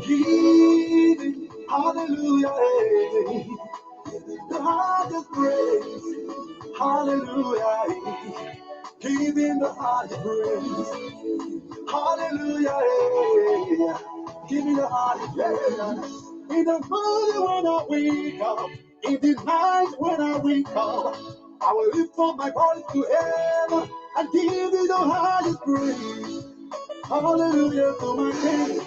Giving, hallelujah, the highest praise, hallelujah, giving the highest praise, hallelujah, giving the highest praise. In the morning when I wake up, in the night when I wake up, I will lift up my voice to heaven and give you the highest praise. Hallelujah to my King.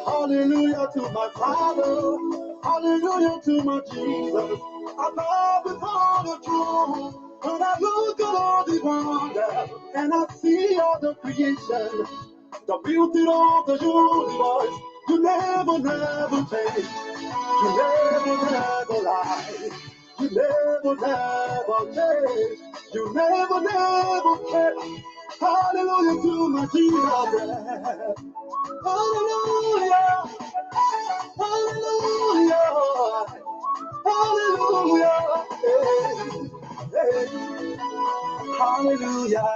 Hallelujah to my Father. Hallelujah to my Jesus. I bow before the throne. When I look at all the wonder and I see all the creation, the beauty of the universe, you never, never change. You never, never lie. You never, never change. You never, never change. Hallelujah to my Jesus. Hallelujah. Hallelujah. Hallelujah. Hey, hey. Hallelujah.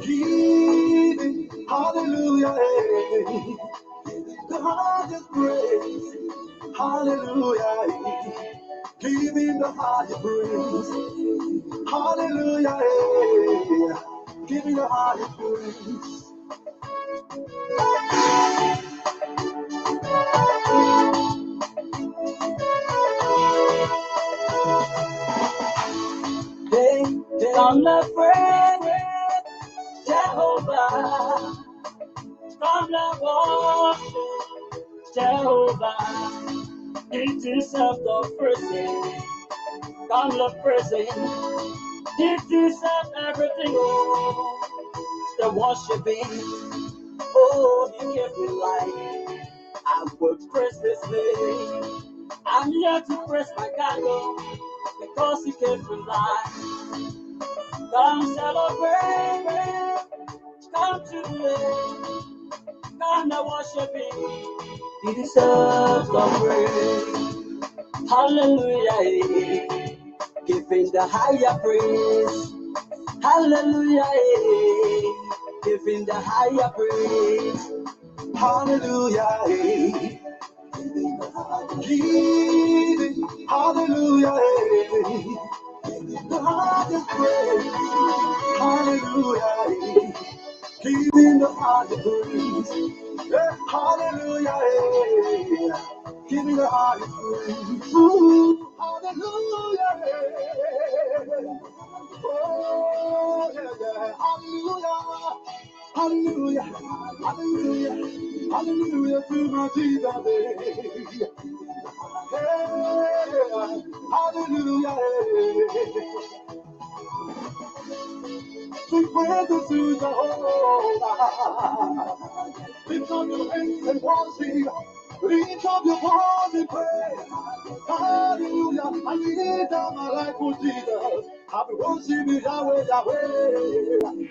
Giving. Hallelujah. The highest praise. Hallelujah. Giving the highest praise. Hallelujah. Giving the highest praise. Come the friend, Jehovah. Come the worship, Jehovah. It deserves the praising. Come the praising. It deserves everything. Oh, the worshiping. Oh, you gave me life. I will praise His name. I'm here to praise my God, oh, because He gave me life. Come celebrate, come to play, come and worship Him. He deserves the praise. Hallelujah, giving the higher praise. Hallelujah, giving the higher praise. Hallelujah. Giving. Hallelujah. The highest praise. Hallelujah. Giving the highest praise. Hallelujah. Giving the highest praise. Ooh, hallelujah. Oh, yeah, yeah. Hallelujah. Hallelujah, hallelujah, hallelujah to my Jesus. Hey, hallelujah. Sing praises to Jehovah. Lift up your hands and worship. Lift up your voice and pray. Hallelujah. I need all my life for Jesus. I've been worshiping Yahweh, Yahweh.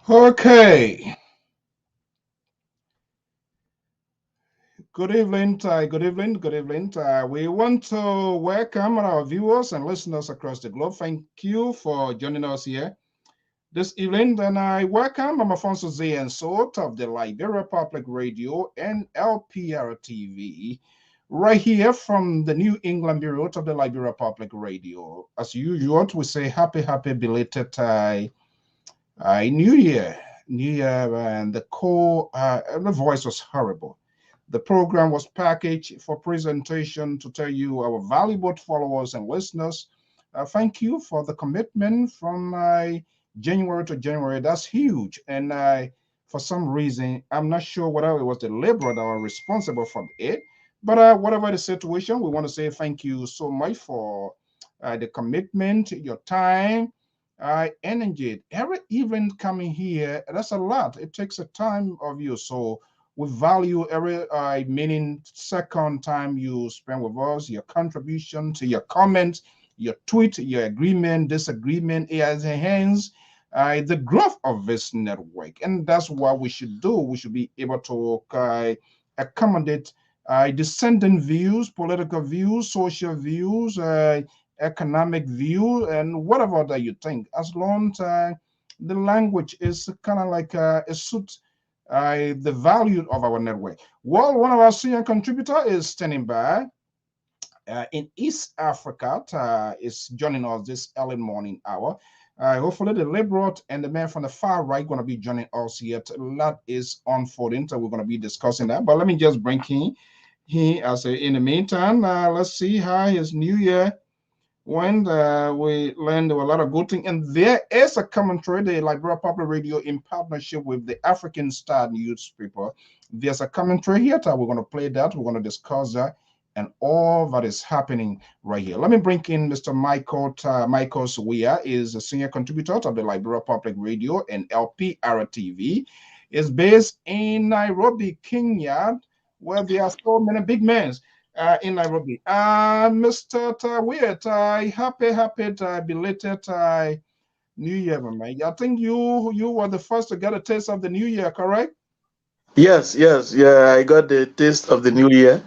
Okay. Good evening, good evening, good evening. We want to welcome our viewers and listeners across the globe. Thank you for joining us here this evening. And I welcome Amafonso Z and Sort of the Liberia Public Radio and Lpr-Tv right here from the New England Bureau of the Liberia Public Radio. As usual, we say happy belated New Year. And the voice was horrible. The program was packaged for presentation to tell you, our valuable followers and listeners, thank you for the commitment from January to January. That's huge. And for some reason, I'm not sure whether it was the Libra that were responsible for it. But whatever the situation, we want to say thank you so much for the commitment, your time, energy. Every event coming here, that's a lot. It takes a time of you. So we value every second time you spend with us, your contribution to your comments, your tweet, your agreement, disagreement. It has enhanced the growth of this network. And that's what we should do. We should be able to accommodate dissenting views, political views, social views, economic view, and whatever that you think, as long as the language is kind of like it suits the value of our network. Well, one of our senior contributor is standing by in East Africa, is joining us this early morning hour. Hopefully, the liberal and the man from the far right going to be joining us here. A lot is unfolding, so we're going to be discussing that. But let me just bring him. As in the meantime, let's see how his new year when we learned a lot of good things. And there is a commentary, the Liberia Public Radio, in partnership with the African Star newspaper. There's a commentary here that we're going to play that. We're going to discuss that and all that is happening right here. Let me bring in Mr. Michael Suwia, is a senior contributor of the Liberia Public Radio and Lpr-Tv. Is based in Nairobi, Kenya, where there are so many big men in Nairobi. Mr. Weird, happy belated New Year, man. I think you were the first to get a taste of the New Year, correct? Yes, yes, yeah. I got the taste of the new year.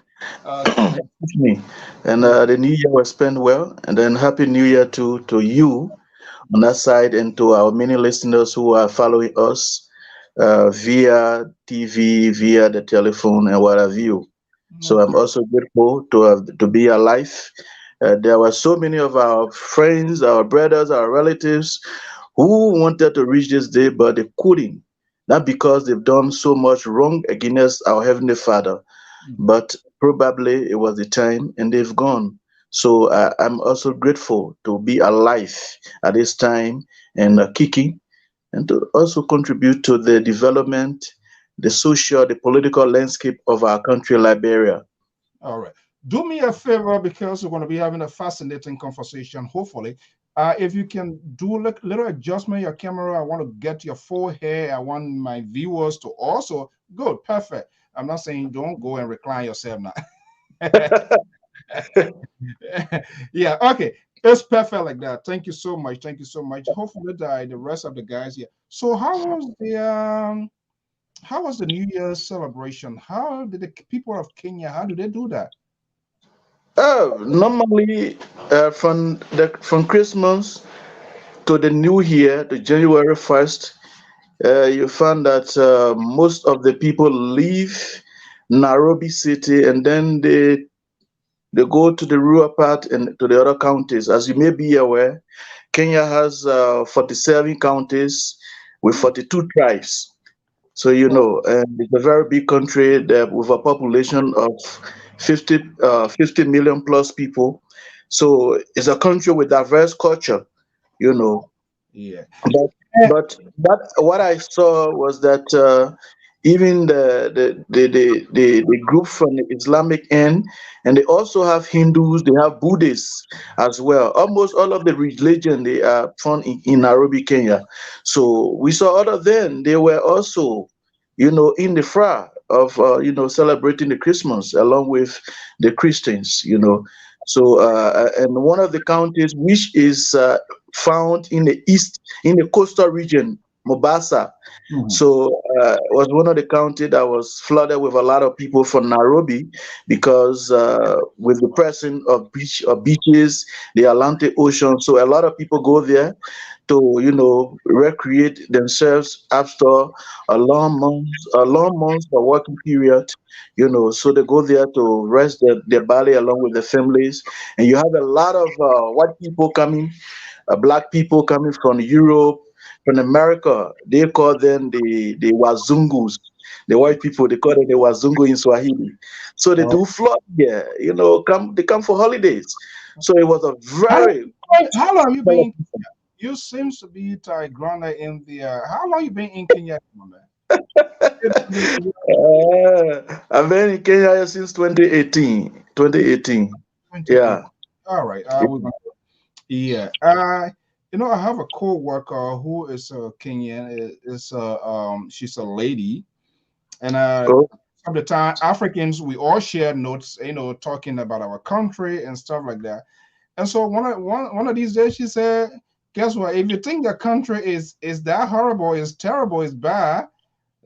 Okay. Excuse me. And Yeah. the new year was spent well. And then happy new year to you on that side and to our many listeners who are following us via TV, via the telephone, and what have you. So I'm Okay. also grateful to be alive. There were so many of our friends, our brothers, our relatives who wanted to reach this day, but they couldn't. Not because they've done so much wrong against our Heavenly Father, Mhm. but probably it was the time and they've gone. So I'm also grateful to be alive at this time and kicking, and to also contribute to the development, the social, the political landscape of our country, Liberia. All right. Do me a favor because we're going to be having a fascinating conversation, hopefully. If you can do little adjustment your camera, I want to get your full hair. I want my viewers to also good, perfect. I'm not saying don't go and recline yourself now. Yeah, okay. It's perfect like that. Thank you so much. Thank you so much. Hopefully the rest of the guys here. So how was the New Year's celebration? How did the people of Kenya, how do they do that? Normally, from Christmas to the New Year, to January 1st, you find that most of the people leave Nairobi City and then they go to the rural part and to the other counties. As you may be aware, Kenya has 47 counties with 42 tribes. So Oh, and it's a very big country that with a population of 50 million plus people. So it's a country with diverse culture, you know. yeah. But Eh, but what I saw was that even the group from the Islamic end, and they also have Hindus, they have Buddhists as well. Almost all of the religion they are found in Nairobi, Kenya. So we saw all of them. They were also, in the fray of celebrating the Christmas along with the Christians. So and one of the counties which is found in the east, in the coastal region, Mombasa. mhm. So was one of the county that was flooded with a lot of people from Nairobi because with the presence of beaches, the Atlantic Ocean. So a lot of people go there to recreate themselves after a long month or working period. So they go there to rest their body along with their families, and you have a lot of white people coming, black people coming from Europe, from America. They call them the Wazungus. The white people, they call them the Wazungu in Swahili. So they Oh, do flood here, they come for holidays. So it was a How, very how long you been? You seems to be grounded in the. How long you been in Kenya, man? I've been in Kenya since 2018. 2018. 28. Yeah. All right. We're gonna, yeah. I have a co-worker who is a Kenyan. She's a lady, and Oh, of the time Africans we all share notes, talking about our country and stuff like that. And so one of these days she said, guess what? If you think the country is that horrible, is terrible, is bad,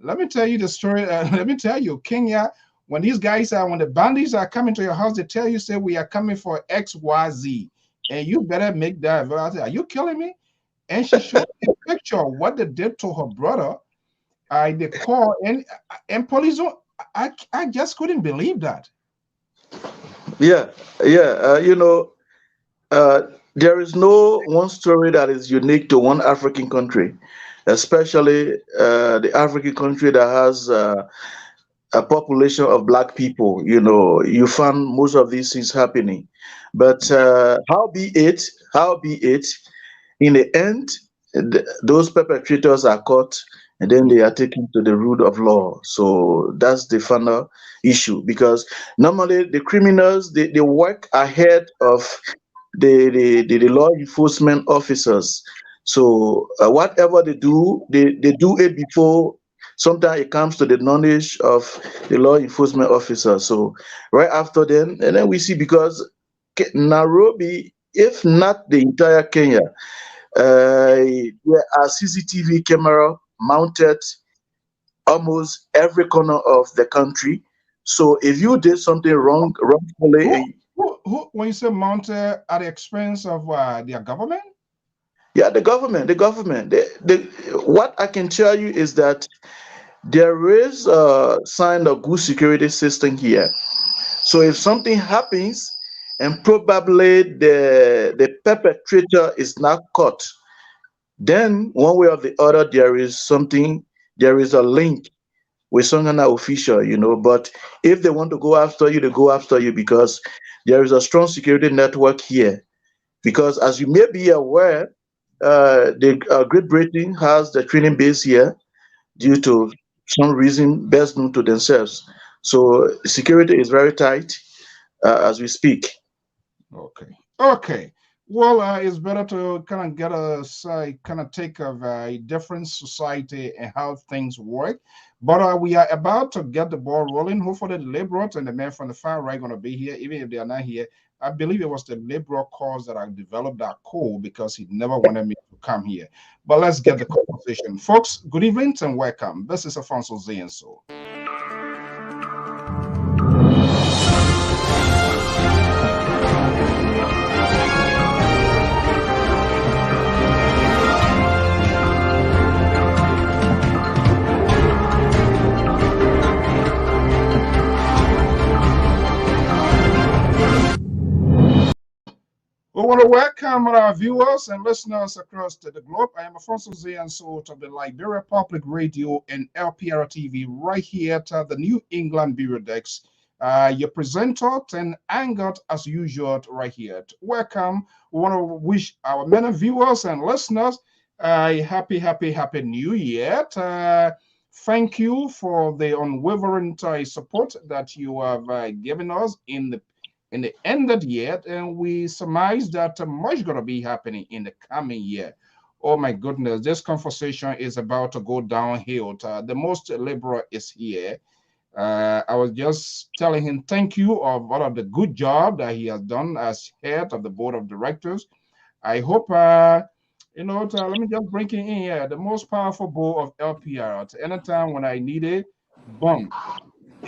let me tell you the story. Let me tell you, Kenya, when these guys when the bandits are coming to your house, they tell you, say, we are coming for XYZ. And you better make that. I said, are you killing me? And she showed me a picture of what they did to her brother. They call and police. I just couldn't believe that. Yeah, yeah. There is no one story that is unique to one African country, especially the African country that has a population of black people. You find most of these things happening. But how be it, in the end, those perpetrators are caught and then they are taken to the root of law. So that's the final issue, because normally the criminals, they work ahead of the law enforcement officers. So whatever they do it before sometimes it comes to the knowledge of the law enforcement officer. So right after then, and then we see, because Nairobi, if not the entire Kenya, there are CCTV camera mounted almost every corner of the country. So if you did something Who, wrongfully, when you say mounted at the expense of their government? yeah, the government. What I can tell you is that there is a sign of good security system here. So if something happens and probably the perpetrator is not caught, then one way or the other there is a link with some kind of official. But if they want to go after you, they go after you, because there is a strong security network here. Because as you may be aware, the Great Britain has the training base here due to some reason best known to themselves. So security is very tight as we speak. Okay. Okay. Well, it's better to kind of get a kind of take of a different society and how things work. But we are about to get the ball rolling. Hopefully, the liberals and the men from the far right going to be here, even if they are not here. I believe it was the liberal cause that I developed that call because he never wanted me to come here. But let's get the conversation. Folks, good evening and welcome. This is Afonso Zienso. We want to welcome our viewers and listeners across the globe. I am Afonso Zianso of the Liberia Public Radio and Lpr-Tv right here at the New England Bureau Decks. Your presenter, Ten Angot, as usual, right here. Welcome. We want to wish our many viewers and listeners a happy New Year. Thank you for the unwavering support that you have given us in the end of the year, and we surmise that much going to be happening in the coming year. Oh my goodness, this conversation is about to go downhill. The most liberal is here. I was just telling him thank you of all of the good job that he has done as head of the board of directors. I hope, let me just bring it in here. The most powerful board of LPR. At any time when I need it, boom,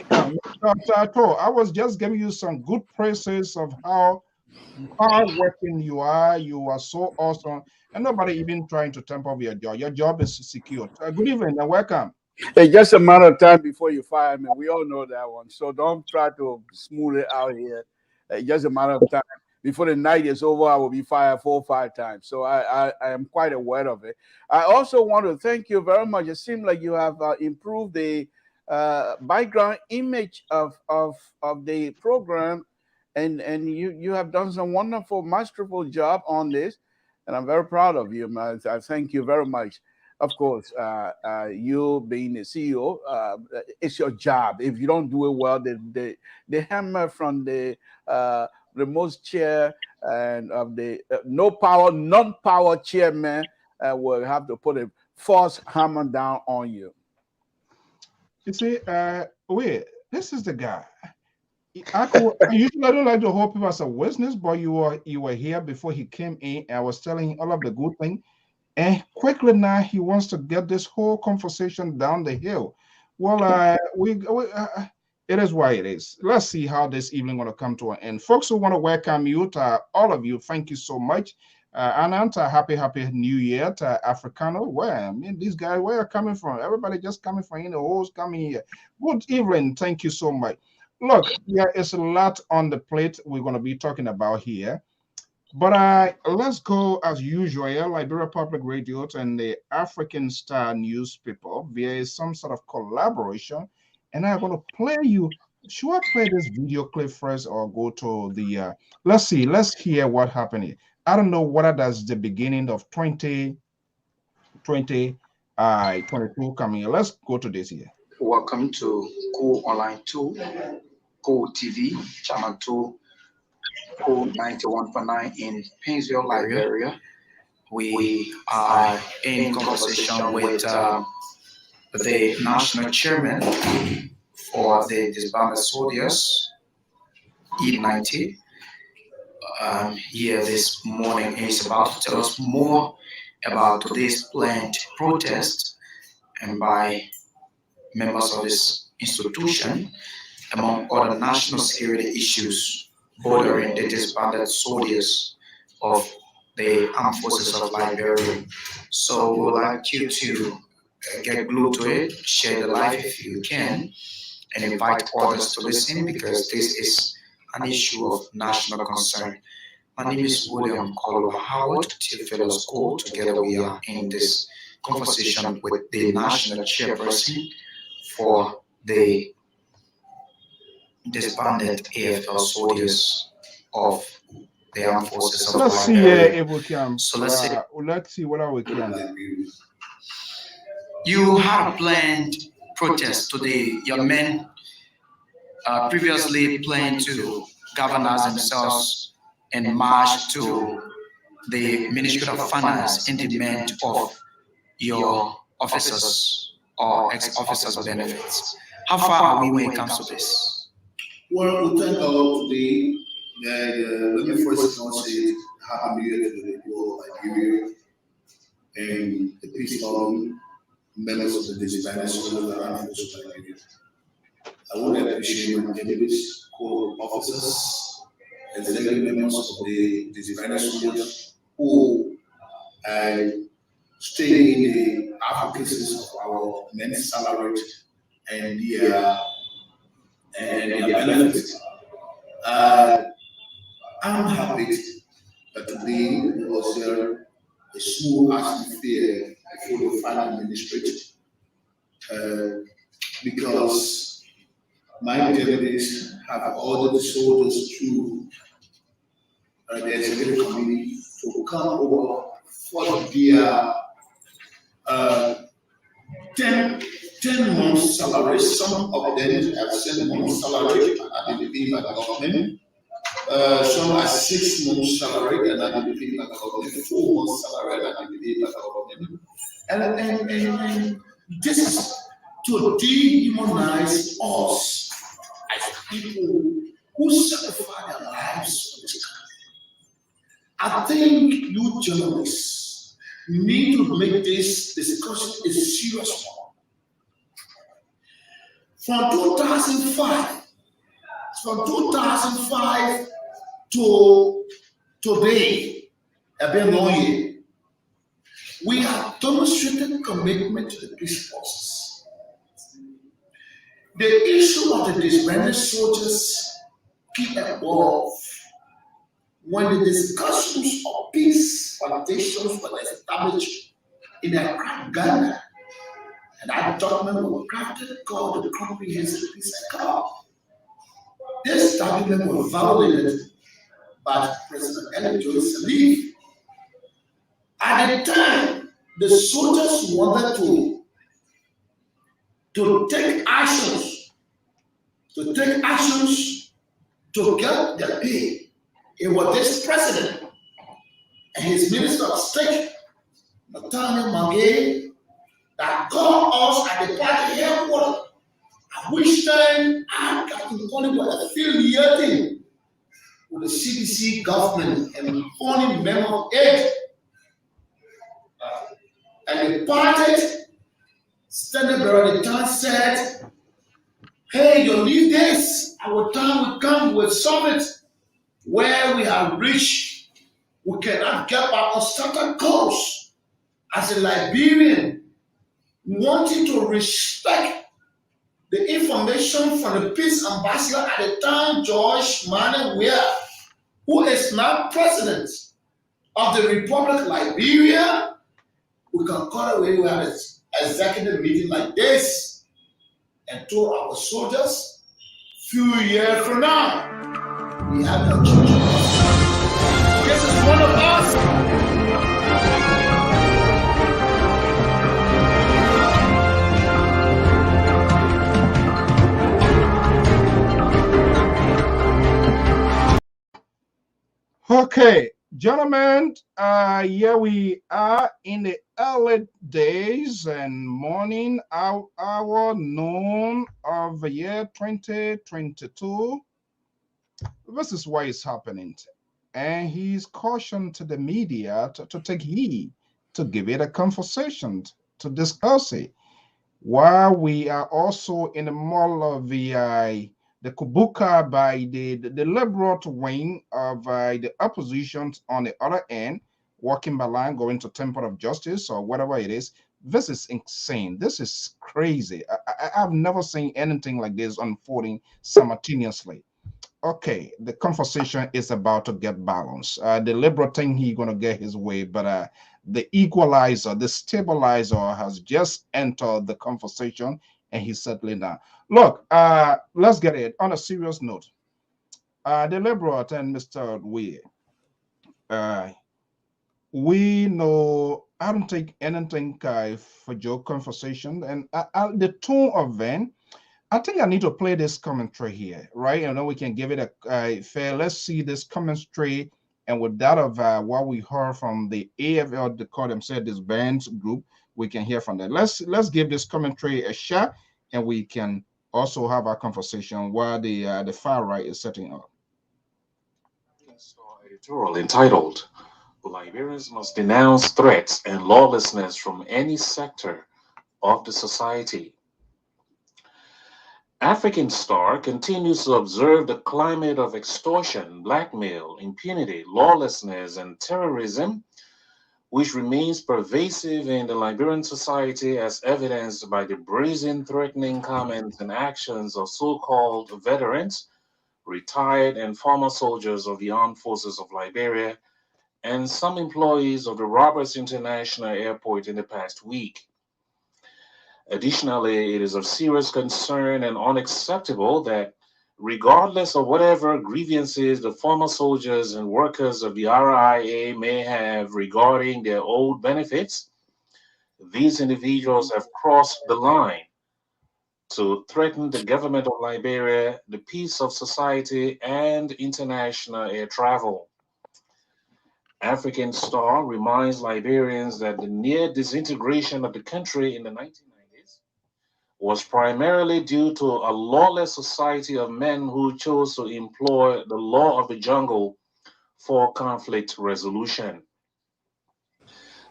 not at all. I was just giving you some good praises of how hard working you are. You are so awesome, and nobody even trying to tamper with your job. Your job is secure. Good evening and welcome. It's just a matter of time before you fire me. We all know that one. So don't try to smooth it out here. It's just a matter of time. Before the night is over, I will be fired 4 or 5 times. So I am quite aware of it. I also want to thank you very much. It seems like you have improved the background image of the program, and you have done some wonderful, masterful job on this, and I'm very proud of you, man. I thank you very much. Of course, you being the CEO, it's your job. If you don't do it well, the hammer from the remote chair and of the no power, non-power chairman will have to put a force hammer down on you. You see, wait, this is the guy. I usually don't like to hold people as a witness, but you were here before he came in. I was telling him all of the good things, and quickly now he wants to get this whole conversation down the hill. Well, it is why it is. Let's see how this evening going to come to an end. Folks, who want to welcome you to all of you. Thank you so much. Ananta, happy New Year to Africano. Where I mean, these guys, where are coming from? Everybody just coming from the host coming here. Good evening. Thank you so much. Look, there is a lot on the plate we're going to be talking about here. But let's go as usual, Liberia Public Radio and the African Star newspaper. There is some sort of collaboration, and I'm going to play you. Should I play this video clip first or go to the? Let's see. Let's hear what happened here. I don't know whether that's the beginning of 2020, 22 coming here. Let's go to this here. Welcome to Cool Online 2, Cool TV, Channel 2. 91.9 in Painesville, Liberia. We are in conversation with the national chairman for the disbanded soldiers, E90. Here this morning is about to tell us more about today's planned protest and by members of this institution, among other national security issues bordering the disbanded soldiers of the armed forces of Liberia. So we would like you to get glued to it, share the live if you can, and invite others to listen because this is an issue of national concern. My name is William Koloba Howard, Tilfellow School. Together we are in this conversation with the national chairperson for the disbanded AFL soldiers of the armed forces of Let's see if we can. So let's see what we can. You had a planned protest today. Your men previously planned to galvanize themselves and march to the Ministry of Finance in demand of your officers or ex-officers' benefits. How far are we when it comes to this? Well, we thank God today. Let me first say Happy New Year to the people of Liberia and the peace-loving members of the disbanded soldiers of the armed forces of Liberia. I want to appreciate my deputies, corps officers, and executive members of the disbanded soldiers who stay in the advocacies of our men's salary and their benefits. I'm happy that today was there a small atmosphere before the final administrator because my deputies have ordered the soldiers to the executive committee to come over for their 10 months salary. Some of them have 7 months salary and they pay by the government. Some are 6 months salary and they pay by the government. 4 months salary and they pay by the government. And this is to dehumanize us as people who sacrifice their lives for this country. I think you journalists need to make this discussion a serious one. From 2005 to today, a bit long year, we have demonstrated commitment to the peace forces. The issue of the disbanded soldiers keep evolving. When the discussions of peace foundations were established in Accra, Ghana, and that document was crafted called the Comprehensive Peace Accord. This document was validated by President Joseph Salif. At the time, the soldiers wanted to take actions to get their pay. It was this president and his minister of state, Nathaniel Mange, that called us at the party headquarters At which time I got to Hollywood affiliating with the CDC government and founding member of it. And the party standing there at the time said, hey, you need this. Our time will come with summit where we have reached. We cannot get our certain course as a Liberian wanting to respect the information from the peace ambassador at the time, George Manuel Weah, who is now president of the Republic of Liberia. We can call it when we have an executive meeting like this and told our soldiers, few years from now, we have no children. This is one of us. Okay, gentlemen, here we are in the early days and morning, hour noon of the year 2022. This is why it's happening. And he's cautioned to the media to take heed, to give it a conversation, to discuss it. While we are also in the middle of the kubuka by the liberal wing of the opposition on the other end, walking by line, going to temple of justice or whatever it is. This is insane. This is crazy. I've never seen anything like this unfolding simultaneously. Okay, the conversation is about to get balanced. The liberal think he's going to get his way, but the equalizer, the stabilizer has just entered the conversation and he's settling down. Look, let's get it on a serious note. The liberal and Mr. Weir, we know I don't take anything for joke conversation, and the tone of Van, I think I need to play this commentary here, right? And then we can give it a fair. Let's see this commentary, and with that of what we heard from the AFL, the call themselves this band's group, we can hear from that. Let's give this commentary a shot, and we can also have our conversation while the far right is setting up. Editorial entitled, Liberians must denounce threats and lawlessness from any sector of the society. African Star continues to observe the climate of extortion, blackmail, impunity, lawlessness, and terrorism, which remains pervasive in the Liberian society as evidenced by the brazen threatening comments and actions of so-called veterans, retired and former soldiers of the armed forces of Liberia, and some employees of the Roberts International Airport in the past week. Additionally, it is of serious concern and unacceptable that regardless of whatever grievances the former soldiers and workers of the RIA may have regarding their old benefits, these individuals have crossed the line to threaten the government of Liberia, the peace of society, and international air travel. African Star reminds Liberians that the near disintegration of the country in the 1990s was primarily due to a lawless society of men who chose to employ the law of the jungle for conflict resolution.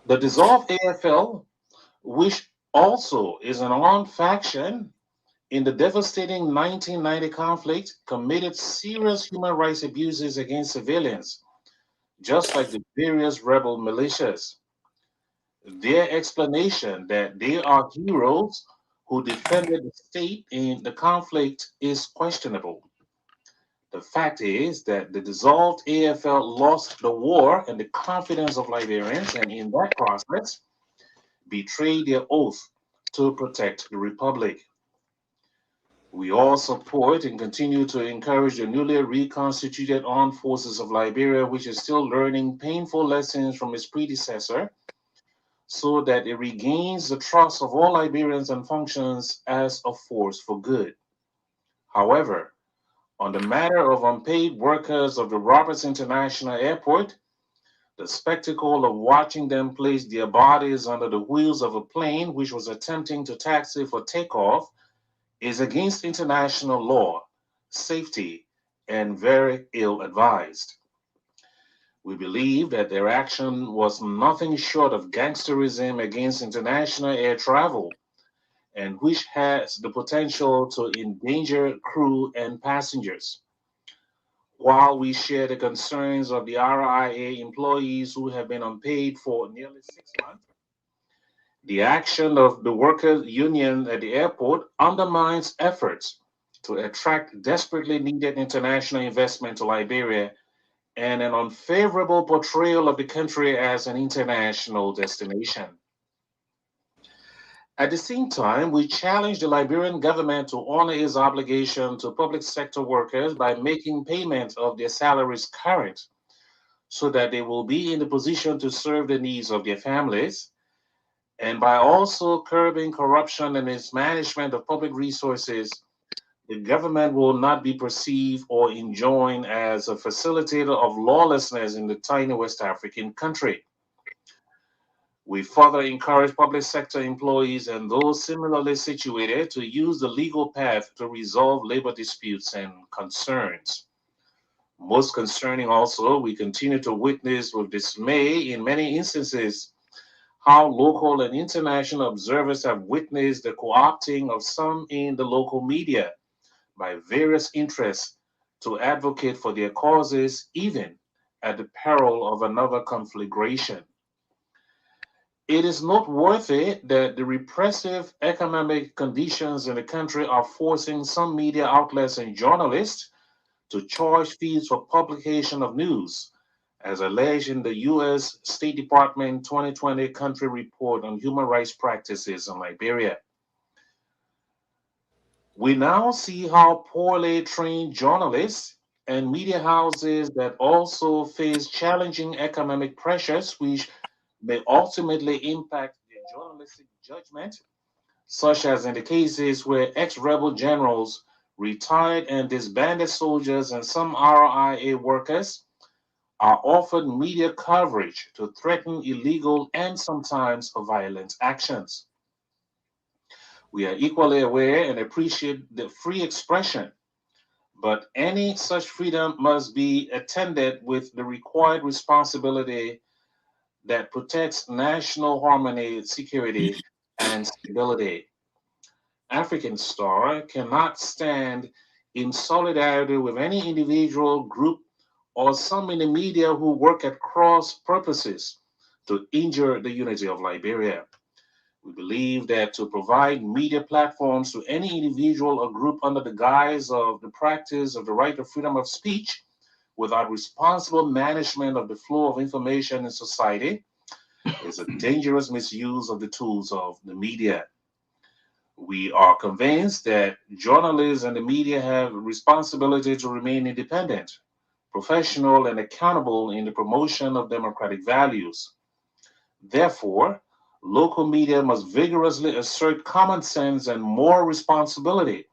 The dissolved AFL, which also is an armed faction in the devastating 1990 conflict, committed serious human rights abuses against civilians, just like the various rebel militias. Their explanation that they are heroes who defended the state in the conflict is questionable. The fact is that the dissolved AFL lost the war and the confidence of Liberians, and in that process, betrayed their oath to protect the Republic. We all support and continue to encourage the newly reconstituted armed forces of Liberia, which is still learning painful lessons from its predecessor, so that it regains the trust of all Liberians and functions as a force for good. However, on the matter of unpaid workers of the Roberts International Airport, the spectacle of watching them place their bodies under the wheels of a plane which was attempting to taxi for takeoff is against international law, safety, and very ill-advised. We believe that their action was nothing short of gangsterism against international air travel, and which has the potential to endanger crew and passengers. While we share the concerns of the RIA employees who have been unpaid for nearly 6 months, the action of the workers' union at the airport undermines efforts to attract desperately needed international investment to Liberia and an unfavorable portrayal of the country as an international destination. At the same time, we challenge the Liberian government to honor its obligation to public sector workers by making payment of their salaries current so that they will be in the position to serve the needs of their families, and by also curbing corruption and mismanagement of public resources. The government will not be perceived or enjoined as a facilitator of lawlessness in the tiny West African country. We further encourage public sector employees and those similarly situated to use the legal path to resolve labor disputes and concerns. Most concerning also, we continue to witness with dismay in many instances how local and international observers have witnessed the co-opting of some in the local media by various interests to advocate for their causes, even at the peril of another conflagration. It is noteworthy that the repressive economic conditions in the country are forcing some media outlets and journalists to charge fees for publication of news, as alleged in the U.S. State Department 2020 Country Report on Human Rights Practices in Liberia. We now see how poorly trained journalists and media houses that also face challenging economic pressures, which may ultimately impact their journalistic judgment, such as in the cases where ex-rebel generals, retired and disbanded soldiers, and some RIA workers are offered media coverage to threaten illegal and sometimes violent actions. We are equally aware and appreciate the free expression, but any such freedom must be attended with the required responsibility that protects national harmony, security, and stability. African Star cannot stand in solidarity with any individual, group, or some in the media who work at cross purposes to injure the unity of Liberia. We believe that to provide media platforms to any individual or group under the guise of the practice of the right of freedom of speech without responsible management of the flow of information in society is a dangerous misuse of the tools of the media. We are convinced that journalists and the media have a responsibility to remain independent, professional, and accountable in the promotion of democratic values. Therefore, local media must vigorously assert common sense and moral responsibility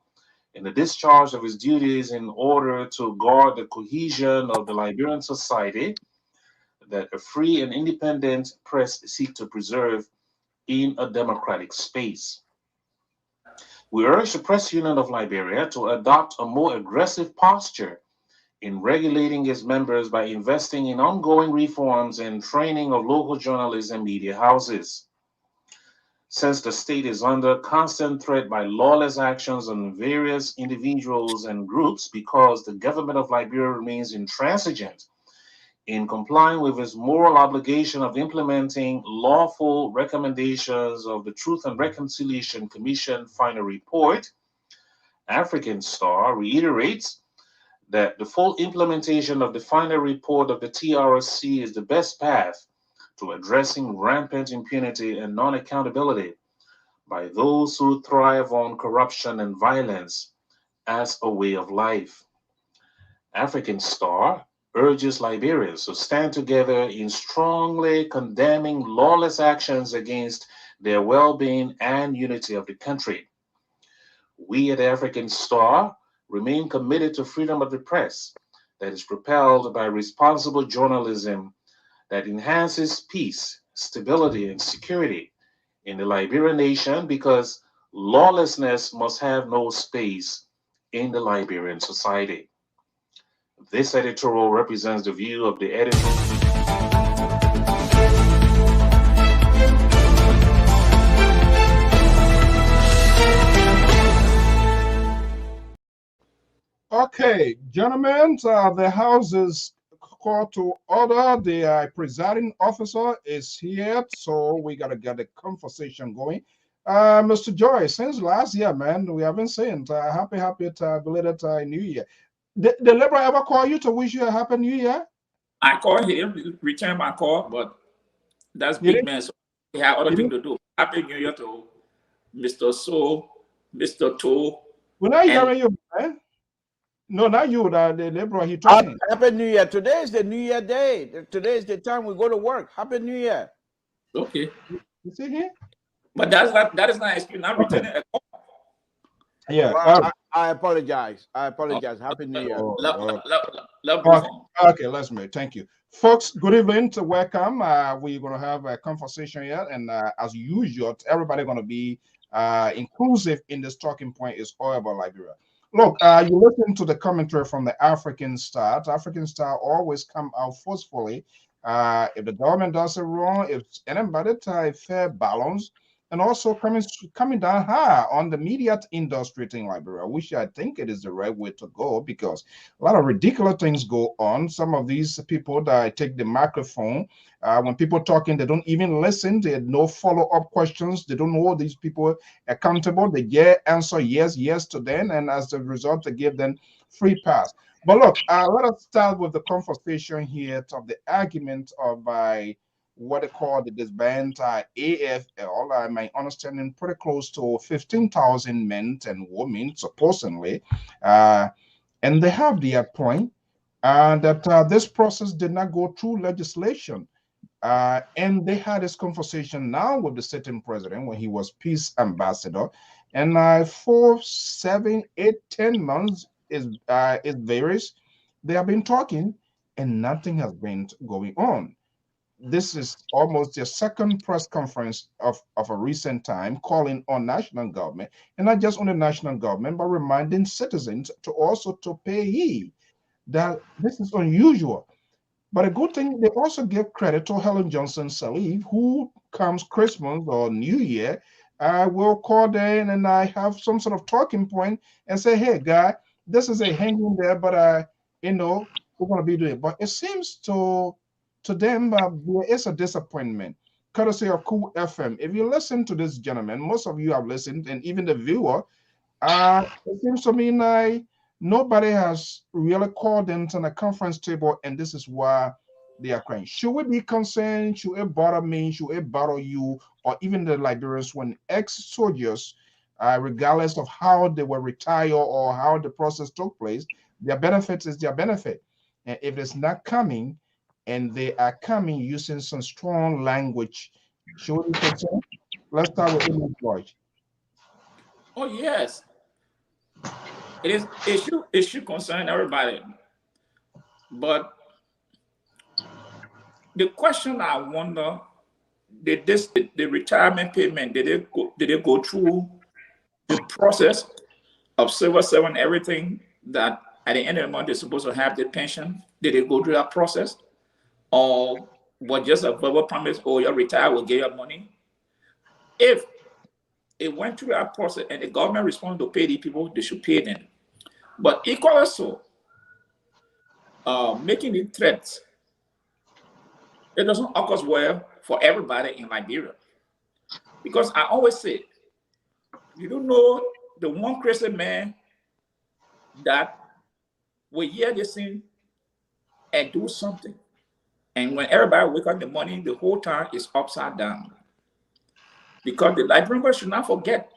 in the discharge of its duties in order to guard the cohesion of the Liberian society that a free and independent press seek to preserve in a democratic space. We urge the Press Union of Liberia to adopt a more aggressive posture in regulating its members by investing in ongoing reforms and training of local journalists and media houses. Since the state is under constant threat by lawless actions on various individuals and groups because the government of Liberia remains intransigent in complying with its moral obligation of implementing lawful recommendations of the Truth and Reconciliation Commission final report, African Star reiterates that the full implementation of the final report of the TRC is the best path to addressing rampant impunity and non-accountability by those who thrive on corruption and violence as a way of life. African Star urges Liberians to stand together in strongly condemning lawless actions against their well-being and unity of the country. We at African Star remain committed to freedom of the press that is propelled by responsible journalism that enhances peace, stability, and security in the Liberian nation, because Lawlessness must have no space in the Liberian society. This editorial represents the view of the editor. Okay, gentlemen, the House is called to order. The presiding officer is here, so we got to get the conversation going. Mr. Joy, since last year, man, we haven't seen happy belated New Year. The Liberal ever call you to wish you a happy New Year? I called him, return my call, but that's You big man. So he had other things to do. Happy New Year to Mr. So, Mr. To. Well, now hearing you, man. No, not you, the Liberal. He talking. Happy New Year. Today is the New Year day. Today is the time we go to work. Happy New Year. Okay. You see here? But that is not excuse. Not returning a call. Yeah. Well, I apologize. Happy New Year. Okay, let's move. Thank you. Folks, good evening. Welcome. We're going to have a conversation here. And as usual, everybody going to be inclusive in this talking point is all about Liberia. Look, you listen to the commentary from the African Star. The African Star always come out forcefully. If the government does it wrong, if anybody tie fair balance, and also coming down high on the media industry in Liberia, which I think it is the right way to go, because a lot of ridiculous things go on. Some of these people that take the microphone, when people talking, they don't even listen. They have no follow-up questions. They don't hold these people accountable. They answer yes to them, and as a result, they give them free pass. But look, let us start with the conversation here of the argument of what they call the disband AFL. My understanding, pretty close to 15,000 men and women, supposedly. And they have their point that this process did not go through legislation. And they had this conversation now with the sitting president when he was peace ambassador. And 4, 7, 8, 10 months it varies. They have been talking and nothing has been going on. This is almost the second press conference of a recent time calling on national government, and not just on the national government, but reminding citizens to also to pay heed that this is unusual. But a good thing, they also give credit to Helen Johnson Sirleaf, who comes Christmas or New Year, will call them and I have some sort of talking point and say, hey, guy, this is a hanging there, but we're going to be doing it. But it seems to them, there is a disappointment, courtesy of Cool FM. If you listen to this gentleman, most of you have listened, and even the viewer, it seems to me like nobody has really called them to the conference table, and this is why they are crying. Should we be concerned? Should it bother me? Should it bother you? Or even the Liberians when ex-soldiers, regardless of how they were retired or how the process took place, their benefit is their benefit. And if it's not coming, and they are coming using some strong language, should we be concerned? Let's start with Image George. Oh yes, it should concern everybody. But the question I wonder, did the retirement payment, did it go through the process of civil servant, everything that at the end of the month they're supposed to have the pension? Did it go through that process? Or was just a verbal promise, oh, you're retired, we'll give you money? If it went through that process and the government responded to pay the people, they should pay them. But equally so, making it threats, it doesn't occur well for everybody in Liberia. Because I always say, you don't know the one crazy man that will hear this thing and do something. And when everybody wake up in the morning, the whole town is upside down. Because the Liberians should not forget,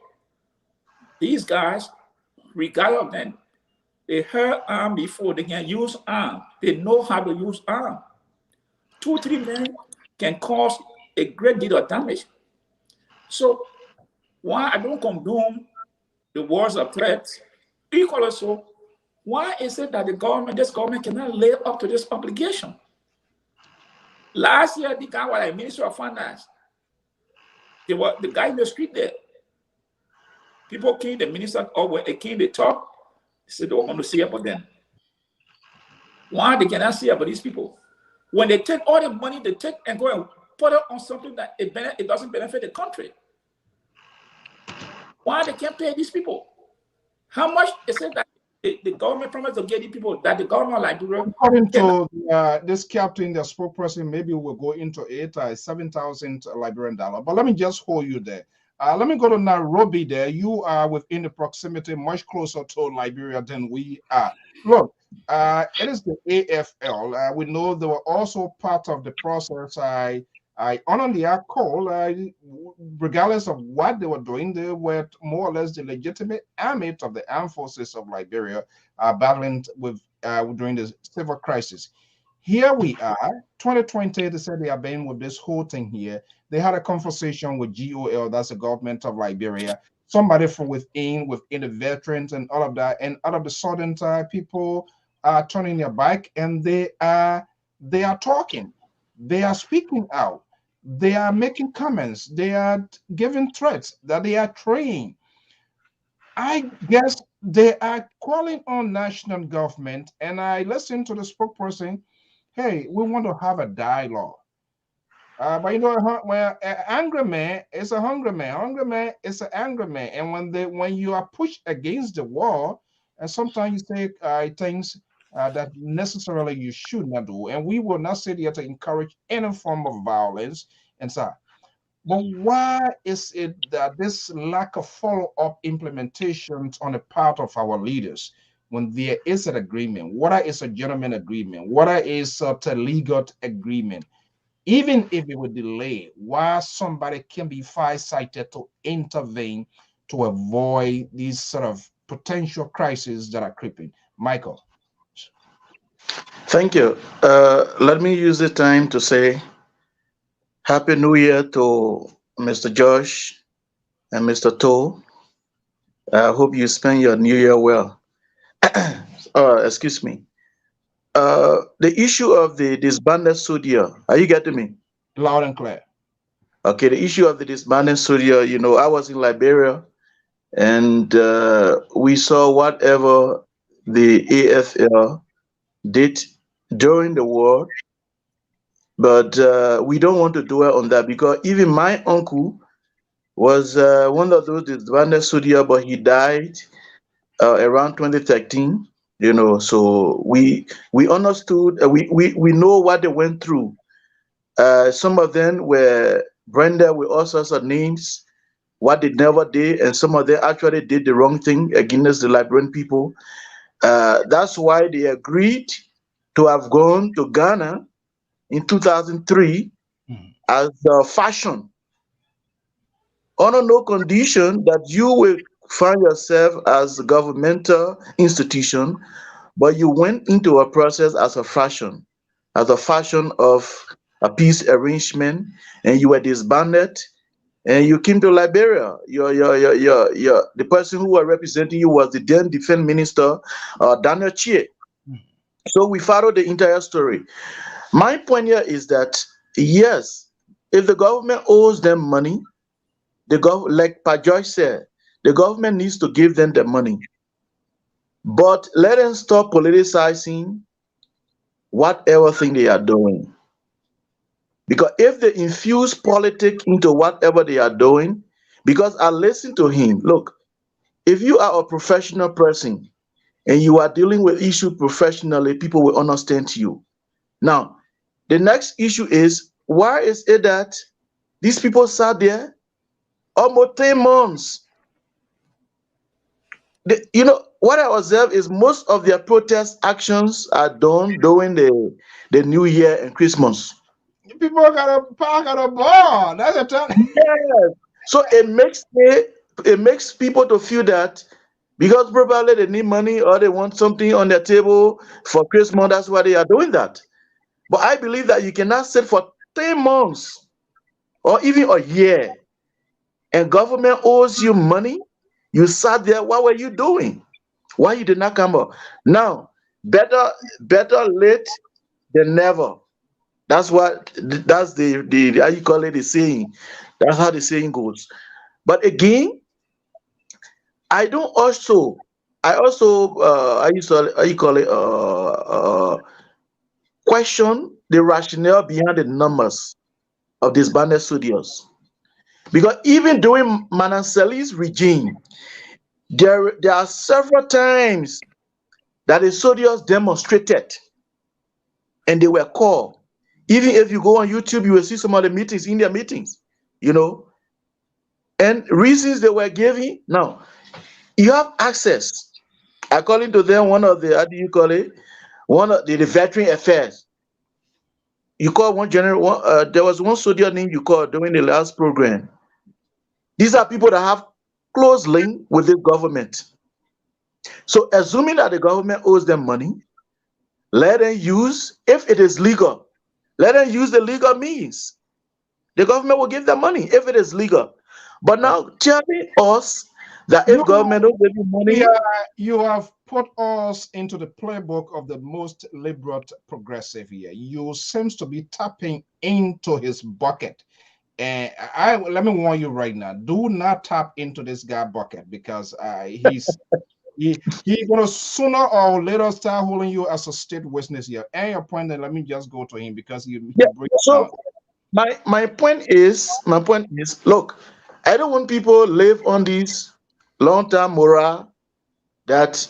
these guys, regardless of them, they heard arm before, they can use arm. They know how to use arm. 2, 3 men can cause a great deal of damage. So why I don't condone the words of threats, equally so, why is it that this government cannot live up to this obligation? Last year, the guy was a Minister of Finance. The guy in the street there, People came, the minister, or when they came, they talk, they said they were going to see about them. Why they cannot see about these people? When they take all the money, they take and go and put it on something that it doesn't benefit the country. Why they can't pay these people? How much is it that the government promised to get these people that the government of Liberia? According to this captain, the spokesperson, maybe we'll go into it, 7,000 Liberian dollar. But let me just hold you there. Let me go to Nairobi there. You are within the proximity, much closer to Liberia than we are. Look, it is the AFL. We know they were also part of the process. I honor their call, regardless of what they were doing. They were more or less the legitimate army of the armed forces of Liberia, battling with during the civil crisis. Here we are, 2020. They said they are been with this whole thing here. They had a conversation with GOL, that's the government of Liberia. Somebody from within the veterans and all of that, and out of the sudden, people are turning their back and they are talking. They are speaking out. They are making comments. They are giving threats that they are trained. I guess they are calling on national government, and I listened to the spokesperson. Hey, we want to have a dialogue. But you know, when an angry man is a hungry man. Hungry man is an angry man. And when you are pushed against the wall, and sometimes you say things that necessarily you should not do. And we will not sit here to encourage any form of violence and so. But why is it that this lack of follow-up implementations on the part of our leaders when there is an agreement, whether it's a gentleman agreement, whether it's a legal agreement, even if it would delay, why somebody can be far-sighted to intervene to avoid these sort of potential crises that are creeping? Michael. Thank you. Let me use the time to say Happy New Year to Mr. Josh and Mr. Toe. I hope you spend your New Year well. Excuse me. The issue of the disbanded soldier, are you getting me? Loud and clear. Okay, the issue of the disbanded soldier, I was in Liberia and we saw whatever the AFL did during the war, but we don't want to dwell on that because even my uncle was one of those disbanded soldier, but he died around 2013. So we understood, we know what they went through. Some of them were branded with all sorts of names, what they never did, and some of them actually did the wrong thing against the Liberian people. That's why they agreed to have gone to Ghana in 2003 as a fashion, under no condition that you will find yourself as a governmental institution, but you went into a process as a fashion of a peace arrangement, and you were disbanded, and you came to Liberia. The person who was representing you was the then defense minister, Daniel Chie. So we followed the entire story. My point here is that yes, if the government owes them money, like Pa Joyce said, the government needs to give them the money. But let them stop politicizing whatever thing they are doing. Because if they infuse politics into whatever they are doing, because I listen to him, look, if you are a professional person and you are dealing with issue professionally, people will understand you. Now, the next issue is, why is it that these people sat there almost 10 months? What I observe is most of their protest actions are done during the New Year and Christmas. People got to park at a bar. That's a time. Yes. So it makes people to feel that because probably they need money or they want something on their table for Christmas, that's why they are doing that. But I believe that you cannot sit for 10 months or even a year and government owes you money. You sat there, what were you doing? Why you did not come up? Now, better late than never. That's the how you call it, the saying. That's how the saying goes. But again, I don't also. I also I used to how you call it question the rationale behind the numbers of these bandit studios. Because even during Manasseh's regime, there are several times that the soldiers demonstrated and they were called. Even if you go on YouTube, you will see some of the meetings, India meetings, you know, and reasons they were giving. Now, you have access. According to them, one of the, how do you call it? One of the veteran affairs. You call one general, there was one soldier name you called during the last program. These are people that have close link with the government. So, assuming that the government owes them money, let them use, if it is legal, let them use the legal means. The government will give them money if it is legal. But now telling us that if You government don't give you we money, are you have put us into the playbook of the most liberal progressive here. You seems to be tapping into his bucket. And I let me warn you right now: do not tap into this guy bucket because he gonna sooner or later start holding you as a state witness here. And your point, then let me just go to him because he yeah. breaks So down. my point is, look, I don't want people live on this long-term morale that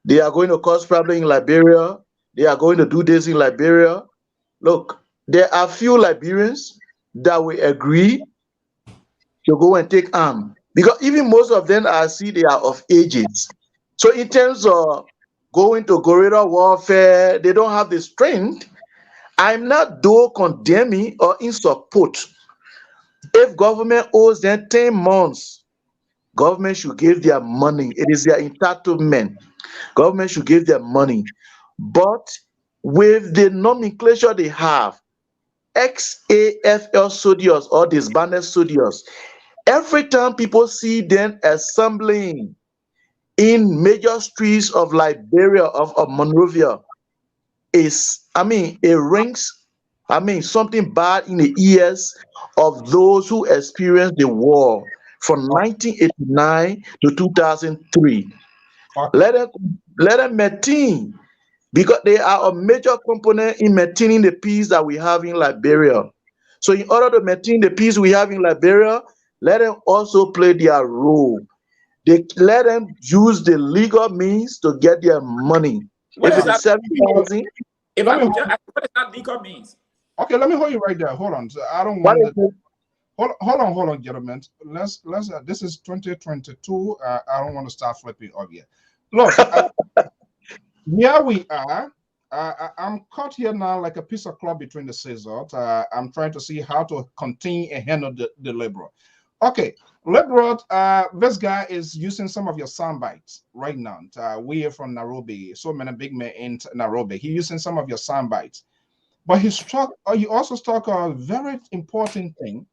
they are going to cause problem in Liberia, they are going to do this in Liberia. Look, there are few Liberians that will agree to go and take arm because even most of them I see they are of ages. So in terms of going to guerrilla warfare, they don't have the strength. I'm not though condemning or in support. If government owes them 10 months, government should give their money. It is their entitlement. Government should give their money. But with the nomenclature they have, XAFL soldiers or disbanded soldiers, every time people see them assembling in major streets of Liberia, of Monrovia, is, I mean, it rings, I mean, something bad in the ears of those who experienced the war from 1989 to 2003. Okay. Let them, let them maintain because they are a major component in maintaining the peace that we have in Liberia. So, in order to maintain the peace we have in Liberia, let them also play their role. They let them use the legal means to get their money. What If is it is that? 7,000, If Let I me could just ask, what is that legal means? okay. Let me hold you right there. Hold on. So I don't what want is the it? hold on, gentlemen. Let's. This is 2022. I don't want to start flipping up yet. Look, here we are. I'm caught here now like a piece of cloth between the scissors. I'm trying to see how to contain and handle the liberal. Okay, liberal. This guy is using some of your sound bites right now. We are from Nairobi. So many big men in Nairobi. He using some of your sound bites, but he struck. You also struck a very important thing.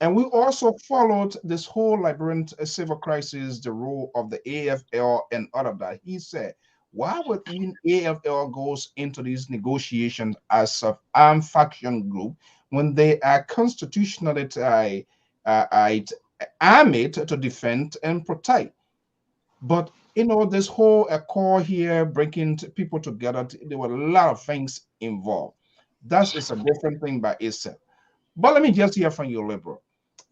And we also followed this whole Liberian civil crisis, the role of the AFL and all of that. He said, why would even AFL goes into these negotiations as an armed faction group when they are constitutionally armed to defend and protect? But this whole accord here, bringing people together, there were a lot of things involved. That is a different thing by itself. But let me just hear from you, Liberal.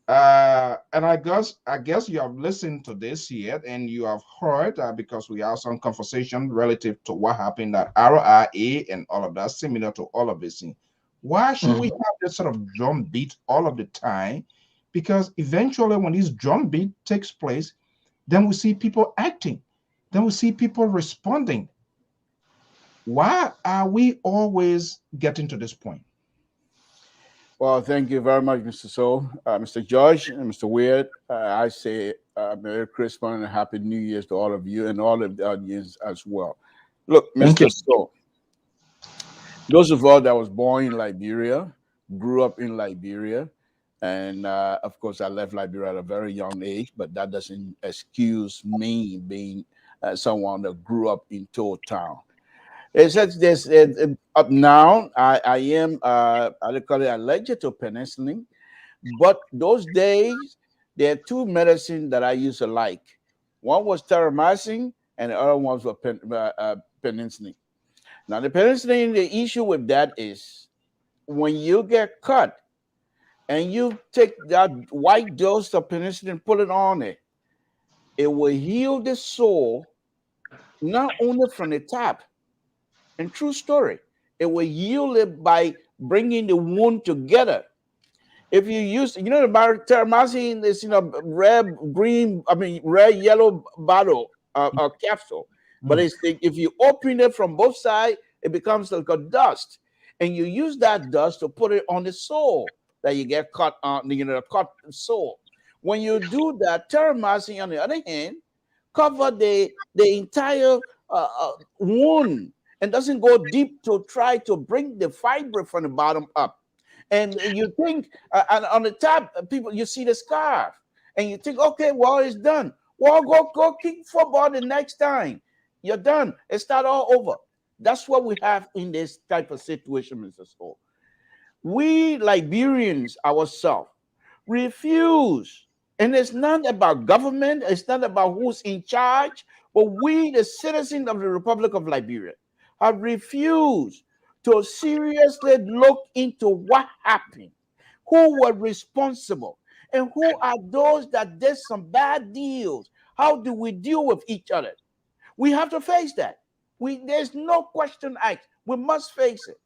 And I guess you have listened to this yet, and you have heard because we have some conversation relative to what happened at RIA and all of that, similar to all of this thing. Why should we Mhm. have this sort of drum beat all of the time? Because eventually, when this drum beat takes place, then we see people acting, then we see people responding. Why are we always getting to this point? Well, thank you very much, Mr. Soul, Mr. George, and Mr. Weird. I say Merry Christmas and Happy New Year's to all of you and all of the audience as well. Look, Thank you. Mr. Soul, those of us that was born in Liberia, grew up in Liberia, and of course, I left Liberia at a very young age, but that doesn't excuse me being someone that grew up in Town Town. It's such this up now. I am I call it allergic to penicillin, but those days there are two medicines that I used to like. One was terramycin, and the other ones were penicillin. Now, the penicillin, the issue with that is when you get cut and you take that white dose of penicillin, put it on it, it will heal the sore not only from the top. And true story, it will heal it by bringing the wound together. If you use, you know, the terramycin is, you know, red, green, red, yellow bottle capsule. But it's if you open it from both sides, it becomes like a dust, and you use that dust to put it on the sore that you get cut on, you know, cut sore. When you do that, terramycin, on the other hand, cover the entire wound and doesn't go deep to try to bring the fiber from the bottom up. And you think, and on the top, people, you see the scarf, and you think, okay, well, it's done. Well, go kick football the next time. You're done. It start all over. That's what we have in this type of situation, Mr. Stoll. We Liberians ourselves refuse, and it's not about government. It's not about who's in charge, but we, the citizens of the Republic of Liberia, have refused to seriously look into what happened, who were responsible, and who are those that did some bad deals. How do we deal with each other? We have to face that. There's no question asked. We must face it.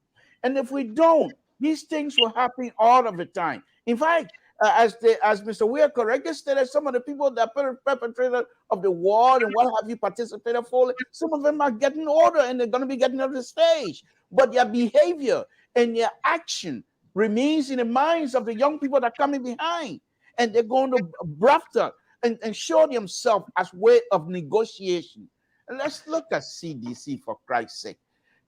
And if we don't, these things will happen all of the time. In fact, as Mr. Weir correctly stated, some of the people that perpetrated of the war and what have you participated fully, some of them are getting older and they're going to be getting off the stage. But their behavior and their action remains in the minds of the young people that are coming behind. And they're going to BRAFTA and show themselves as way of negotiation. And let's look at CDC, for Christ's sake.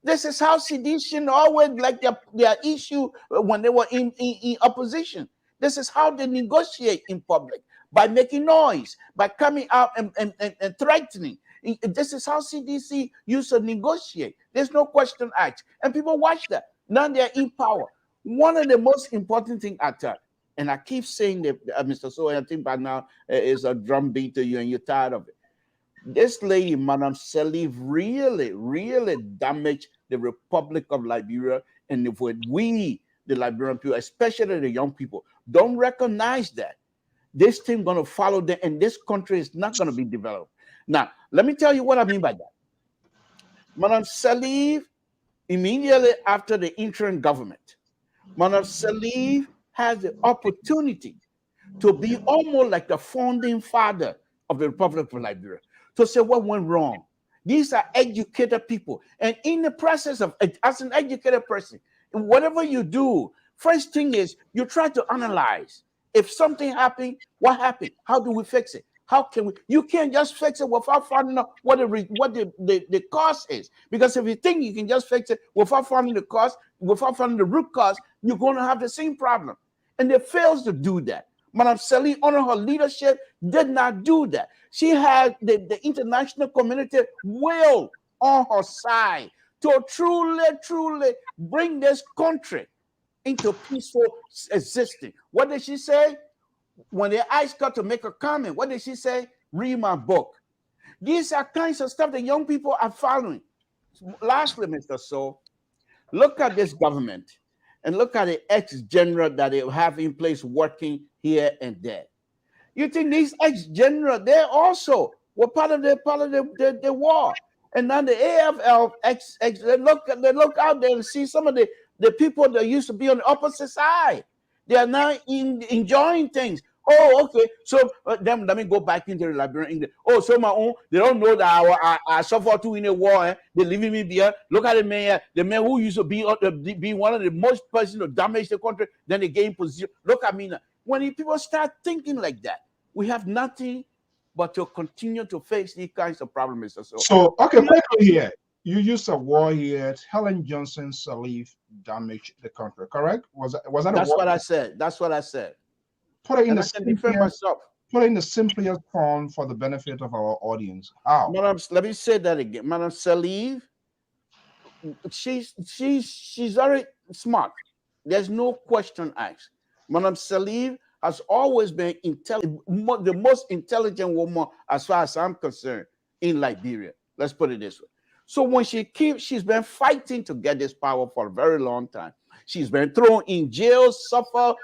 This is how sedition always like their issue when they were in opposition. This is how they negotiate in public, by making noise, by coming out and threatening. This is how CDC used to negotiate. There's no question asked. And people watch that. Now they're in power. One of the most important things I tell, and I keep saying that, Mr. So, I think by now is a drum beat to you and you're tired of it. This lady, Madam Salif, really, really damaged the Republic of Liberia. And if we, the Liberian people, especially the young people, don't recognize that, this thing going to follow them, and this country is not going to be developed. Now, let me tell you what I mean by that. Madam Salif, immediately after the interim government, Madam Salif has the opportunity to be almost like the founding father of the Republic of Liberia, to say what went wrong. These are educated people. And in the process of, as an educated person, whatever you do, first thing is you try to analyze. If something happened, what happened? How do we fix it? How can we? You can't just fix it without finding out what the cost is. Because if you think you can just fix it without finding the cost, without finding the root cause, you're going to have the same problem. And they fails to do that. Madam Salih, under her leadership, did not do that. She had the international community well on her side to truly bring this country into peaceful existence. What did she say? When they asked her to make a comment, what did she say? Read my book. These are kinds of stuff that young people are following. Lastly, Mr. So, look at this government and look at the ex-general that they have in place working here and there. You think these ex-general, they also were part of the war. And now the AFL they look out there and see some of the people that used to be on the opposite side. They are now enjoying things. Oh, okay. So then let me go back into the Liberian English. Oh, so my own, they don't know that I suffered too in a war. They're leaving me behind. Look at the man who used to be one of the most person to damage the country. Then they gain position. Look at me now. When people start thinking like that, we have nothing but to continue to face these kinds of problems. So okay, quickly here. You used a war here. Helen Johnson Sirleaf damaged the country, correct? Was that That's what I said. That's what I said. Put it in the simplest form for the benefit of our audience. How? Madam, let me say that again. Madam Salif, she's very smart. There's no question asked. Madam Salif has always been the most intelligent woman, as far as I'm concerned, in Liberia. Let's put it this way. So when she's been fighting to get this power for a very long time. She's been thrown in jail, suffer,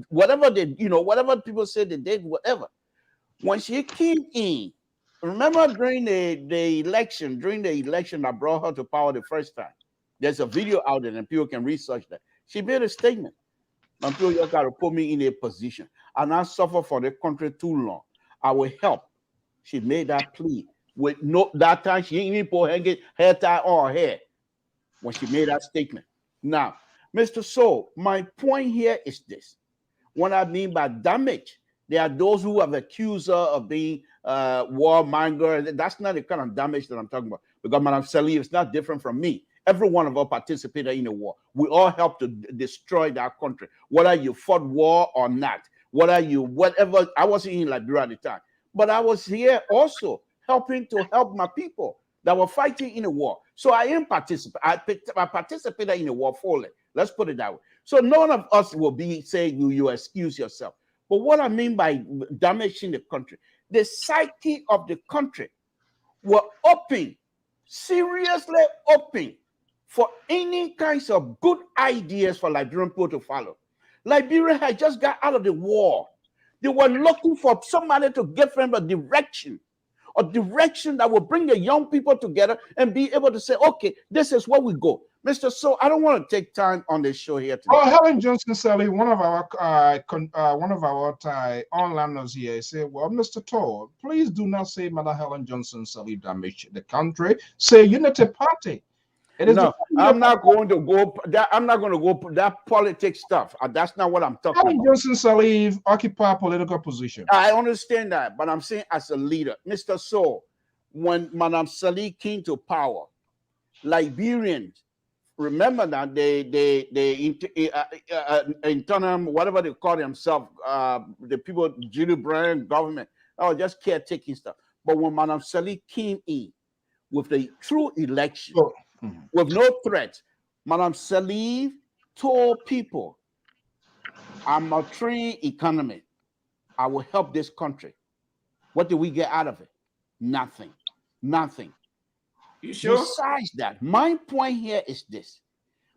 whatever whatever people say they did, whatever. When she came in, remember during the election that brought her to power the first time. There's a video out there and people can research that. She made a statement. Until you got to put me in a position and I suffer for the country too long. I will help. She made that plea. With that time she didn't even put her hair tie on her hair when she made that statement. Now, Mr. So, my point here is this. What I mean by damage, there are those who have accused her of being warmonger. That's not the kind of damage that I'm talking about. Because Madam Sally is not different from me. Every one of us participated in a war. We all helped to destroy that country, whether you fought war or not, whatever. I wasn't in Liberia at the time, but I was here also helping to help my people that were fighting in a war. So I am I participated in a war fully. Let's put it that way. So none of us will be saying you excuse yourself. But what I mean by damaging the country, the psyche of the country were open, seriously open for any kinds of good ideas for Liberian people to follow. Liberia had just got out of the war. They were looking for somebody to give them a direction that will bring the young people together and be able to say, okay, this is where we go. Mr. So, I don't want to take time on this show here today. Oh, Helen Johnson Sally, one of our online here, say, well, Mr. Toll, please do not say Mother Helen Johnson Sally damaged the country. Say Unity Party. No, I'm not going to go. I'm not going to go that politics stuff. That's not what I'm talking about. Helen Johnson Sally occupy a political position. I understand that, but I'm saying as a leader, Mr. So, when Madam Sally came to power, Liberians, remember that they internal, whatever they call themselves, the people, Julie Bryan government, just caretaking stuff. But when Madam Sally came in with the true election, with no threat, Madam Sally told people, I'm a trained economist. I will help this country. What did we get out of it? Nothing. Nothing. You sure? Besides that, my point here is this.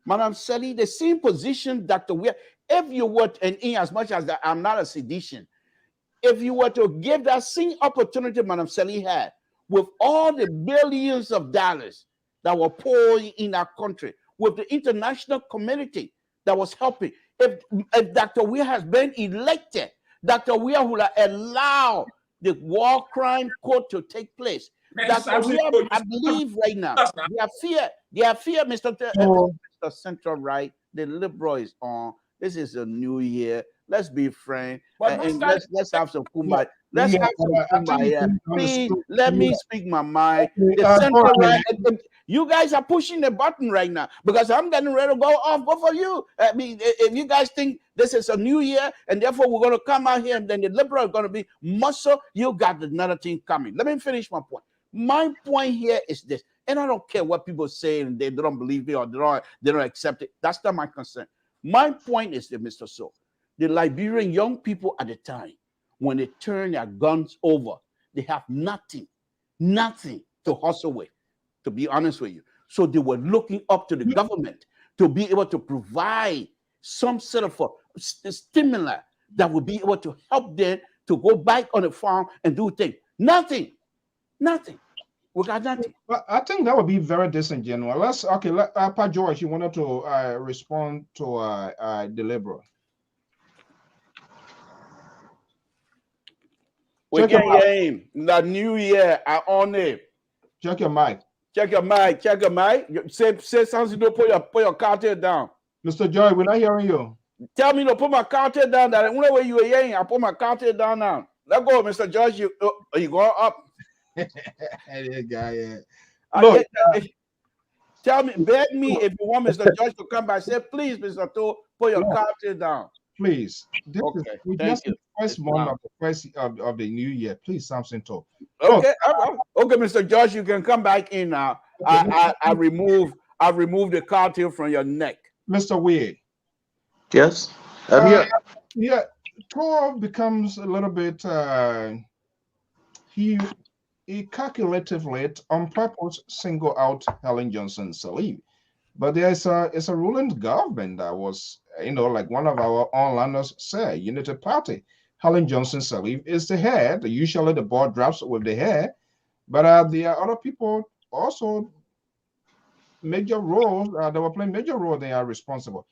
Madam Sally, the same position, Dr. Weir, if you were, and in as much as that, I'm not a sedition, if you were to give that same opportunity Madam Sally had, with all the billions of dollars that were poured in our country, with the international community that was helping, if Dr. Weir has been elected, Dr. Weir would have allowed the war crime court to take place. Dr. Weir, I believe right now, they are fear, Mr. Central Right, the liberal is on. This is a new year. Let's be frank and let's have some kumbaya. Let's have some kumbaya. Please let me speak my mind. The Central Right, you guys are pushing the button right now because I'm getting ready to go off. But for you, I mean, if you guys think this is a new year and therefore we're going to come out here and then the liberal is going to be muscle, you got another thing coming. Let me finish my point. My point here is this, and I don't care what people say and they don't believe me or they don't accept it. That's not my concern. My point is that, Mr. So, the Liberian young people at the time, when they turn their guns over, they have nothing to hustle with, to be honest with you. So they were looking up to the government to be able to provide some sort of a stimuli that would be able to help them to go back on the farm and do things. Nothing. We got nothing. Well, I think that would be very disingenuous. Pa George, you wanted to respond to the liberal. We can hear him. The new year, I on it. Check your mic. Check your mic. Say something to put your cartel down. Mr. Joy, we're not hearing you. Tell me to put my cartel down. That whenever you were hearing, I put my cartel down now. Let go, Mr. George. You going up? Guy, Look, tell me, beg me if you want Mr. George to come back. Say, please, Mr. To, put your cartel down. Please. This okay, is just the first month of the first of the new year. Please, something to. Okay, okay, Mr. George, you can come back in now. Okay. I remove the cartel from your neck. Mr. Weir. Yes, I'm here. Yeah, Thor becomes a little bit he calculatively on purpose single out Helen Johnson Sirleaf. But it's a ruling government that was, like one of our onliners said, Unity Party. Helen Johnson Sirleaf is the head. Usually the board drafts with the head, but the other people also major roles. They were playing major role. They are responsible.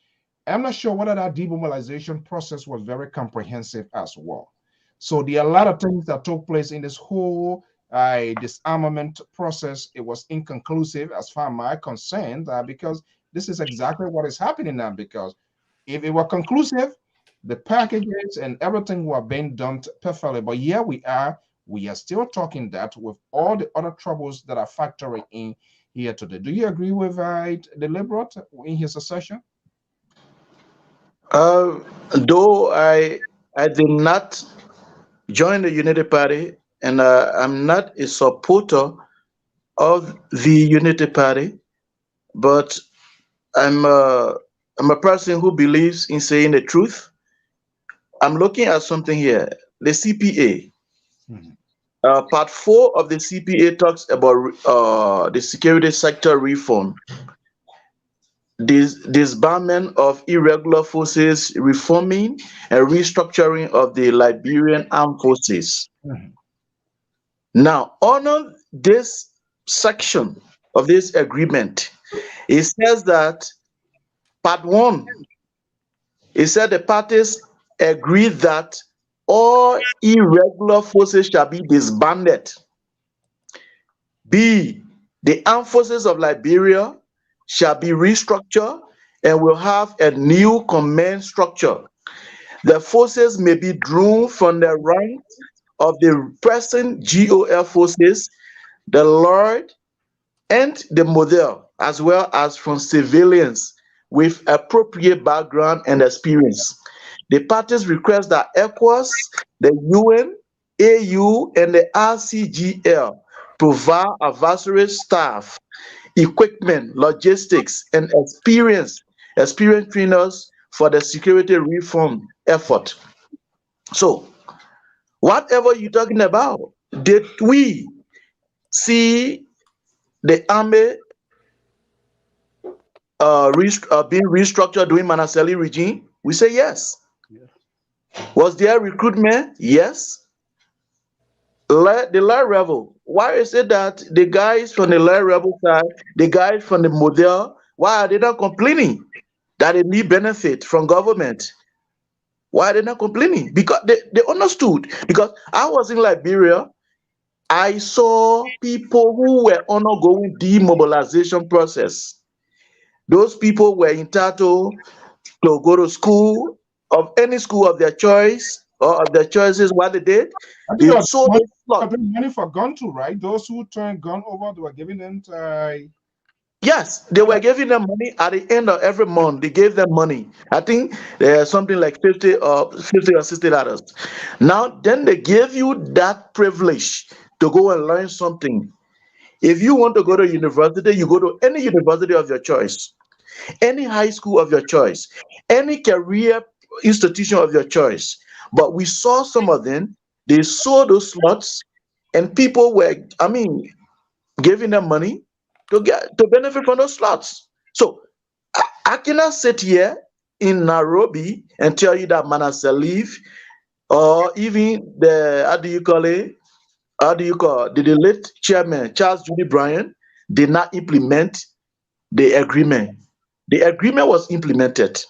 I'm not sure whether that demobilization process was very comprehensive as well. So there are a lot of things that took place in this whole disarmament process. It was inconclusive as far as my concerned, because this is exactly what is happening now. Because if it were conclusive, the packages and everything were being done perfectly. But here we are still talking that with all the other troubles that are factoring in here today. Do you agree with the Liberal in his assertion? Though I did not join the Unity Party, and I'm not a supporter of the Unity Party, but I'm a, I'm a person who believes in saying the truth. I'm looking at something here. The CPA, Mhm. part 4 of the CPA talks about the security sector reform, disbandment of irregular forces, reforming and restructuring of the Liberian armed forces. Mhm. Now, under this section of this agreement, it says that part 1, it said the parties agree that all irregular forces shall be disbanded. B, the armed forces of Liberia shall be restructured and will have a new command structure. The forces may be drawn from the ranks of the present GOL forces, the Lord, and the model, as well as from civilians with appropriate background and experience. The parties request that ECOWAS, the UN, AU, and the RCGL provide advisory staff, equipment, logistics, and experienced trainers for the security reform effort. So, whatever you're talking about, did we see the army being restructured during Manaseli regime? We say yes. Yeah. Was there recruitment? Yes. The Light Rebel. Why is it that the guys from the Light Rebel side, the guys from the model, why are they not complaining that they need benefit from government? Why are they not complaining? Because they understood. Because I was in Liberia, I saw people who were undergoing demobilization process. Those people were entitled to go to school, of any school of their choice or of their choices. What they did, I think they it was sold money, the slot. money for gun too, right? Those who turned gun over, they were giving them Yes, they were giving them money at the end of every month. They gave them money. I think something like 50 or $60. Now, then they gave you that privilege to go and learn something. If you want to go to university, you go to any university of your choice, any high school of your choice, any career institution of your choice. But we saw some of them, they sold those slots, and people were, giving them money to benefit from those slots. So I cannot sit here in Nairobi and tell you that Manasseh Leaf or even the how do you call the late chairman Charles Judy Bryan did not implement the agreement. The agreement was implemented.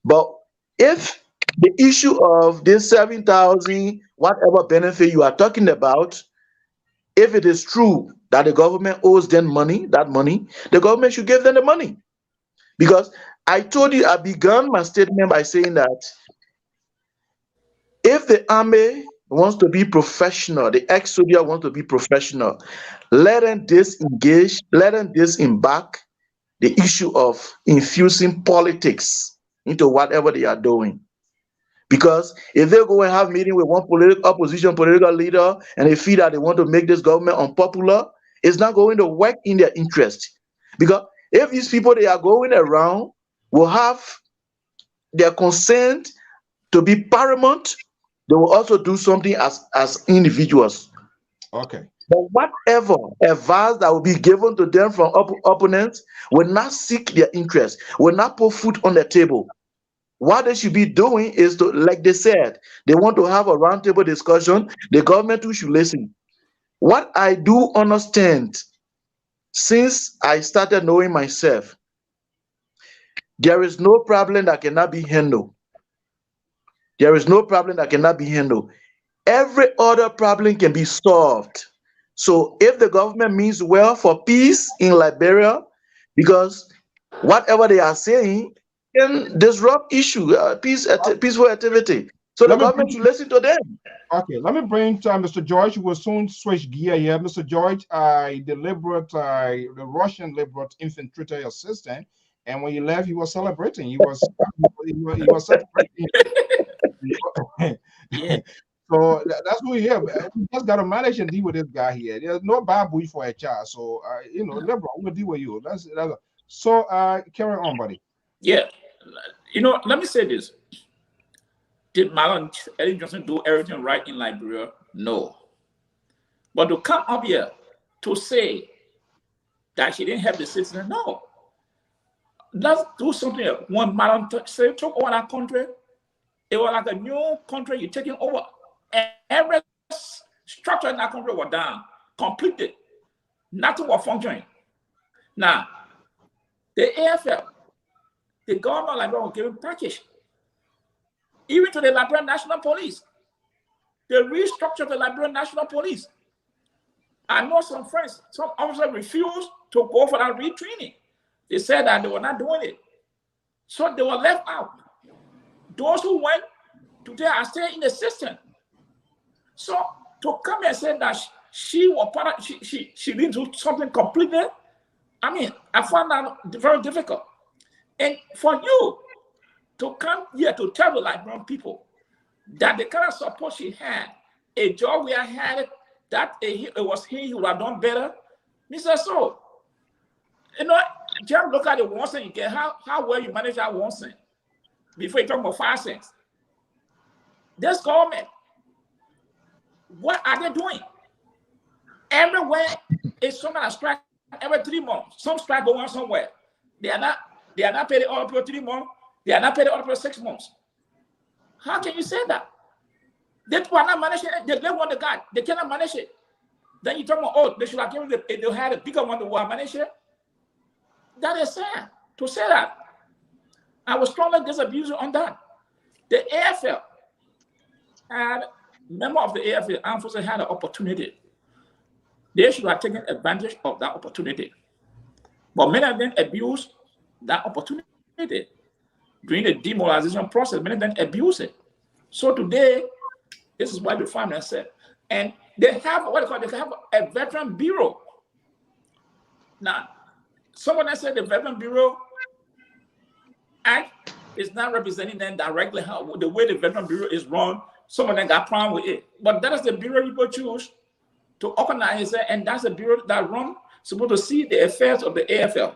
But if the issue of this 7,000, whatever benefit you are talking about, if it is true that the government owes them money, that money, the government should give them the money. Because I told you, I began my statement by saying that if the army wants to be professional, the ex-soldier wants to be professional, let them disengage, let them disembark the issue of infusing politics into whatever they are doing. Because if they go and have meeting with one opposition political leader and they feel that they want to make this government unpopular, it's not going to work in their interest. Because if these people they are going around will have their consent to be paramount, they will also do something as individuals. Okay. But whatever advice that will be given to them from opponents will not seek their interest, will not put food on the table. What they should be doing is to, like they said, they want to have a roundtable discussion. The government too should listen. What I do understand, since I started knowing myself, there is no problem that cannot be handled. There is no problem that cannot be handled. Every other problem can be solved. So if the government means well for peace in Liberia, because whatever they are saying can disrupt peaceful activity. So the government should listen to them. Okay, let me bring Mr. George, who will soon switch gear here. Mr. George, the Russian liberal infiltrated your system, and when you left, he was celebrating. He was celebrating. Yeah. So that's what we have. We just got to manage and deal with this guy here. There's no baboon for a child. So, liberal, we'll deal with you. So, carry on, buddy. Yeah. Let me say this. Did Marlon Ellen Johnson do everything right in Liberia? No. But to come up here to say that she didn't help the citizens, no. Let's do something. When Marlon took over that country, it was like a new country you're taking over. And every structure in that country was down, completed. Nothing was functioning. Now, the AFL, the government of Liberia was giving package. Even to the Liberian National Police. They restructured the Liberian National Police. I know some friends, some officers refused to go for that retraining. They said that they were not doing it. So they were left out. Those who went today are still in the system. So to come and say that she was part of, she didn't do something completely, I found that very difficult. And for you to come here to tell the Liberian people that the kind of support she had, a job we had, that it was he who would have done better. Mr. So, just look at the 1 cent you get, how well you manage that 1 cent before you talk about 5 cents. This government, what are they doing? Everywhere is some kind of strike every 3 months. Some strike going on somewhere. They are not paid all for 3 months. They are not paid all for 6 months. How can you say that? They are not managing it. They don't want the guy. They cannot manage it. Then you talk about, they should have given they had a bigger one to manage it. That is sad to say that. I was strongly disabused on that. The AFL had, member of the AFL, armed forces had an opportunity. They should have taken advantage of that opportunity. But many of them abused that opportunity. During the demobilization process, many of them abused it. So today, this is what we find ourselves. And they have they have a veteran bureau. Now, someone said the veteran bureau act is not representing them directly. How the way the veteran bureau is run, some of them got problem with it. But that is the bureau people choose to organize it, and that's the bureau that supposed to see the affairs of the AFL.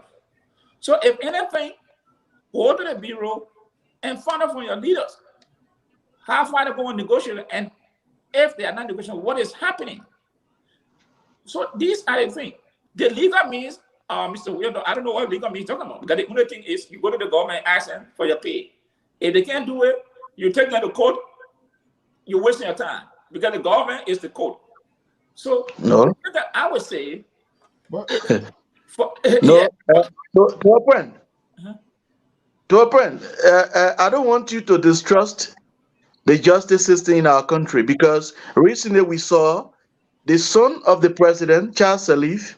So if anything, go to the bureau and find out from your leaders how far they go and negotiate, and if they are not negotiating, what is happening. So these are the things. The legal means, Mr. Weirdo, I don't know what legal means talking about, because the only thing is you go to the government and ask them for your pay. If they can't do it, you take them to court, you're wasting your time, because the government is the court. So No. I would say, No. yeah. To a point, I don't want you to distrust the justice system in our country, because recently we saw the son of the president, Charles Salif,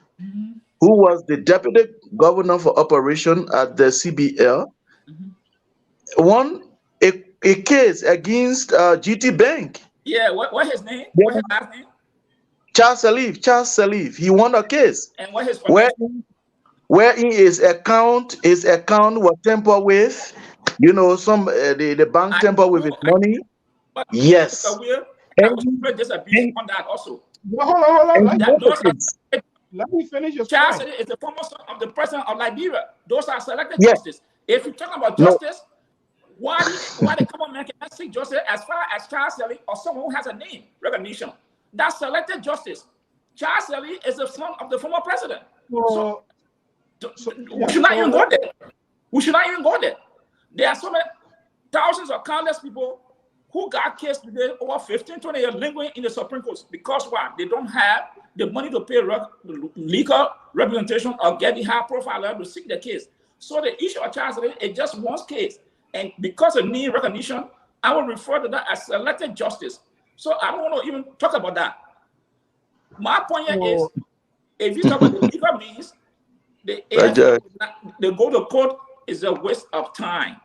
who was the deputy governor for operation at the CBL, won a case against GT Bank. Yeah, what his name? What his last name? Charles Salif. He won a case. And what his wherein his account was tampered with, some the bank tampered with his money. Yes. And this abuse on that also. Hold on. Let me finish your Charles is the former son of the president of Liberia. Those are selected justice. If you're talking about justice, why the common man cannot seek justice as far as Charles Shelley or someone who has a name recognition? That selected justice. Charles Shelley is the son of the former president. So we should not even go there. We should not even go there. There are so many thousands of countless people who got cases today over 15, 20 years lingering in the Supreme Court because why? They don't have the money to pay legal representation or get the high profile lawyer to seek the case. So the issue of Charles Shelley is just one case. And because of need recognition, I will refer to that as selected justice. So I don't want to even talk about that. My point here is, if you talk about the legal means, the go to court is a waste of time.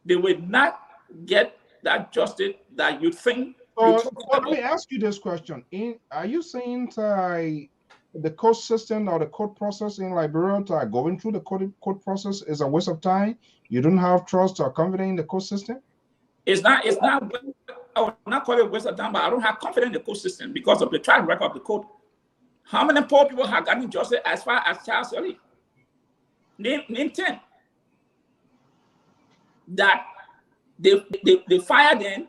They will not get that justice that you think. Let me ask you this question: are you saying the court system or the court process in Liberia, going through the court process, is a waste of time? You don't have trust or confidence in the court system? It's not. I would not call it a waste of time, but I don't have confidence in the court system because of the track record of the court. How many poor people have gotten justice as far as Charles Shelley? Name 10. That they fired them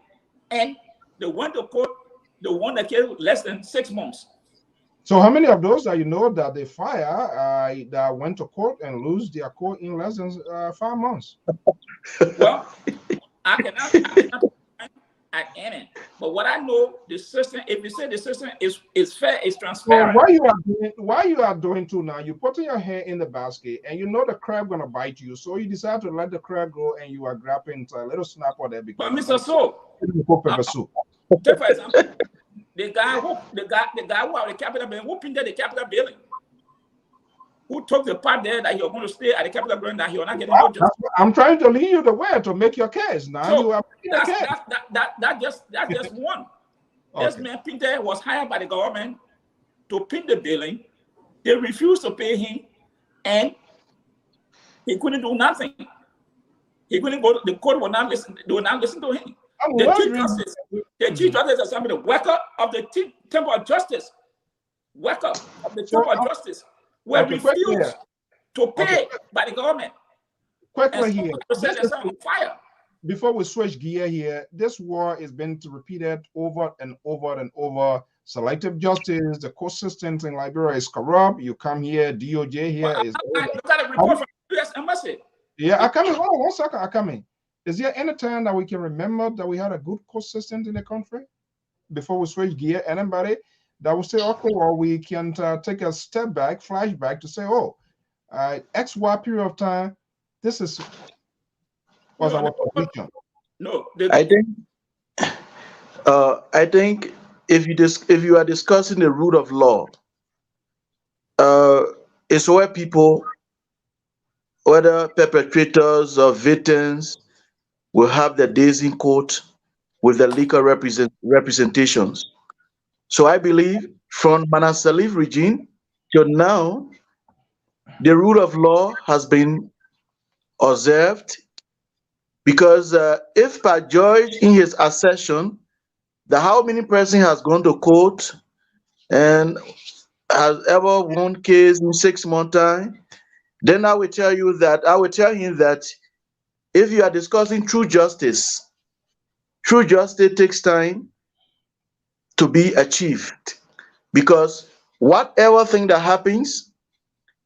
and they went to court, the one that killed less than 6 months. So how many of those that you know that they fire that went to court and lose their court in less than 5 months? Well, I cannot at any. But what I know, the system, if you say the system is fair, is transparent. Well, why you are doing too now, you're putting your hand in the basket and you know the crab gonna bite you, so you decide to let the crab go and you are grabbing a little snapper there because. But Mr. So, take for example, the guy who out the Capitol building, who painted the Capitol building, who took the part there that you're going to stay at the Capitol building that you're not getting no justice. I'm trying to lead you the way to make your case. Now so you are that's just one. Okay. This man Pinter was hired by the government to paint the building. They refused to pay him, and he couldn't do nothing. He couldn't go. The court would not listen. They would not listen to him. The Chief Justice Assembly, the worker of the Temple of Justice, worker of the Temple of Justice, were refused to pay by the government. Quickly here, before we switch gear here, this war is being repeated over and over and over. Selective justice, the court systems in Liberia is corrupt. You come here, DOJ here is. I got a report from the U.S. Embassy. Yeah, I come in. Hold on 1 second. I come in. Is there any time that we can remember that we had a good court system in the country before we switch gear? Anybody that will say, okay, well, we can take a step back, flashback to say, oh, XY period of time, this was our position. No, I think if you are discussing the rule of law, it's where people, whether perpetrators or victims, will have their days in court with the legal representations. So I believe from Manasseh Salif regime till now, the rule of law has been observed, because if per George in his assertion that how many person has gone to court and has ever won case in 6 months time, then I will tell him that if you are discussing true justice takes time to be achieved, because whatever thing that happens,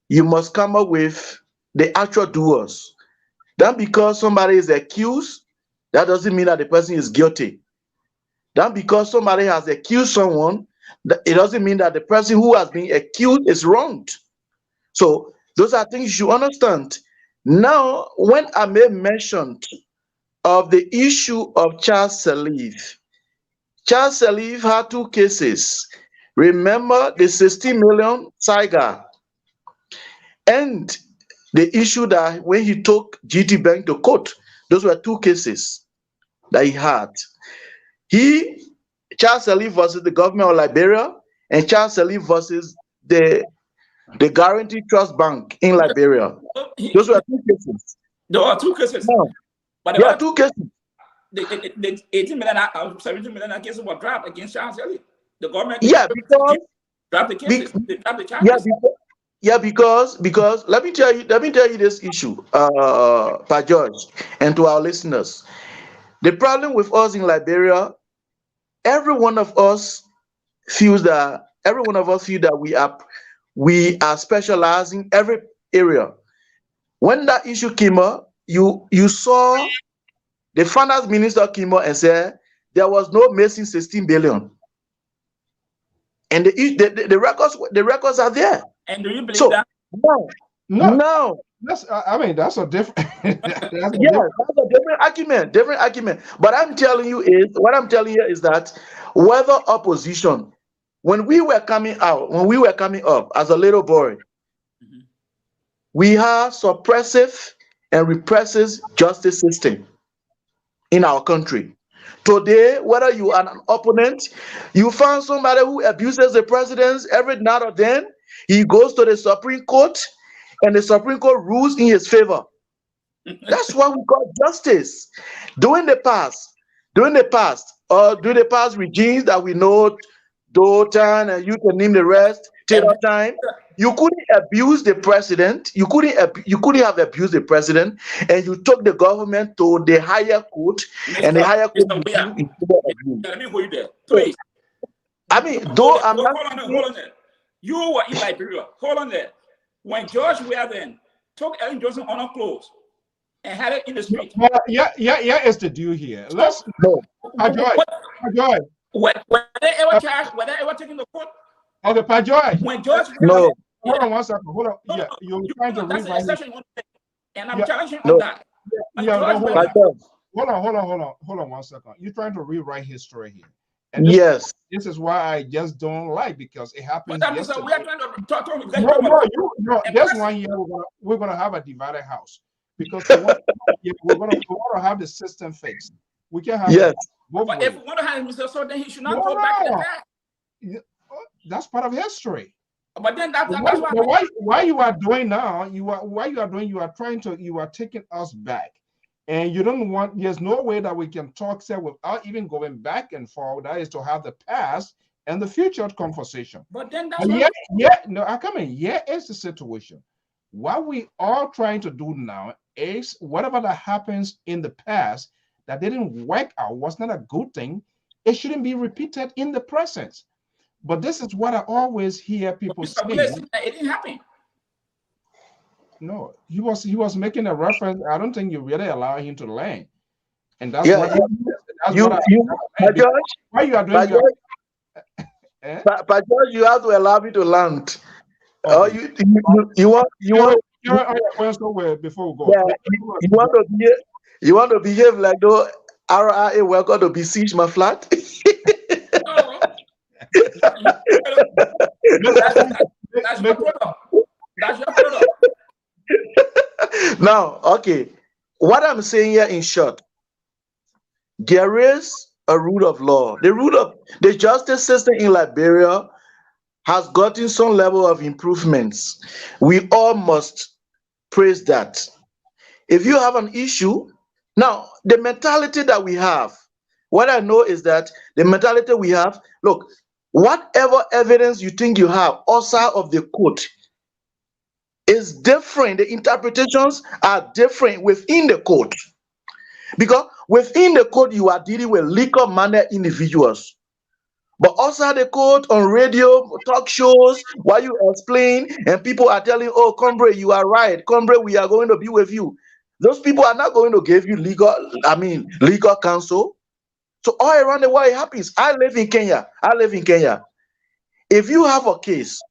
you must come up with the actual doers. Then because somebody is accused, that doesn't mean that the person is guilty. Then because somebody has accused someone, it doesn't mean that the person who has been accused is wronged. So those are things you should understand. Now, when I made mention of the issue of Charles Salif had 2 cases. Remember the 60 million saga and the issue that when he took GT Bank to court, those were 2 cases that he had. Charles Salif versus the government of Liberia, and Charles Salif versus the Guarantee Trust Bank in Liberia. Those were 2 cases. There are 2 cases. No. But there are 2 cases. The 18 million, 17 million cases were dropped against Charles Shelley. The government because dropped the cases. They dropped the charges. Yeah, because let me tell you this issue, Pa George, and to our listeners. The problem with us in Liberia, every one of us every one of us feel that we are specializing every area. When that issue came up, you saw the finance minister came up and said there was no missing 16 billion, and the records are there. And do you believe So that? now, No, now I mean, that's a different, that's a yes, different. that's a different argument. But what I'm telling you is that whether opposition, when we were coming up as a little boy, Mhm. we have suppressive and repressive justice system in our country. Today, whether you are an opponent, you find somebody who abuses the president every now and then, he goes to the Supreme Court, and the Supreme Court rules in his favor. That's what we call justice. During the past, during the past regimes that we know, Dotan, and you can name the rest, Taylor And time, you couldn't abuse the president. You couldn't have abused the president, and you took the government to the higher court, and the Mr. higher court Mr. will Weir, rule in favor of you. let me hold you there. So, Please. I Don't mean, go though there. I'm not Hold on there. speaking, Hold on there. You were in Liberia. Hold on there. When George Weir then took Ellen Johnson on her clothes and had it in the street. Well, yeah, is the due here. Let's no. Pajoy, What, Pajoy. were they ever charged? Were they ever taken to court? Okay, Pajoy. When George Weir No, then, Hold yeah, on one second. Hold on. no, Yeah, no, you're trying to that's the rewrite his. exception you want to take. And I'm Yeah, challenging on no, that. When yeah. No, George Weir hold on. then, Hold on one second. You're trying to rewrite history here, and yes. this is why I just don't like, because it but happens that means that we are yesterday. trying to talk because No, you're talking no, about no. a That's person. one year we're gonna have a divided house, because for one, yeah, we want to have the system fixed. We can have it Yes. both But if ways. we want to have Mr. So, then he should No, not go back to the no, past. that's part of history. But then But that's why. why you are doing now? You are taking us back, and you don't want. There's no way that we can talk, say, without even going back and forward. That is to have the past and the future conversation. But then that's But why. no, I come in. Yeah, it's the situation. What we are trying to do now is whatever that happens in the past that didn't work out, was not a good thing. It shouldn't be repeated in the present. But this is what I always hear people Mr. Weir say. said that it didn't happen. No, he was making a reference. I don't think you really allow him to learn, and that's Yeah. what that's You, what I you, Pa learned. Because George, why you are Pa doing George, eh? Pa George, you have to allow me to land. Or Okay. you want You're on your point somewhere before we go. yeah, you want to behave like though RIA welcome to besiege my flat. No, that's that's your Make product. That's your product. Now, okay, what I'm saying here in short, there is a rule of law. The justice system in Liberia has gotten some level of improvements. We all must praise that. If you have an issue, now the mentality that we have, what I know is that the mentality we have, look, whatever evidence you think you have outside of the court is different. The interpretations are different within the court, because within the court you are dealing with liquor minded individuals. But outside the court, on radio, talk shows, while you explain, and people are telling, oh, comrade, you are right. Comrade, we are going to be with you. Those people are not going to give you legal counsel. So all around the world it happens. I live in Kenya. If you have a case,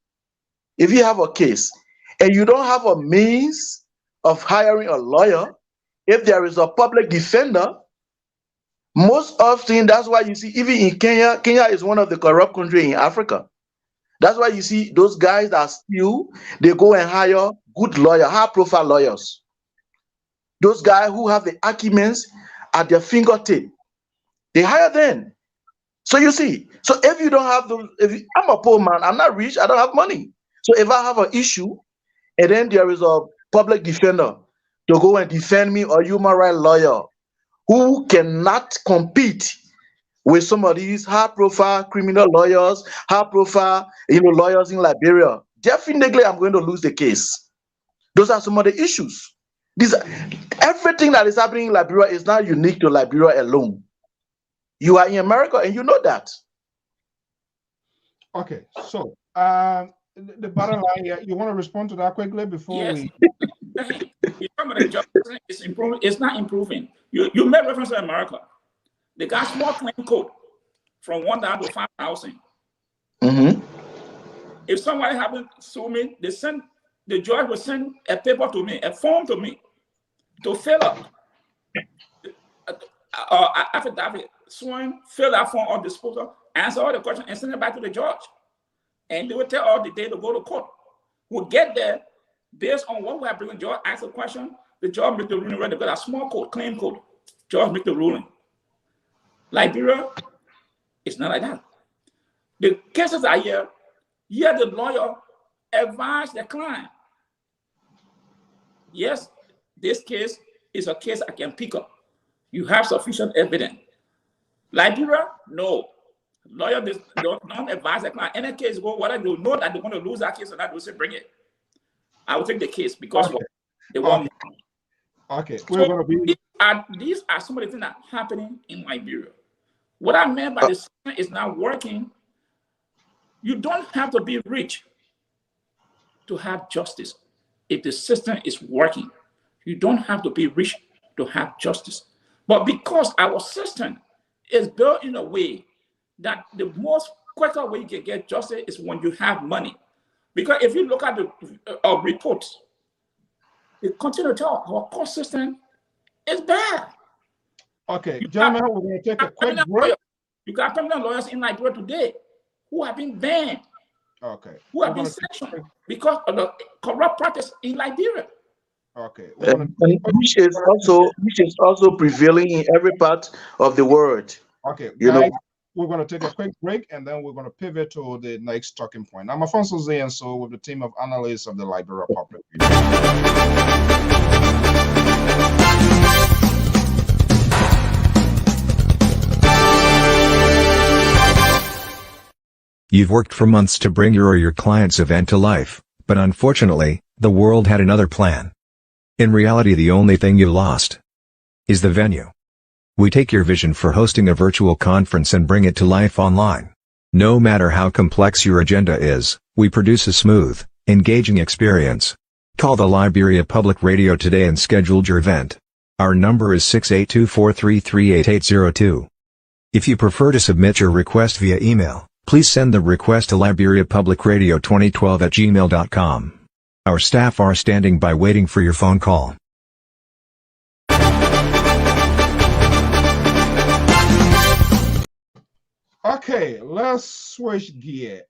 and you don't have a means of hiring a lawyer, if there is a public defender, most often that's why you see, even in Kenya is one of the corrupt countries in Africa. That's why you see those guys that steal, they go and hire good lawyer, high profile lawyers. Those guys who have the arguments at their fingertip, they hire them. So you see, so if you don't have those, I'm a poor man, I'm not rich, I don't have money. So if I have an issue, and then there is a public defender to go and defend me, or human rights lawyer who cannot compete with some of these high profile criminal lawyers, high profile lawyers in Liberia, definitely I'm going to lose the case. Those are some of the issues. Everything that is happening in Liberia is not unique to Liberia alone. You are in America and you know that. Okay, so the bottom line here, you want to respond to that quickly before we? You talk about the job, it's improving. It's not improving. You made reference to America. They got small claim code from $1 to 5,000. Mm-hmm. If somebody happened to sue me, the judge will send a paper to me, a form to me, to fill up. Affidavit, sworn, fill that form on disposal, answer all the questions, and send it back to the judge. And they will tell all the day to go to court. We'll get there based on what we have bring the judge, ask a question, the judge make the ruling, right? They've got a small code, claim code. Judge make the ruling. Liberia, it's not like that. The cases are here the lawyer advised the client. Yes, this case is a case I can pick up. You have sufficient evidence. Liberia, no. Lawyer don't advise the client. Any case go, whether they know that they want to lose that case or not, they say bring it. I will take the case because they want money. Okay, we're going to be. These are some of the things that are happening in Liberia. What I meant by the system is not working. You don't have to be rich to have justice. If the system is working, you don't have to be rich to have justice. But because our system is built in a way that the most quicker way you can get justice is when you have money. Because if you look at the reports, they continue to tell our court system is bad. Okay, gentlemen, we're going to take a quick break. You got permanent lawyers in Liberia today who have been banned. Okay. Who have been sanctioned because of the corrupt practice in Liberia. Okay. Which is also prevailing in every part of the world. Okay, guys, we're going to take a quick break and then we're going to pivot to the next talking point. I'm Afonso Zayenso with the team of analysts of the Liberia Public Radio. You've worked for months to bring your or your client's event to life, but unfortunately, the world had another plan. In reality, the only thing you lost is the venue. We take your vision for hosting a virtual conference and bring it to life online. No matter how complex your agenda is, we produce a smooth, engaging experience. Call the Liberia Public Radio today and schedule your event. Our number is 682-433-8802. If you prefer to submit your request via email, please send the request to liberiapublicradio2012@gmail.com. Our staff are standing by waiting for your phone call. Okay, let's switch gear.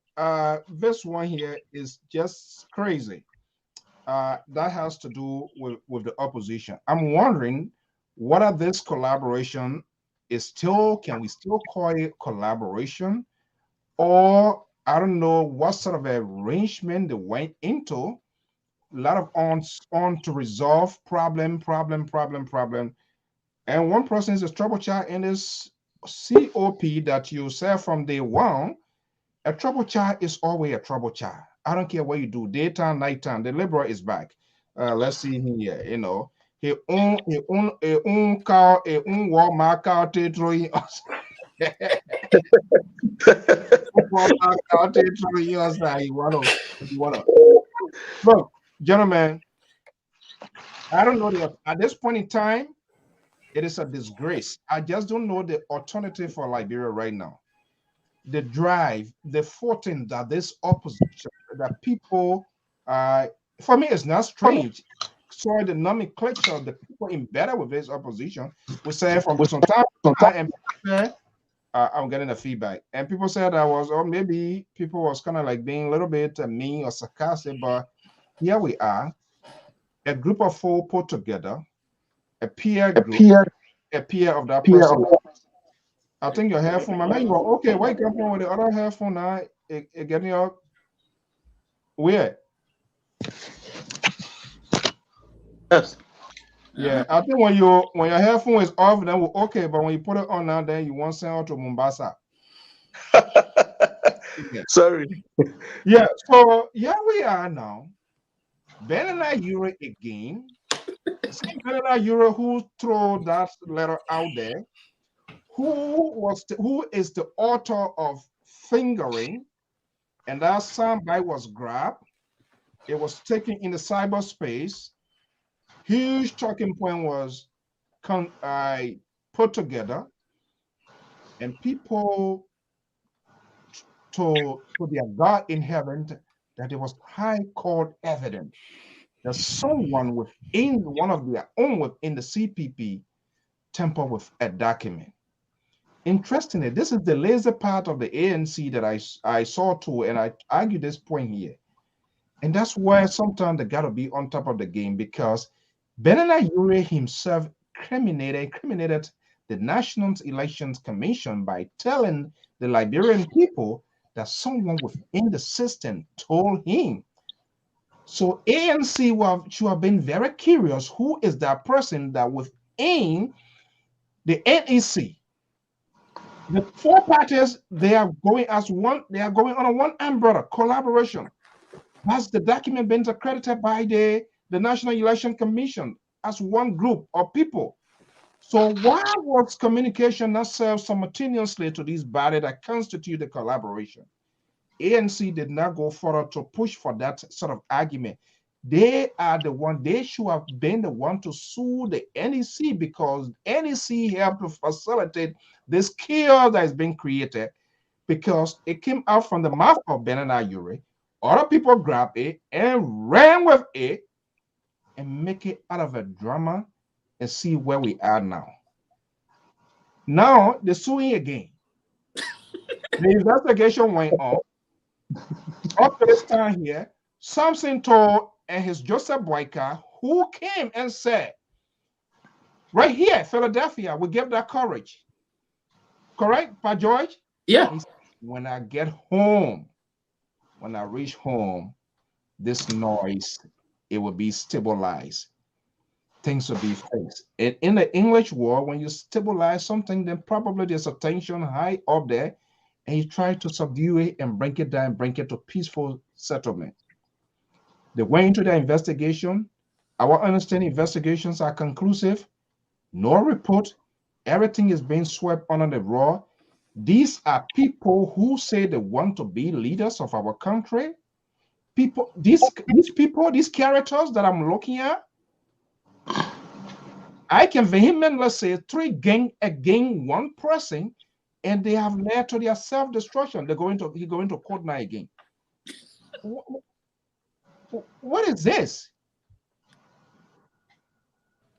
This one here is just crazy. That has to do with the opposition. I'm wondering whether this collaboration can we still call it collaboration? Or I don't know what sort of arrangement they went into. A lot of on to resolve problem. And one person is a trouble child in this COP that you said from day one. A trouble child is always a trouble child. I don't care what you do, daytime, nighttime. The liberal is back. Let's see here. You know, he own car, he own Walmart car, Look, gentlemen, I don't know at this point in time, it is a disgrace. I just don't know the alternative for Liberia right now. The drive, the footing that this opposition, that people, for me, it's not strange. So the nomenclature, the people embedded with this opposition, we say from some time to time, and I'm getting the feedback, and people said I was, or maybe people was kind of like being a little bit mean or sarcastic, but here we are, a group of four put together, a peer group, a peer of that person. I think your headphone, my man, you are okay. Why come on with the other headphone now? It getting out weird. Yes. Yeah, I think when your headphone is off, then we're okay. But when you put it on now, then you want to send out to Mombasa. Yeah. Sorry. Yeah. So here we are now. Benana Euro again. The same Benana Euro who threw that letter out there. Who is the author of Fingering? And that soundbite was grabbed. It was taken in the cyberspace. Huge talking point was put together, and people to their God in heaven that it was high court evidence that someone within one of their own within the CPP tampered with a document. Interestingly, this is the laser part of the ANC that I saw too, and I argue this point here. And that's why sometimes they got to be on top of the game, because Benana Ure himself incriminated the National Elections Commission by telling the Liberian people that someone within the system told him. So ANC should have been very curious, who is that person that within the NEC, the four parties, they are going as one, they are going on a one umbrella collaboration. Has the document been accredited by the National Election Commission as one group of people? So why was communication not served simultaneously to these bodies that constitute the collaboration? ANC did not go further to push for that sort of argument. They are the one, they should have been the one to sue the NEC, because NEC helped to facilitate this chaos that is being created, because it came out from the mouth of Benana Ure. Other people grabbed it and ran with it and make it out of a drama and see where we are now. Now they're suing again. The investigation went on. Up to this time here, Samson told and his Joseph Boyka, who came and said, right here, Philadelphia, we give that courage. Correct, Pa George? Yeah. He said, when I get home, when I reach home, this noise, it will be stabilized. Things will be fixed. And in the English world, when you stabilize something, then probably there's a tension high up there, and you try to subdue it and bring it down, bring it to peaceful settlement. They went into the investigation. Our understanding investigations are conclusive. No report. Everything is being swept under the rug. These are people who say they want to be leaders of our country. People, these people, these characters that I'm looking at, I can vehemently say three gang against one person, and they have led to their self-destruction. He's going to court now again. What is this?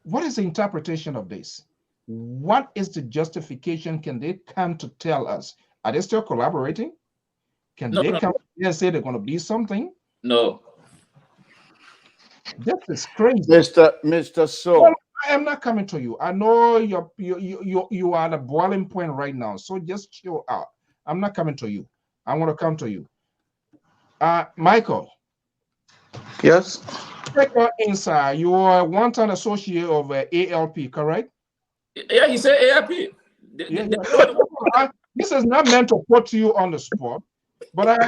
What is the interpretation of this? What is the justification? Can they come to tell us? Are they still collaborating? Can they come and say they're going to be something? No. This is crazy. Mr. So. Well, I am not coming to you. I know you are at a boiling point right now. So just chill out. I'm not coming to you. I want to come to you. Michael. Yes. Michael Inside, you are one-time associate of ALP, correct? Yeah, he said ALP. This is not meant to put you on the spot, but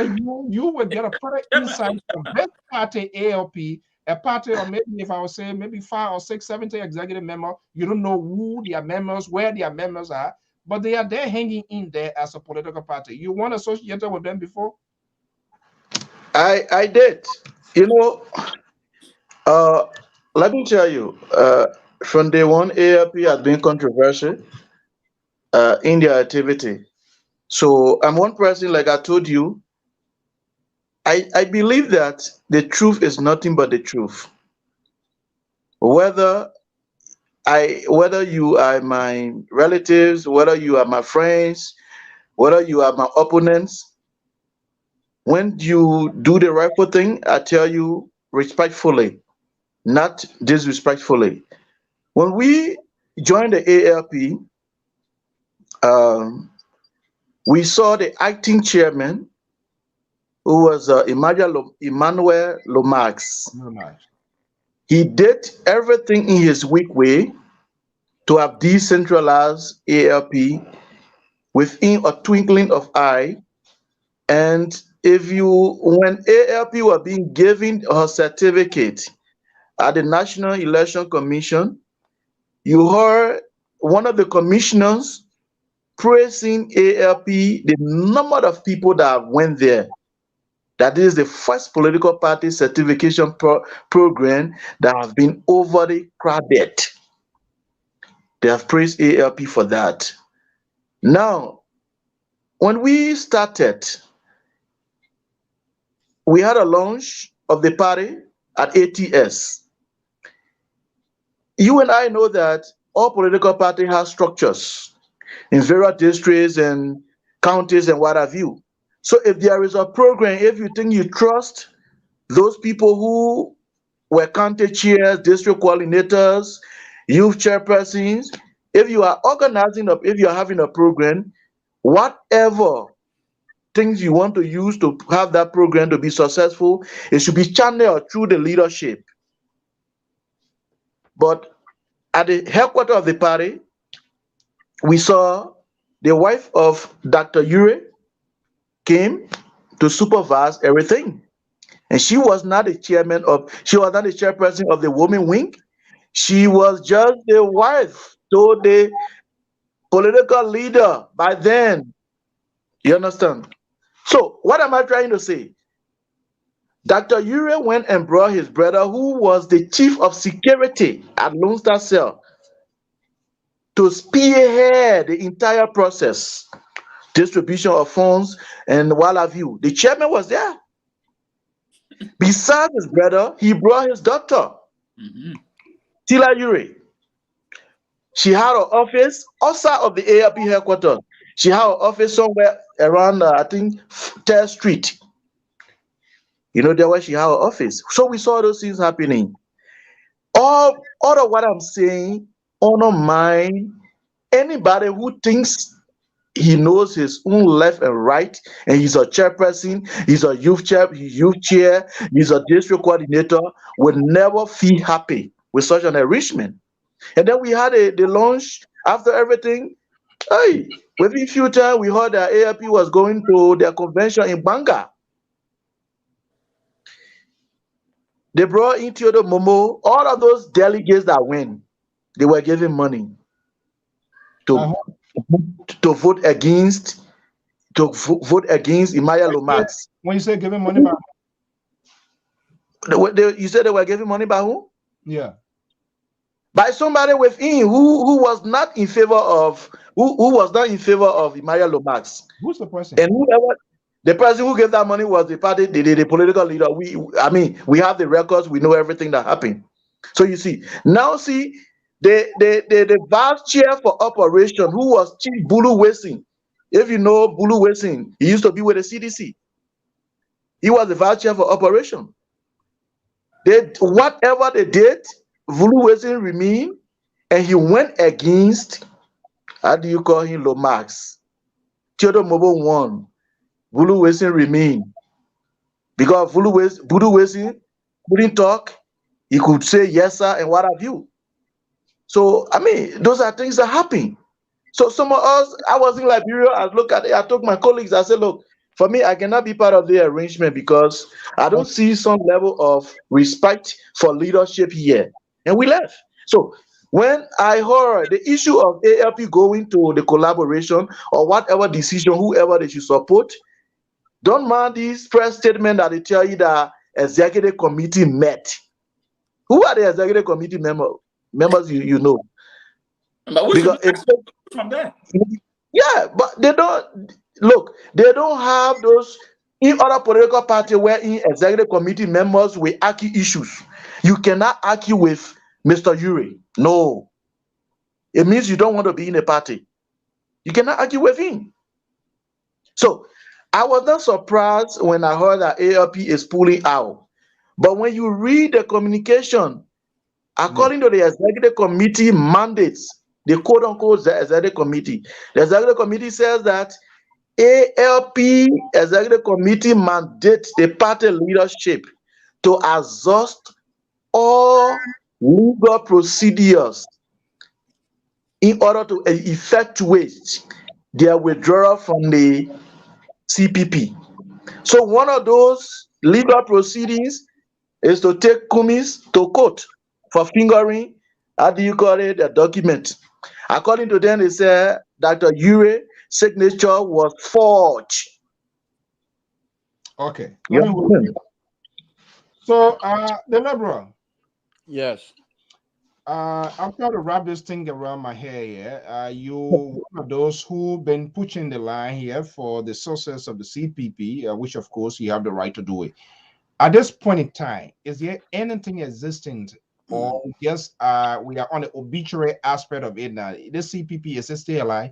you will get a further insight from this party, ALP, a party, or maybe if I would say maybe 5 or 6, 70 executive members. You don't know who their members, where their members are, but they are there hanging in there as a political party. You weren't associated with them before? I did. You know, let me tell you, from day one, ALP has been controversial in their activity. So I'm one person, like I told you, I believe that the truth is nothing but the truth. Whether you are my relatives, whether you are my friends, whether you are my opponents, when you do the rightful thing, I tell you respectfully, not disrespectfully. When we joined the ALP, we saw the acting chairman, who was Emmanuel Lomax. He did everything in his weak way to have decentralized ALP within a twinkling of eye. And if you, when ALP were being given her certificate at the National Election Commission, you heard one of the commissioners praising ALP, the number of people that went there. That is the first political party certification program that has been overly crowded. They have praised ALP for that. Now, when we started, we had a launch of the party at ATS. You and I know that all political parties have structures in various districts and counties and what have you. So if there is a program, if you think you trust those people who were county chairs, district coordinators, youth chairpersons, if you are organizing up, if you are having a program, whatever things you want to use to have that program to be successful, it should be channeled through the leadership. But at the headquarters of the party, we saw the wife of Dr. Ure came to supervise everything. And she was not the chairperson of the women wing. She was just the wife to the political leader by then. You understand? So what am I trying to say? Dr. Ure went and brought his brother, who was the chief of security at Lone Star Cell, to spearhead the entire process, distribution of funds and what have you. The chairman was there. Besides his brother, he brought his daughter, Tila Ure. She had her office outside of the ALP headquarters. She had her office somewhere around, I think, 3rd Street. You know, there where she had her office. So we saw those things happening. All of what I'm saying, honor mind anybody who thinks he knows his own left and right, and he's a chairperson, he's a youth chair, he's a district coordinator, will never feel happy with such an enrichment. And then we had the launch after everything. Hey, within a few times we heard that ALP was going to their convention in Banga. They brought in Theodore Momo. All of those delegates that went, they were given money to vote against Imaya Lomax. When you say giving money, you said they were giving money by who? Yeah. By somebody within who was not in favor of Imaya Lomax. Who's the person? And the person who gave that money was the party, the political leader. We have the records, we know everything that happened. So you see, now see the vice chair for operation, who was Chief Bulu Wesin. If you know Bulu Wesin, he used to be with the CDC. He was the vice chair for operation. Whatever they did, Bulu Wesin remained, and he went against, how do you call him, Lomax. Theodore Mobo won. Bulu Wesin remained. Because Bulu Wesin couldn't talk, he could say yes, sir, and what have you. So, I mean, those are things that happen. So some of us, I was in Liberia, I told my colleagues, I said, look, for me, I cannot be part of the arrangement because I don't see some level of respect for leadership here. And we left. So when I heard the issue of ALP going to the collaboration or whatever decision, whoever they should support, don't mind this press statement that they tell you that executive committee met. Who are the executive committee members you know? But we should from there. Yeah, but they don't have those in other political party where in executive committee members will argue issues. You cannot argue with Mr. Ure. No. It means you don't want to be in a party. You cannot argue with him. So I was not surprised when I heard that ALP is pulling out. But when you read the communication, according to the executive committee mandates, the quote-unquote executive committee, the executive committee says that ALP executive committee mandates the party leadership to exhaust all legal procedures in order to effectuate their withdrawal from the CPP. So one of those legal proceedings is to take Kumis to court for fingering, how do you call it, a document. According to them, they said Dr. Ure signature was forged. Okay. You Let me understand? So, the liberal, Yes. I'll try to wrap this thing around my hair here. You one of those who been pushing the line here for the success of the CPP, which of course you have the right to do it. At this point in time, is there anything existing, or just we are on the obituary aspect of it now? This CPP, is it still alive?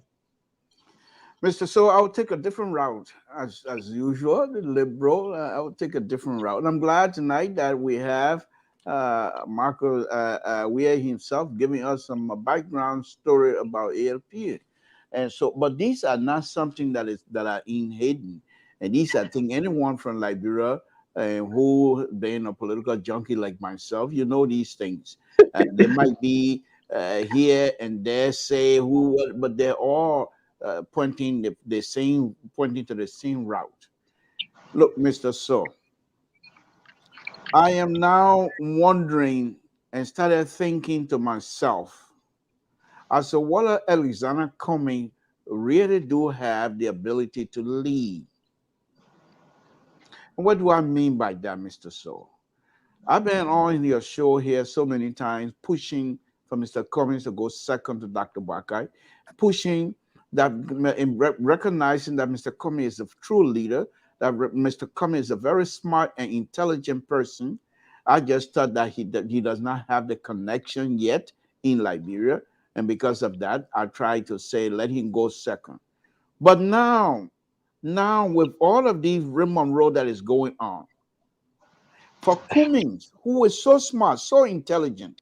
Mr. So I would take a different route as usual. The liberal, I would take a different route. And I'm glad tonight that we have Marco Weir himself giving us some background story about ALP. And so, but these are not something that are in hidden. And these are things anyone from Liberia who being a political junkie like myself, you know these things. They might be here and there say who, what, but they're all pointing pointing to the same route. Look, Mr. So, I am now wondering and started thinking to myself, as to whether Alexander Cumming really do have the ability to lead. And what do I mean by that, Mr. So? I've been on your show here so many times, pushing for Mr. Cummings to go second to Dr. Bakai, pushing that, recognizing that Mr. Cummings is a true leader, that Mr. Cummings is a very smart and intelligent person. I just thought that he does not have the connection yet in Liberia, and because of that, I tried to say let him go second. But now with all of these Monroe that is going on, for Cummings, who is so smart, so intelligent,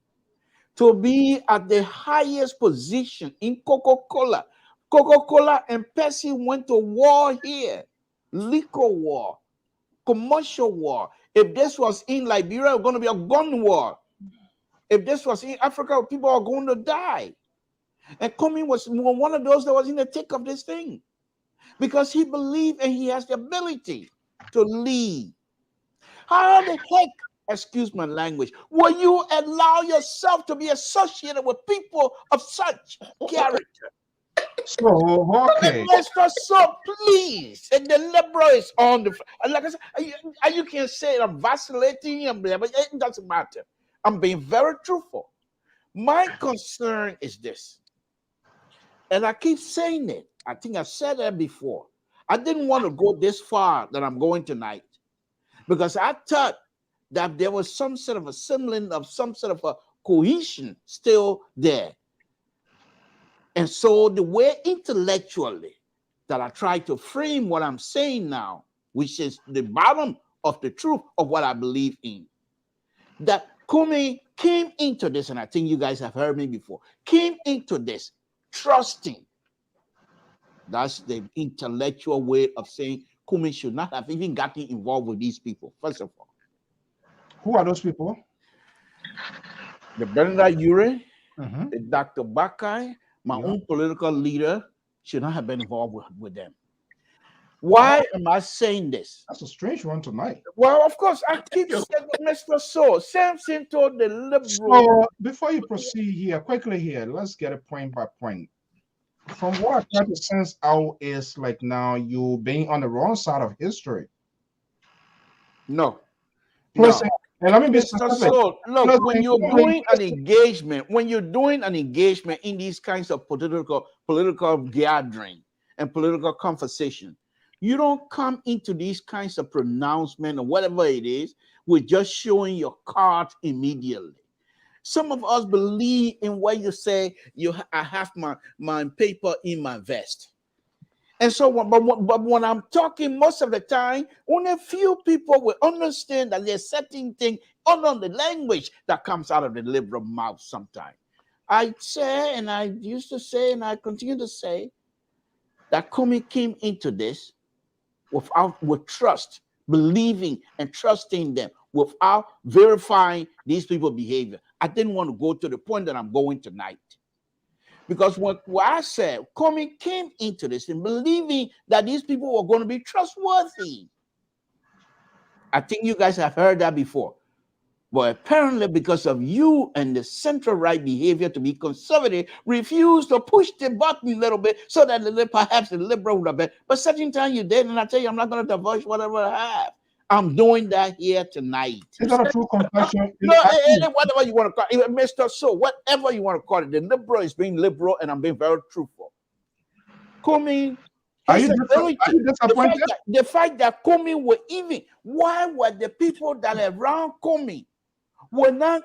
to be at the highest position in Coca-Cola. Coca-Cola and Pepsi went to war here, liquor war, commercial war. If this was in Liberia, it's going to be a gun war. If this was in Africa, people are going to die. And Cummings was one of those that was in the thick of this thing because he believed and he has the ability to lead. How the heck, excuse my language, will you allow yourself to be associated with people of such character? So, okay. Mr. So, please, and the liberal is on the, like I said, you can say I'm vacillating, but it doesn't matter. I'm being very truthful. My concern is this, and I keep saying it. I think I said that before. I didn't want to go this far that I'm going tonight because I thought that there was some sort of a semblance of some sort of a cohesion still there. And so the way intellectually that I try to frame what I'm saying now, which is the bottom of the truth of what I believe in, that Kumi came into this, and I think you guys have heard me before, came into this trusting. That's the intellectual way of saying Kumi should not have even gotten involved with these people, first of all. Who are those people? The Bernard Ure, the Dr. Bakai, my own political leader, should not have been involved with them. Why am I saying this? That's a strange one tonight. Well, of course, I keep saying Mr. So. Samson told the liberal. So, before you proceed here, quickly here, let's get it point by point. From what I try to sense out is like now you being on the wrong side of history. No. Plus, no. And let me be Mr. specific. So, look, when you're doing an engagement, in these kinds of political gathering and political conversation, you don't come into these kinds of pronouncement or whatever it is with just showing your card immediately. Some of us believe in what you say. I have my paper in my vest. And so, but when I'm talking most of the time, only a few people will understand that there's certain thing on the language that comes out of the liberal mouth sometimes. I say, and I used to say, and I continue to say, that Kumi came into this with trust, believing and trusting them without verifying these people's behavior. I didn't want to go to the point that I'm going tonight. Because what I said, Kumi came into this and believing that these people were going to be trustworthy. I think you guys have heard that before. But apparently, because of you and the central right behavior to be conservative, refuse to push the button a little bit so that perhaps the liberal would have been. But certain time you did, and I tell you, I'm not going to divulge whatever I have. I'm doing that here tonight. Is that a true compassion? No, whatever you want to call it, Mr. So, whatever you want to call it, the liberal is being liberal, and I'm being very truthful. Coming. Are you disappointed? The fact that Comey were even, why were the people that are around Comey were not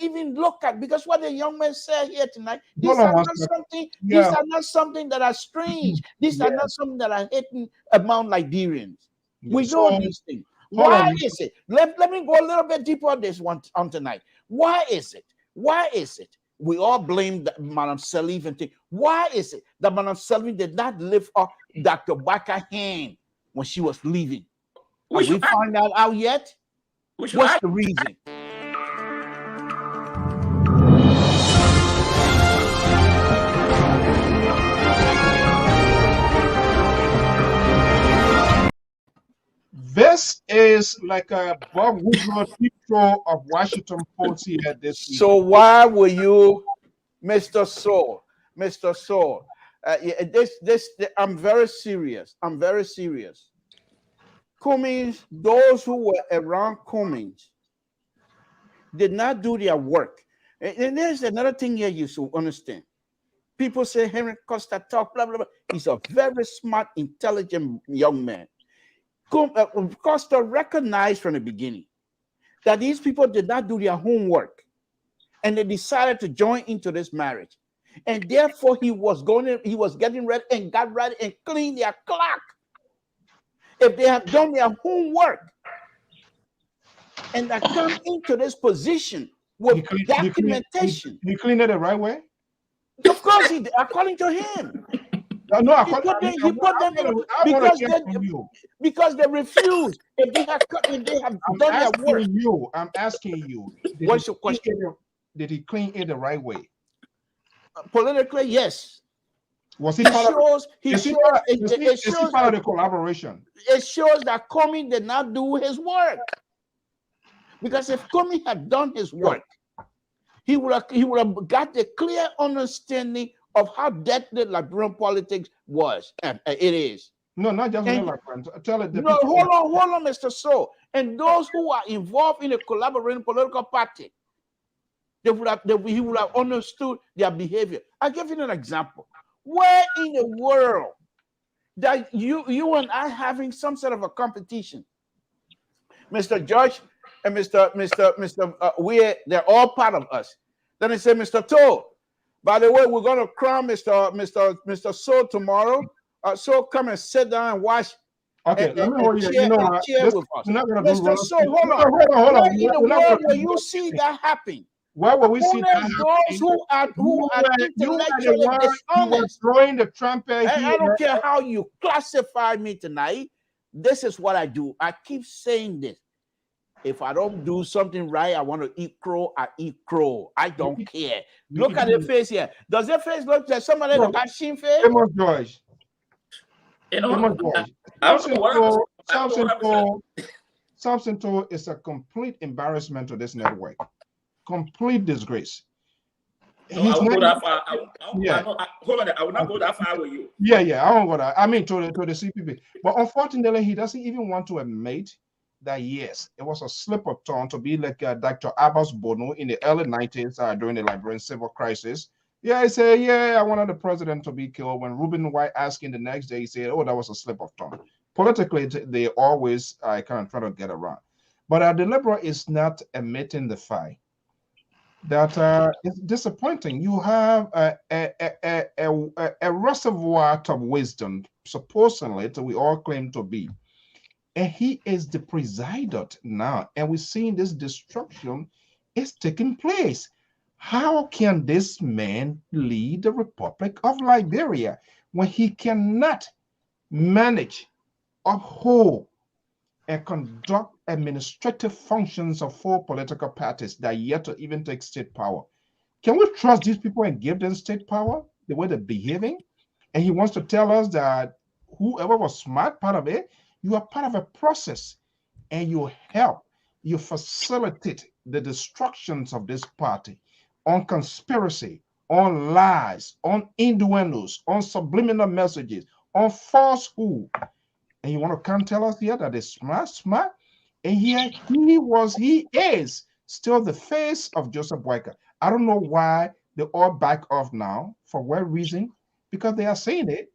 even look at, because what the young man said here tonight, these are not something that are strange. These are not something that are hidden among Liberians. We know these things. Why is it? Let me go a little bit deeper on this one on tonight. Why is it? Why is it? We all blame Madam Sullivan thing. Why is it that Madam Sullivan did not lift up Dr. Baker's hand when she was leaving? Have we find that out yet? What's the reason? This is like a Bob Woodward intro of Washington Post here this evening. So why were you, Mr. Saul? Mr. Saul, I'm very serious. I'm very serious. Cummings, those who were around Cummings did not do their work. And there's another thing here you should understand. People say Henry Costa talk, blah, blah, blah. He's a very smart, intelligent young man. Costa recognized from the beginning that these people did not do their homework, and they decided to join into this marriage. And therefore, he was getting ready and got ready and cleaned their clock. If they have done their homework and that come into this position with documentation. He cleaned it the right way? Of course, he did, according to him. No, because they refused. If they have done their work. I'm asking you. What's your question? Did he clean it the right way? Politically, yes. Was he part of the collaboration? It shows that Comey did not do his work. Because if Comey had done his work, he would have got a clear understanding of how deadly Liberian politics was. And it is. No, not just Liberian. Tell it. No, hold on, Mr. So. And those who are involved in a collaborating political party, he would have understood their behavior. I'll give you an example. Where in the world that you and I having some sort of a competition? Mr. George and Mr. They're all part of us. Then they say, Mr. Toe, by the way, we're going to crown Mr. So tomorrow. So come and sit down and watch. Okay, let me hold you. You know what? Mr. So, hold on. Where in the world will you see that happen? Where will we see that those who are intellectually dishonest? Throwing the trumpet. I don't care how you classify me tonight. This is what I do. I keep saying this. If I don't do something right, I want to eat crow, I eat crow. I don't care. Look at the face here. Does the face look like somebody that got shin face? Come on, George. Samson Toe is a complete embarrassment to this network. Complete disgrace. No, I won't go that far. Hold on, I will not go that far with you. Yeah, I won't go that. I mean, to the CPP. But unfortunately, he doesn't even want to admit that, yes, it was a slip of tongue to be like Dr. Abbas Bono in the early 90s during the Liberian civil crisis. Yeah, he said, yeah, I wanted the president to be killed. When Reuben White asked him the next day, he said, oh, that was a slip of tongue. Politically, they always kind of try to get around. But the Liberal is not admitting the fact that it's disappointing. You have a reservoir of wisdom, supposedly, that we all claim to be. And he is the presider now. And we're seeing this destruction is taking place. How can this man lead the Republic of Liberia when he cannot manage, uphold, and conduct administrative functions of 4 political parties that are yet to even take state power? Can we trust these people and give them state power the way they're behaving? And he wants to tell us that whoever was smart part of it, you are part of a process. and you help, you facilitate the destructions of this party on conspiracy, on lies, on innuendos, on subliminal messages, on falsehood. And you want to come tell us here that it's smart? And here he is still the face of Joseph Boyka. I don't know why they all back off now. For what reason? Because they are saying it.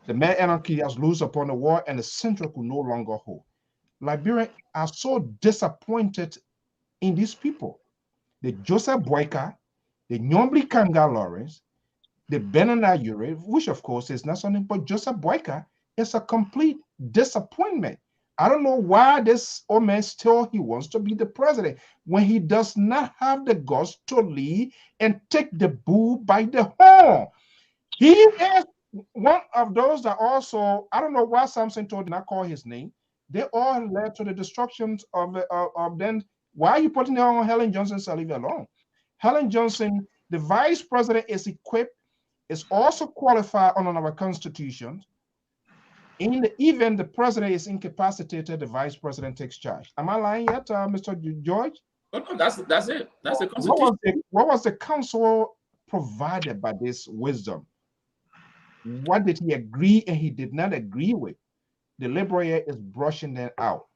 The mere anarchy has loose upon the war, and the central could no longer hold. Liberians are so disappointed in these people. The Joseph Boyka, the Nyombli Kanga Lawrence, the Benana Ure, which of course is not something but Joseph Boyka, is a complete disappointment. I don't know why this old man still he wants to be the president when he does not have the guts to lead and take the bull by the horn. He is one of those that also, I don't know why Samson told did not call his name. They all led to the destructions of them. Why are you putting it on Helen Johnson Saliva alone? Helen Johnson, the vice president, is equipped, is also qualified under our constitution. In the event the president is incapacitated, the vice president takes charge. Am I lying yet, Mr. George? Oh, no, that's it. That's the constitution. What was the counsel provided by this wisdom? What did he agree and he did not agree with? The liberator is brushing that out.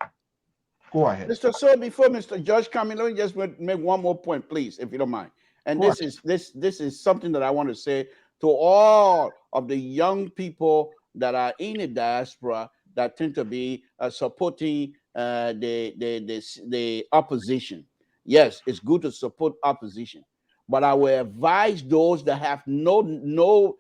Go ahead. Mr. So before Mr. George come in, let me just make one more point, please, if you don't mind. And this is something that I want to say to all of the young people that are in the diaspora that tend to be supporting the opposition. Yes, it's good to support opposition, but I will advise those that have no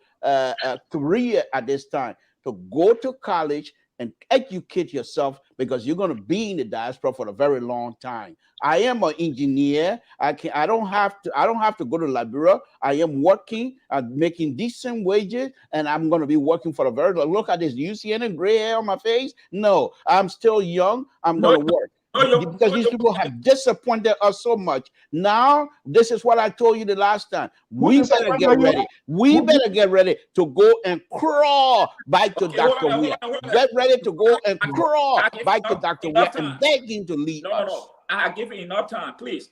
career at this time to go to college and educate yourself, because you're going to be in the diaspora for a very long time. I am an engineer. I don't have to go to Liberia. I am working, making decent wages, and I'm going to be working for a very long. Look at this. Do you see any gray hair on my face? No, I'm still young. I'm going to work. Because these people have disappointed us so much. Now, this is what I told you the last time. We better get ready. We better get ready to go and crawl back to Dr. Weir. Get ready to go and crawl back to Dr. Weir and beg him to lead us. No. I give you enough time, please.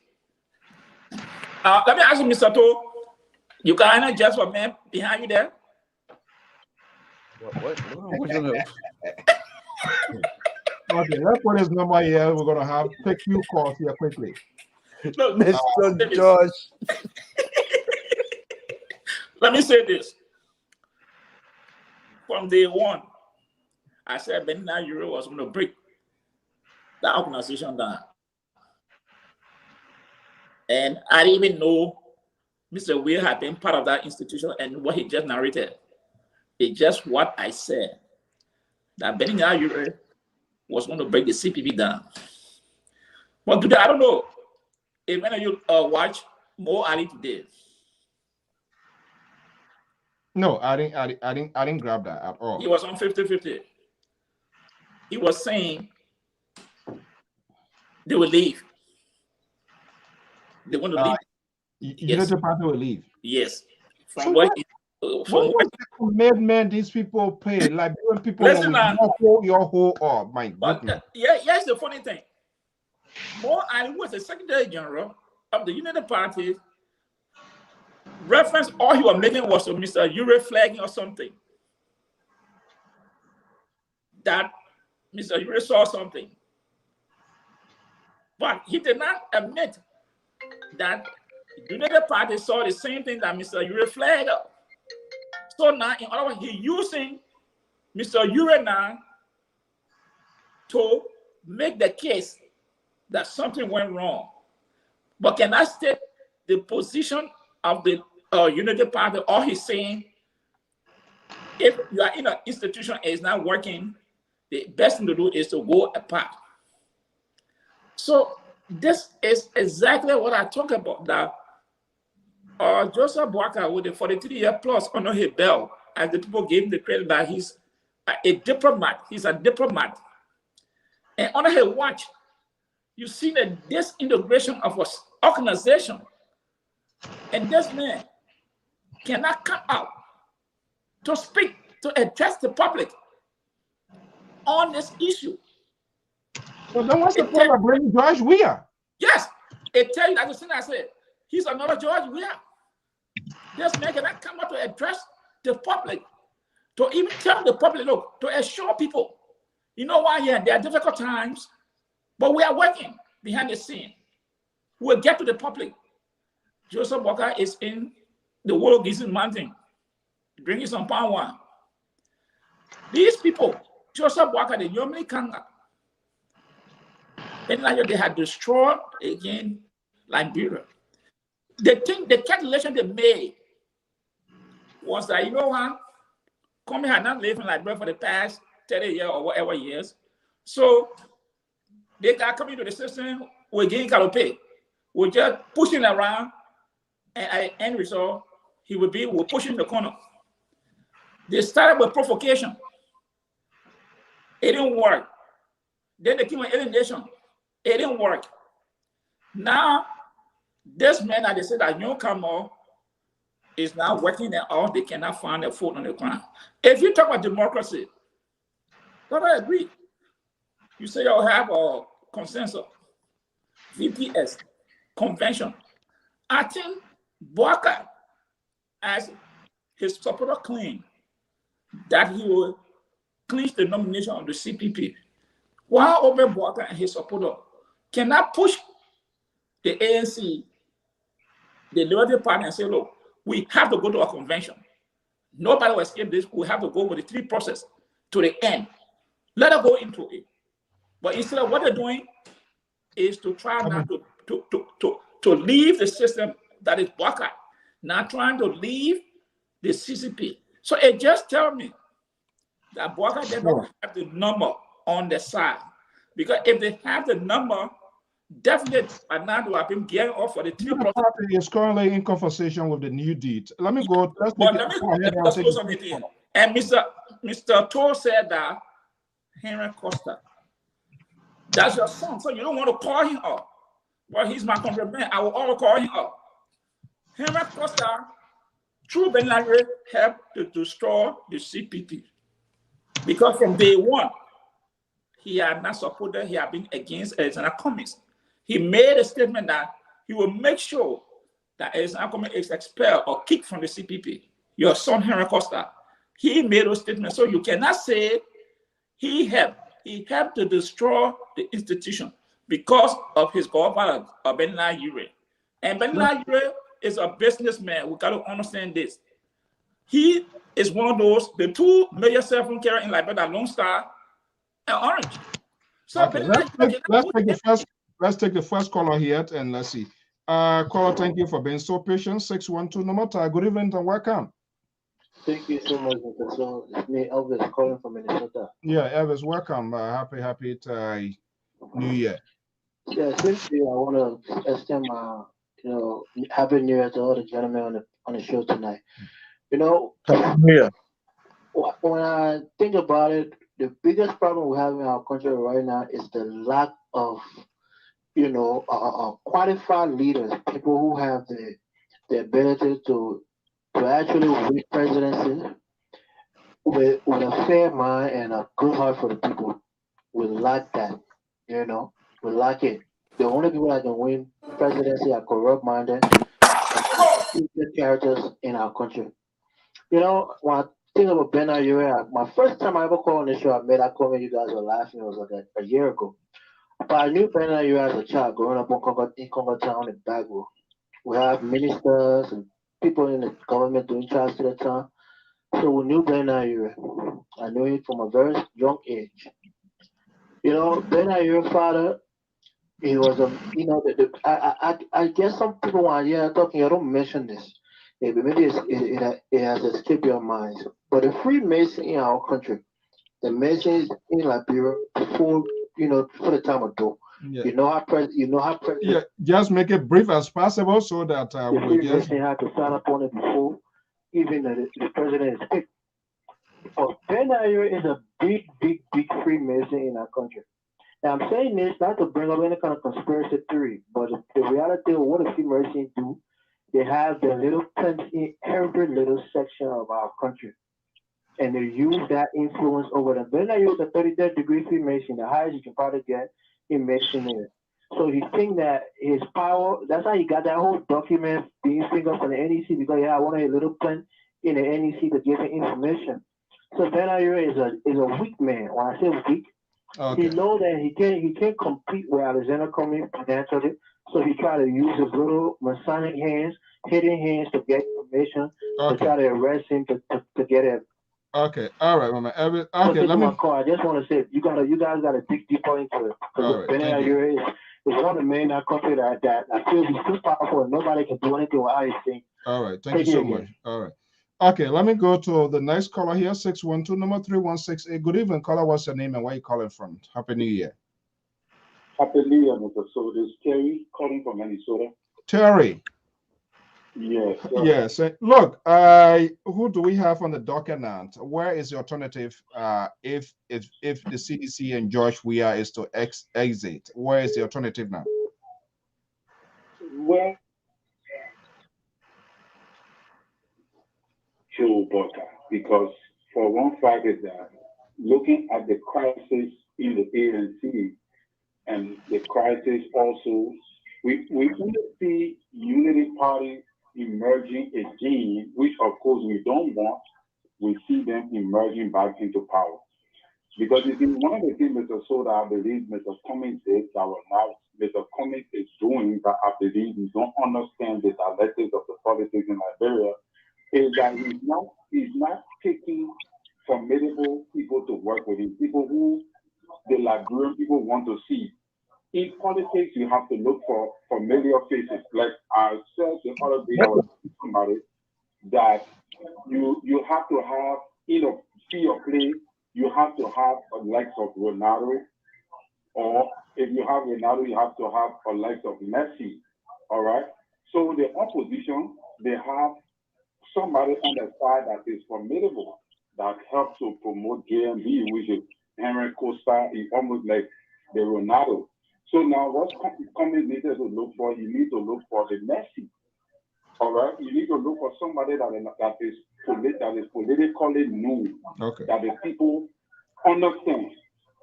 Let me ask you, Mr. To, you can adjust for man behind you there? What? Okay, let's put his number here. We're gonna have take few calls here quickly. No, Mr. George. Let me say this. From day one, I said Benina Euro was going to break the organization down. And I didn't even know Mr. Weir had been part of that institution and what he just narrated. It's just what I said. That Benina Euro was going to break the CPP down. But today, I don't know if any of you watch Mo Ali today. No, I didn't grab that at all. He was on 50-50. He was saying they will leave. They want to leave. Yes. The party will leave. Yes. From what the commitment these people pay, like people your whole up. My goodness. Here's the funny thing. Mo Ali was the Secretary General of the United Party. Reference all he was making was to Mr. Ure flagging or something. That Mr. Ure saw something. But he did not admit that the United Party saw the same thing that Mr. Ure flagged up. So now, in other words, he's using Mr. Ure now to make the case that something went wrong. But can I state the position of the Unity Party? All he's saying, if you are in an institution and it's not working, the best thing to do is to go apart. So this is exactly what I talk about. That Joseph Boyka, with the 43-year plus under his belt, as the people gave him the credit that he's a diplomat. He's a diplomat. And under his watch, you see the disintegration of an organization. And this man cannot come out to speak, to address the public on this issue. So then what's the It point of bringing George Weah? Yes, it tells you that the thing I said. He's another George Weah. This man cannot come out to address the public, to even tell the public, look, to assure people, you know why? Yeah, there are difficult times, but we are working behind the scene. We'll get to the public. Joseph Walker is in the World Gizzard Mountain, drinking some palm wine. These people, Joseph Walker, the Yomini Kanga, and like they had destroyed again Liberia. The calculation they made was that, you know what? Comey had not lived in Liberia for the past 30 years or whatever years. So they got coming to the system, we're getting Calope. We're just pushing around, and at the end result, we're pushing the corner. They started with provocation. It didn't work. Then they came with alienation. It didn't work. Now, this man that they said that you come on is now working and all they cannot find a foot on the ground. If you talk about democracy, but I agree. You say you'll have a consensus, VPS, convention. I think Bouakai, as his supporter claim that he will clinch the nomination of the CPP, while Obe Bouakai and his supporter cannot push the ANC, the Liberty Party, and say, look, we have to go to a convention. Nobody will escape this. We have to go with the three process to the end. Let us go into it. But instead of what they're doing is to try now to leave the system that is Bouakai, not trying to leave the CCP. So it just tells me that Bouakai does not have the number on the side. Because if they have the number, definitely by now they have been gearing up for the three process. Party is currently in conversation with the new deed. Let me go. Let me just close on it in. And Mr. Toll said that Henry Costa, that's your son, so you don't want to call him up. Well, he's my countryman. I will all call him up. Henry Costa, through Ben Laden, helped to destroy the CPP. Because from day one, he had not supported, he had been against Alexander Cummings. He made a statement that he will make sure that Alexander Cummings is expelled or kicked from the CPP. Your son, Henry Costa, he made those statements. So you cannot say he helped. He helped to destroy the institution because of his godfather, Ben Laden. And Ben Laden is a businessman. We got to understand this. He is one of those, the two major cell phone carriers in Liberia, Lone Star and Orange. So okay, let's take the first caller here and let's see. Caller, thank you for being so patient. 612 Nomota. Good evening and welcome. Thank you so much, Mr. So it's me, Elvis, calling from Minnesota. Yeah, Elvis, welcome. Happy New Year. Yeah, simply I want to extend my, happy New Year to all the gentlemen on the show tonight. When I think about it, the biggest problem we have in our country right now is the lack of, qualified leaders, people who have the ability to actually win presidency with a fair mind and a good heart for the people. We lack that, we lack it. The only people that can win presidency are corrupt-minded characters in our country. When I think about Ben Ayure, my first time I ever called on the show, I comment, you guys were laughing. It was like a year ago. But I knew Ben Ayure as a child growing up in Congo Town in Bagwo. We have ministers and people in the government doing trials to the town. So we knew Ben Ayure. I knew him from a very young age. Ben Ayure's father, he was I guess some people want to hear talking, I don't mention this. Maybe it has escaped your minds. But the Freemason in our country, the Masons in Liberia before the time of Doe. Yeah. Yeah, just make it brief as possible so that we just had to sign up on it before even the president is picked. So Ben Ayure is a big Freemason in our country. Now I'm saying this not to bring up any kind of conspiracy theory, but the reality of what the Freemasons do, they have their little plans in every little section of our country. And they use that influence over them. Ben Ayure is a 33rd degree Freemason, the highest you can probably get immersion is. So he think that his power, that's how he got that whole document being fingered from the NEC because he had one of his little plan in the NEC to give him information. So Ben Ayure is a weak man. When I say weak, he know that he can't compete with Alexander Cummings financially. So he try to use his little Masonic hands, hidden hands to get information to try to arrest him to get him. Okay, all right, Mama. Okay, let me. I just want to say you guys gotta dig deeper into it because Ben Ayure is one of the men in that country that I feel he's too powerful and nobody can do anything without his thing. All right, thank you so much. All right. Okay, let me go to the next caller here, 612 number 3168. Good evening, caller. What's your name and where you calling from? Happy New Year. Happy New Year, Mr. So this is Terry calling from Minnesota. Terry. Yes. Sir. Yes. Look, who do we have on the docket now? Where is the alternative? If the CDC and George Weah is to exit, where is the alternative now? Well, Joe Butter, because for one fact is that looking at the crisis in the ANC and the crisis also, we see Unity Party emerging again, which of course we don't want. We see them emerging back into power. Because it's one of the things, Mr. Soda, I believe Mr. Cummings did that was now Mr. Cummings is doing that I believe we don't understand the dialectics of the politics in Liberia, is that he's not picking formidable people to work with him, people who the Liberian people want to see. In politics, you have to look for familiar faces. Like I said the other day, I was telling somebody that you have to have, see or play, you have to have a likes of Ronaldo, or if you have Ronaldo, you have to have a likes of Messi. All right. So the opposition, they have somebody on the side that is formidable, that helps to promote JMB, which is Henry Costa, is almost like the Ronaldo. So now what's Cummings needed to look for? You need to look for the Messi. All right, you need to look for somebody that is politically known, that the people understand.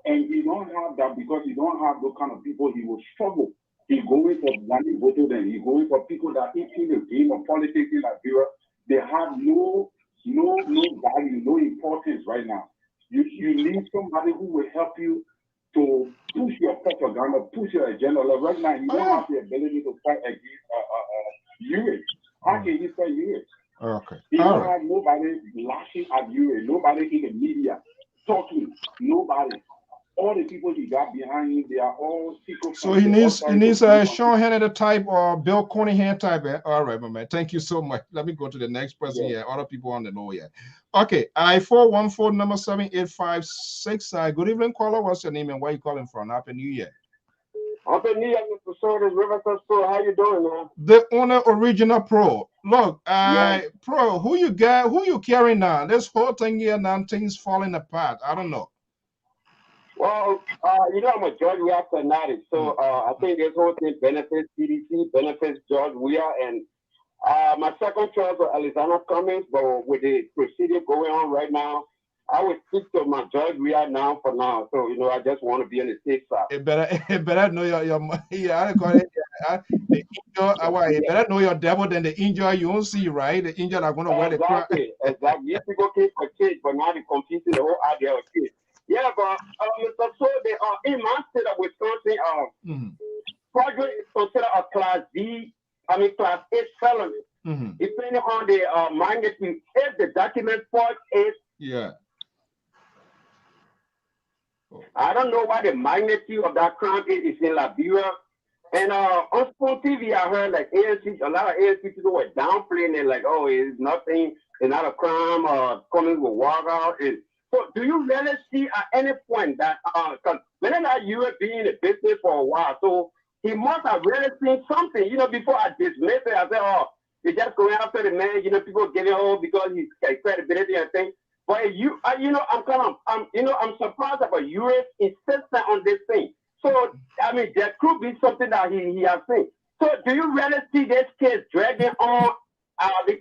And you don't have that because you don't have those kind of people. He will struggle. He's going for money voter, then he's going for people that in the game of politics in Liberia, they have no value, no importance right now. You need somebody who will help you to push your propaganda, push your agenda. Like right now, you don't have the ability to fight against UA. How can you fight UA? Okay. You don't have nobody lashing at UA, nobody in the media talking, nobody. All the people he got behind him, they are all secret. So he needs Sean Hannity type or Bill Cornihan type. All right, my man. Thank you so much. Let me go to the next person here. Other people on the know here. Okay, I-414 number 7856. Good evening, caller. What's your name and where you calling from? Happy New Year. Happy New Year, Mr. Sodas, Riverside Pro. How you doing, man? The owner original pro. Look, pro, who you carrying now? This whole thing here now, things falling apart. I don't know. Well, I'm a George Weah fanatic, so I think this whole thing benefits CDC, benefits George Weah, and my second choice was Alexander Cummings, but with the procedure going on right now, I would stick to my George Weah now for now. So, I just want to be on the safe side. You better know your better know your devil than the angel you don't see, right? The angel are going to wear the crown. Exactly. Yes, people came for kids, but now they're confusing the whole idea of kids. Yeah, but Mr. So they are in my state of Wisconsin. Project is considered a Class A felony. Depending on the magnitude, if the document part is. Yeah. I don't know what the magnitude of that crime is in Liberia. And on Spoon TV, I heard like a lot of ANC people were downplaying it, like, oh, it's nothing, it's not a crime, Cummings will walk out. So do you really see at any point that, because whenever you have been in the business for a while, so he must have really seen something, before I dismiss it, I said, oh, you're just going after the man, people get it because he's got credibility and things. But I'm surprised about U.S. insisting on this thing. So, there could be something that he has seen. So do you really see this case dragging on,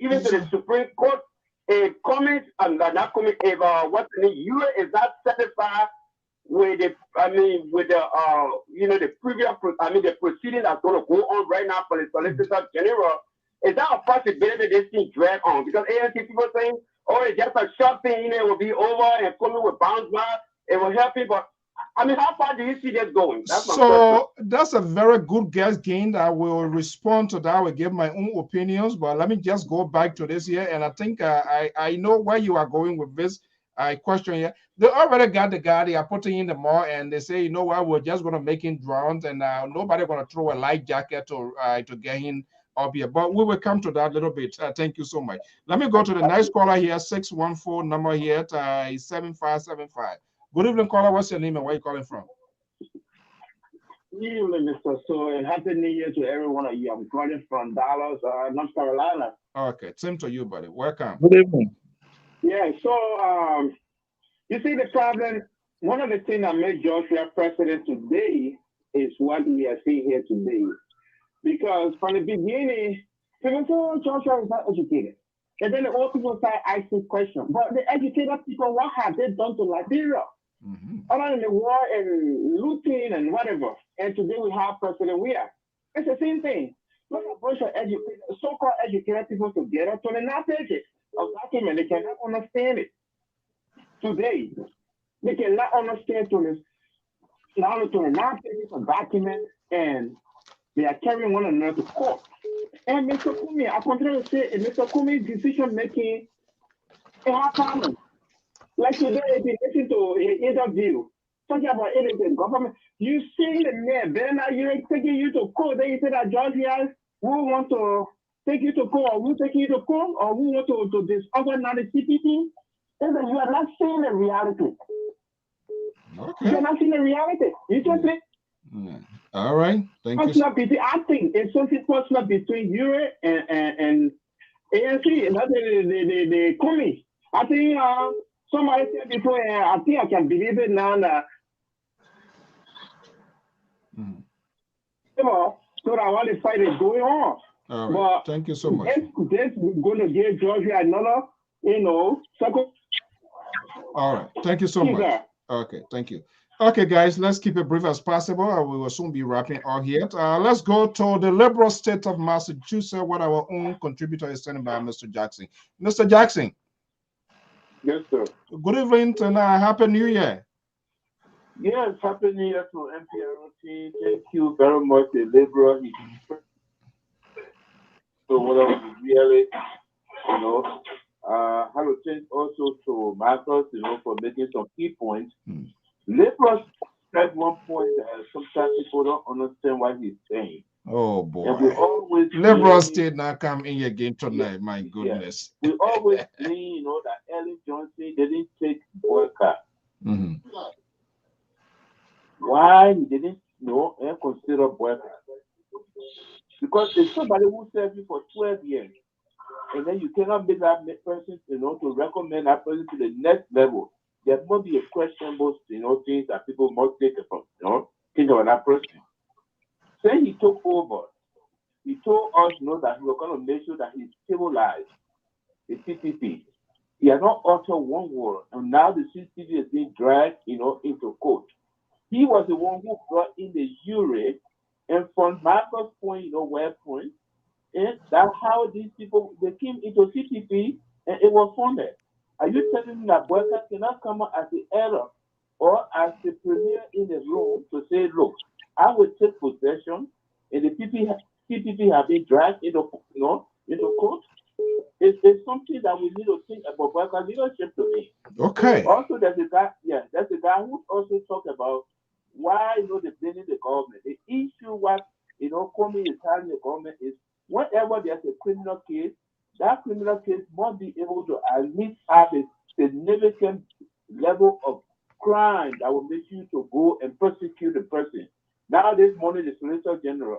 even to the Supreme Court? If Cummings and not Cummings, if what's the name, U.S. is not satisfied with the, with the, the previous, the proceeding that's going to go on right now for the Solicitor General, is that a possibility this thing drag on? Because ANC people saying, oh, it's just a short thing, it will be over and coming with bounce back, it will help people. How far do you see this going? That's my so that's a very good guess, Gain. I will respond to that. I will give my own opinions, but let me just go back to this here. And I think I know where you are going with this question here. They already got the guy. They are putting in the more, and they say, you know what, we're just going to make him drown, and nobody going to throw a life jacket to get him up here. But we will come to that a little bit. Thank you so much. Let me go to the next caller here. 614 number here is 7575. Good evening, caller. What's your name and where you calling from? Good evening, Mr. So, and happy New Year to every one of you. I'm calling from Dallas, North Carolina. Okay, same to you, buddy. Welcome. Good evening. Yeah, so you see the problem. One of the things that made Joshua president today is what we are seeing here today. Because from the beginning, people say, oh, Joshua is not educated. And then the old people start asking questions. But the educated people, what have they done to Liberia? Other than the war and looting and whatever. And today we have President Weah. It's the same thing. Put a bunch of so-called educated people together to not take it. A document, they cannot understand it. Today, they cannot understand to this. Now to not take it a document, and they are carrying one another to court. And Mr. Kumi, I continue to say, Mr. Kumi's decision making, it has problems. Like today, if you listen to an interview talking about anything, government, you see the man, then you're taking you to court. Then you say that Georgia will want to take you to court, or will take you to court, or we want to disorganize the CPT. And then you are not seeing the reality. Okay. You're not seeing the reality. You just say, all right. Thank you. I think it's something personal between you and ANC, and that's the Kumi. I think somebody said before, I think I can believe it now that so that while the fight is going on. All right. But thank you so much. This going to give Georgia another, second. All right. Thank you so much. Okay. Thank you. Okay, guys, let's keep it brief as possible. We will soon be wrapping up here. Let's go to the liberal state of Massachusetts, what our own contributor is sending by Mr. Jackson. Mr. Jackson. Yes, sir. Good evening and Happy New Year. Yes, Happy New Year to Lpr-Tv. Thank you very much, the liberal. So what I was really, I have to thank also to Marcus, for making some key points. Liberals said one point that sometimes people don't understand what he's saying. Oh boy. And we always liberals did not come in again tonight. My goodness. We always say, that Ellen Johnson didn't take boycott. Why he didn't and consider boycott? Because there's somebody who served you for 12 years, and then you cannot make that person, to recommend that person to the next level. There must be a questionable, things that people must take from, think about that person. Say he took over. He told us, that he was going to make sure that he stabilized the CCP. He has not uttered one word, and now the CCP is being dragged, into court. He was the one who brought in the jury, and from Marcus' point, where point, and that's how these people, they came into CCP, and it was funded. Are you telling me that boycott cannot come out as the error or as the premier in the room to say, look, I will take possession, and the CPP have been dragged into court? It's something that we need to think about boycott leadership to me. Okay. Also, there's a guy who also talked about why they're blaming the government. The issue what Comey is telling the government is whenever there's a criminal case, that criminal case must be able to at least have a significant level of crime that will make you to go and prosecute the person. Now this morning, the Solicitor General.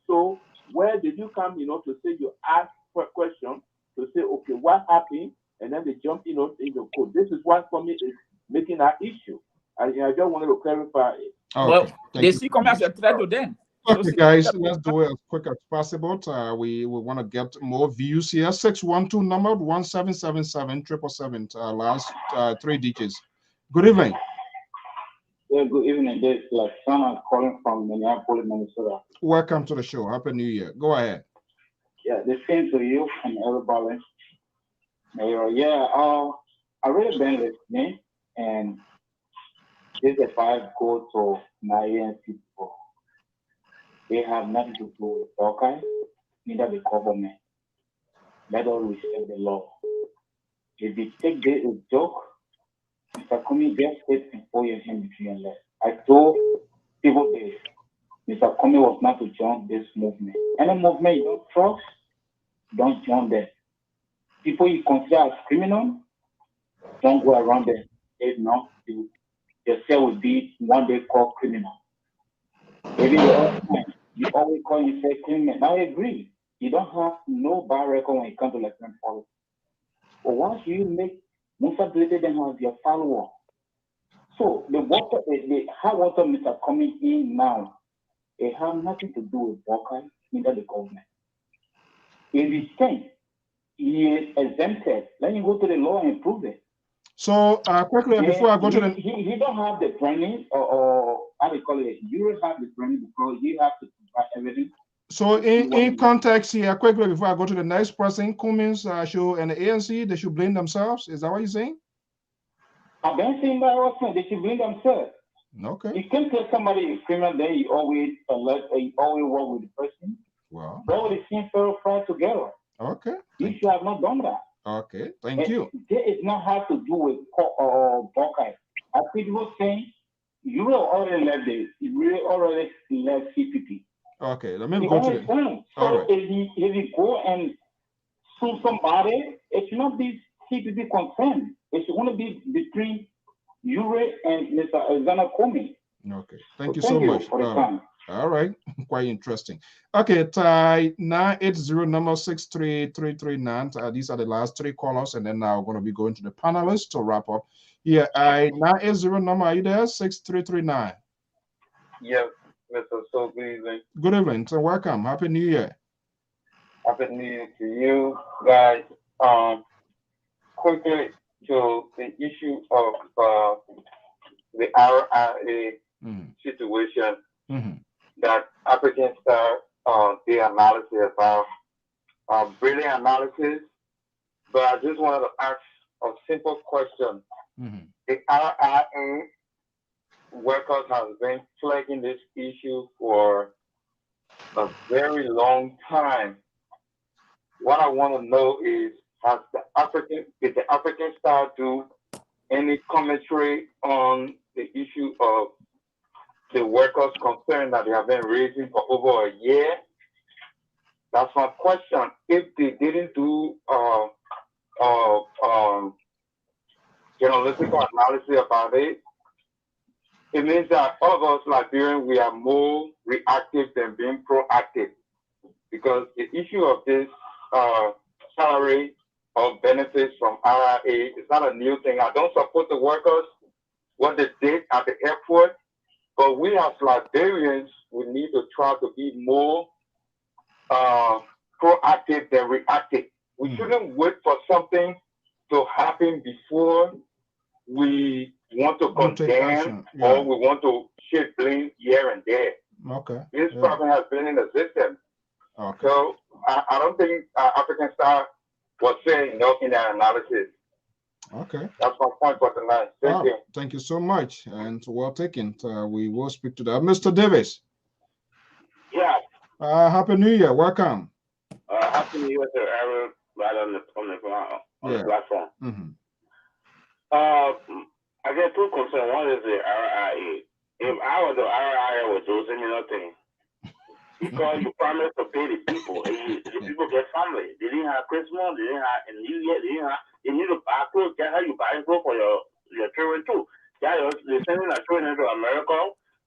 So where did you come, to say you ask for a question to say, okay, what happened? And then they jump in the court. This is what for me is making that issue. I just wanted to clarify it. Okay. They see come as a threat to them. Okay, guys, let's do it as quick as possible. We want to get more views here. 612 number 1777 777 last 3 digits. Good evening. Yeah, good evening. This is Laksana calling from Minneapolis, Minnesota. Welcome to the show. Happy New Year. Go ahead. Yeah, the same to you and everybody. Mayor, yeah, I really been listening, and this advice go to Nigerian people. They have nothing to do with Hawkeye, neither the government. Let us respect the law. If you take this a joke, Mr. Kumi just said and put your hand between your legs. I told people this. Mr. Kumi was not to join this movement. Any movement you don't trust, don't join them. People you consider as criminal, don't go around them. If not, your cell will be one day called criminal. Maybe you always call yourself criminal. I agree. You don't have no bad record when it comes to electoral politics. But once you make Musa Blade them as your follower, so the hard water Mr. coming in now, it has nothing to do with Walker, neither the government. If you think he is exempted, let him go to the law and prove it. So quickly before I go to the he don't have the training or how do you call it? You don't have the training because you have to provide everything. So in context here, quickly before I go to the next person, Cummins show and the ANC, they should blame themselves. Is that what you're saying? I've been saying that also. They should blame themselves. Okay. You can't tell somebody is criminal, then you always work with the person. Well, they will see fair fight together. Okay. You should have not done that. Okay, thank you. It not have to do with Buckeye. As people saying, you will already left CPP. Okay, let me go to the. So All right. if you go and sue somebody, it should not be CPP concerned. It should only be between Ure and Mr. Alexander Comey. Okay, thank you so much. For the time. All right, quite interesting. Okay, tie 980 number 63339. These are the last three callers, and then now we're going to be going to the panelists to wrap up. Yeah, 980 number, are you there? 6339. Yes, Mr. So good evening. Good evening. So welcome. Happy New Year. Happy New Year to you guys. Quickly to the issue of the RIA situation that African Star the analysis about brilliant analysis, but I just wanted to ask a simple question. The RIA workers have been flagging this issue for a very long time. What I want to know is, did the African Star do any commentary on the issue of the workers' concern that they have been raising for over a year? That's my question. If they didn't do journalistic analysis about it, it means that all of us Liberians, we are more reactive than being proactive, because the issue of this salary or benefits from RIA is not a new thing. I don't support the workers, what they did at the airport, but we as Liberians, we need to try to be more proactive than reactive. We shouldn't wait for something to happen before we want to condemn or we want to shift blame here and there. Okay. This problem has been in the system. Okay. So I don't think African Star was saying no in their analysis. Okay. That's my point for tonight. Thank you. Thank you so much, and well taken. We will speak to that. Mr. Davis. Yeah. Happy New Year. Welcome. Happy New Year to everyone right on the platform. I get two concerns. One is the RIA. If I was the RIA, I would do similar thing. Because you promise to pay the people, and the people get family. They didn't have Christmas, they didn't have New Year, they need to buy clothes. That's how you buy clothes for your children too. They're sending their children to America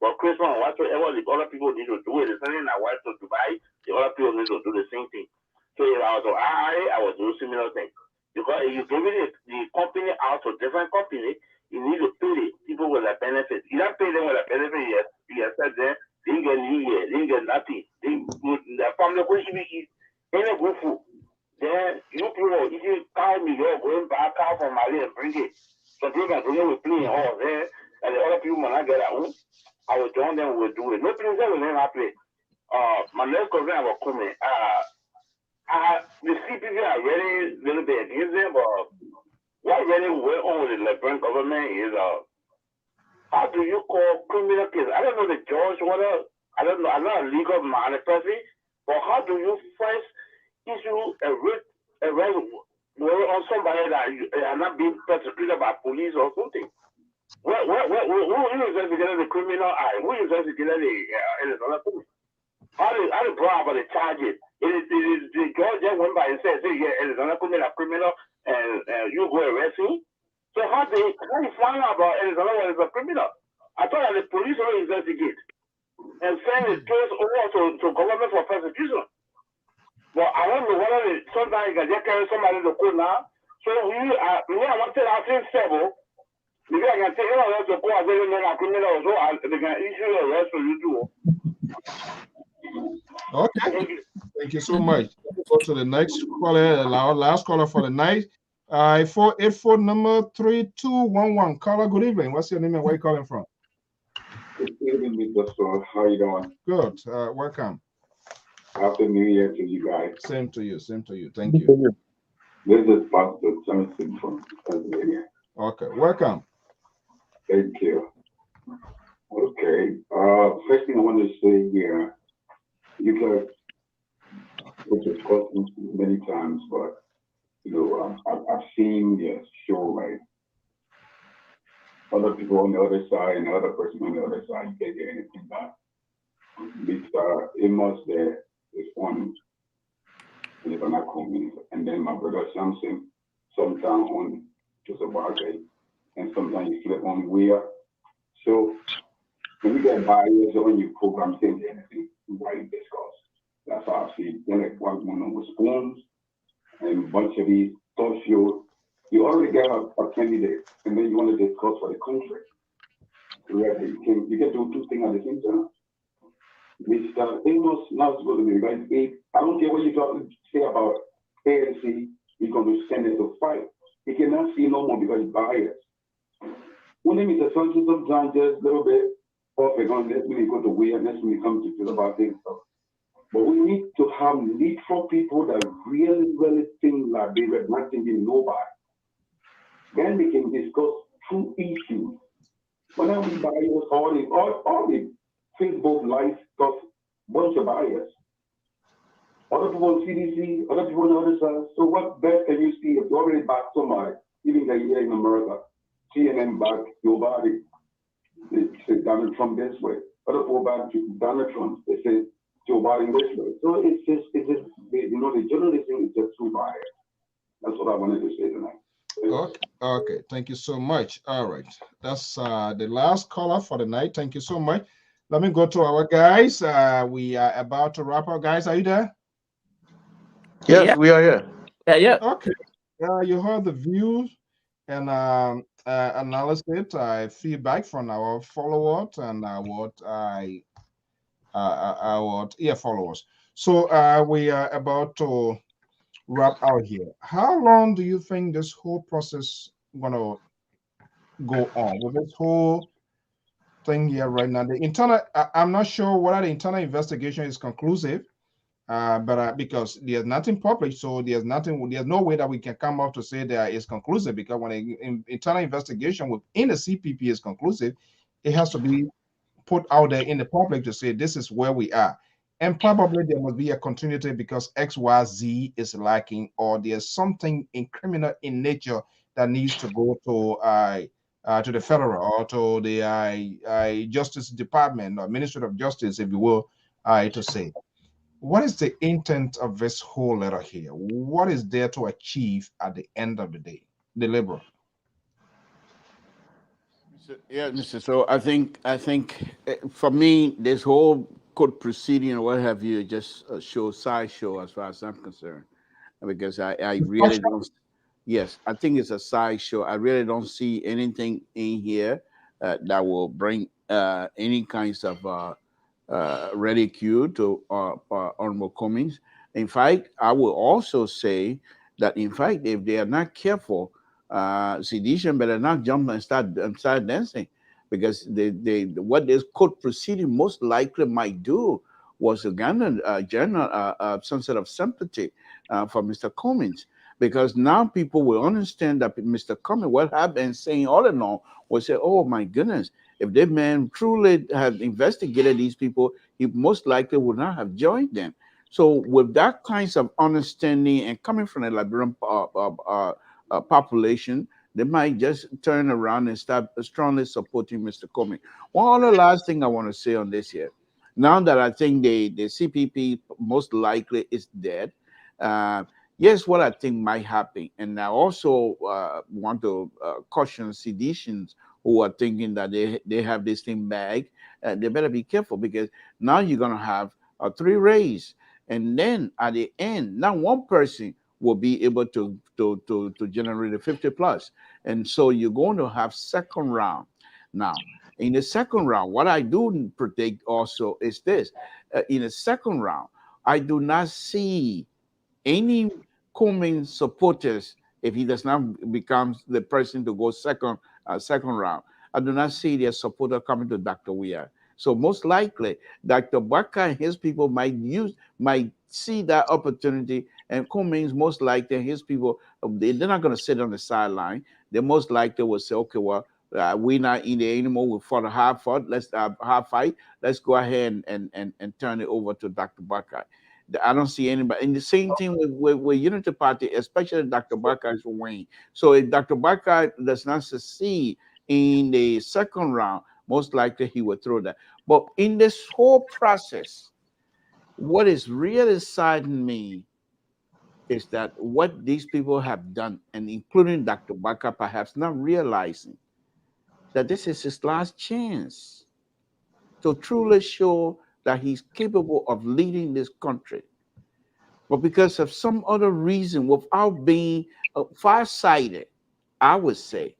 for Christmas and whatsoever the other people need to do it. They're sending their wives to Dubai, the other people need to do the same thing. So if I was an RIA, I would do similar thing. Because if you're giving the company out to different company, you need to pay the people with their benefits. You don't pay them with their benefits, you said them. They didn't get New Year, they didn't get nothing. Their family couldn't even eat any good food. Then you people, if you cow me, you're going to buy a cow from Mali and bring it. So people can bring it with plane all there, and the other people might not get their own I will join them, we'll do it. No things that will never happen. My next cousin was coming. The CPP are really a little bit against them, but what really went on with the Liberian government is how do you call criminal case? I don't know the judge, I don't know, I'm not a legal man person, but how do you first issue a arrest on somebody that are not being persecuted by police or something? Who investigated the criminal eye? Who investigated the how do brought about the charges? The judge just went by and said, yeah, Arizona criminal, and you go arrest him. So how do you find out about Arizona was a criminal? I thought that the police will investigate and send the case over to government for prosecution. But I don't know whether sometimes you can just carry somebody to court now. So I want to tell our things several. Maybe I can take it to court and say they're criminal, so they can issue an arrest for you too. Okay, thank you so much. Go to the next caller, our last caller for the night. 484 number 3211. Caller, good evening. What's your name and where are you calling from? Good evening, Mr. Saul. How are you doing? Good. Welcome. Happy New Year to you guys. Same to you. Same to you. Thank you. This is Pastor Johnson from Pennsylvania. Okay. Welcome. Thank you. Okay. First thing I want to say here, you guys, which has caused me many times, but I've seen your show, right? Other people on the other side and the other person on the other side, you can't get anything back. Mr. Amos there is one, and if I'm not coming, and then my brother Samson, sometimes on Joseph Barker, and sometimes you flip on Weir. So when you get buyers on your program, saying anything, why you discuss. That's how I see. Then like what's going on with Spoons and a bunch of these talk shows. You already got a candidate, and then you want to discuss for the country. Right? You can do two things at the same time. Mr. Amos, now to go to me, right? I don't care what you say about ANC, he's going to send it to fight. He cannot see no more because he's biased. When Mr. Sanchez sometimes just a little bit off and on, next minute go to Weir, next minute come to feel about things. But we need to have neutral people that really think like they were not thinking nobody. Then we can discuss true issues. When I we bias all the Facebook live stuff, bunch of bias. Other people on CDC, other people on the other side. So what best can you see if you already back somebody, even that here in America, CNN back your body. They say Donald Trump this way. Other people back Donald Trump, they say Joe Biden this way. So it's just the journalism is just too biased. That's what I wanted to say tonight. Okay, thank you so much. All right, that's the last caller for the night. Thank you so much. Let me go to our guys. We are about to wrap up. Guys, are you there? Yes, we are here. Yeah. Okay. You heard the views and analysis, feedback from our followers and our followers. So we are about to wrap out here. How long do you think this whole process gonna go on with this whole thing here right now? The internal, I'm not sure whether the internal investigation is conclusive, but because there's nothing public, so there's no way that we can come out to say that it's conclusive, because when an internal investigation within the CPP is conclusive, it has to be put out there in the public to say this is where we are. And probably there must be a continuity because XYZ is lacking, or there's something criminal in nature that needs to go to the federal or to the Justice Department or Ministry of Justice, if you will, to say. What is the intent of this whole letter here? What is there to achieve at the end of the day? The Liberal. Yeah, Mr. So I think for me, this whole court proceeding or what have you just a sideshow as far as I'm concerned, because I really don't. Yes, I think it's a sideshow. I really don't see anything in here that will bring any kinds of ridicule to Honorable Cummings. In fact, I will also say that in fact, if they are not careful, sedition better not jump and start dancing, because what this court proceeding most likely might do was to garner some sort of sympathy for Mr. Cummings, because now people will understand that Mr. Cummings, what I've been saying all along, will say, oh my goodness, if this man truly had investigated these people, he most likely would not have joined them. So with that kinds of understanding and coming from the Liberian population, they might just turn around and start strongly supporting Mr. Comey. One other last thing I want to say on this here. Now that I think the CPP most likely is dead, yes, what I think might happen. And I also want to caution seditions who are thinking that they have this thing back. They better be careful, because now you're going to have 3 rays. And then at the end, now one person will be able to generate a 50 plus. And so you're going to have second round. Now, in the second round, what I do predict also is this. In the second round, I do not see any Cummings supporters, if he does not become the person to go second round. I do not see their supporter coming to Dr. Weir. So most likely, Dr. Baka and his people might see that opportunity, and Cummings most likely his people, they're not going to sit on the sideline. They most likely will say, okay, well, we're not in there anymore. We fought a hard fight. Let's hard fight. Let's go ahead and turn it over to Dr. Baka. I don't see anybody. And the same thing with Unity Party, especially Dr. Baka's wing. So if Dr. Baka does not succeed in the second round, most likely he will throw that. But in this whole process, what is really saddening me is that what these people have done, and including Dr. Baka perhaps not realizing that this is his last chance to truly show that he's capable of leading this country. But because of some other reason, without being farsighted, I would say,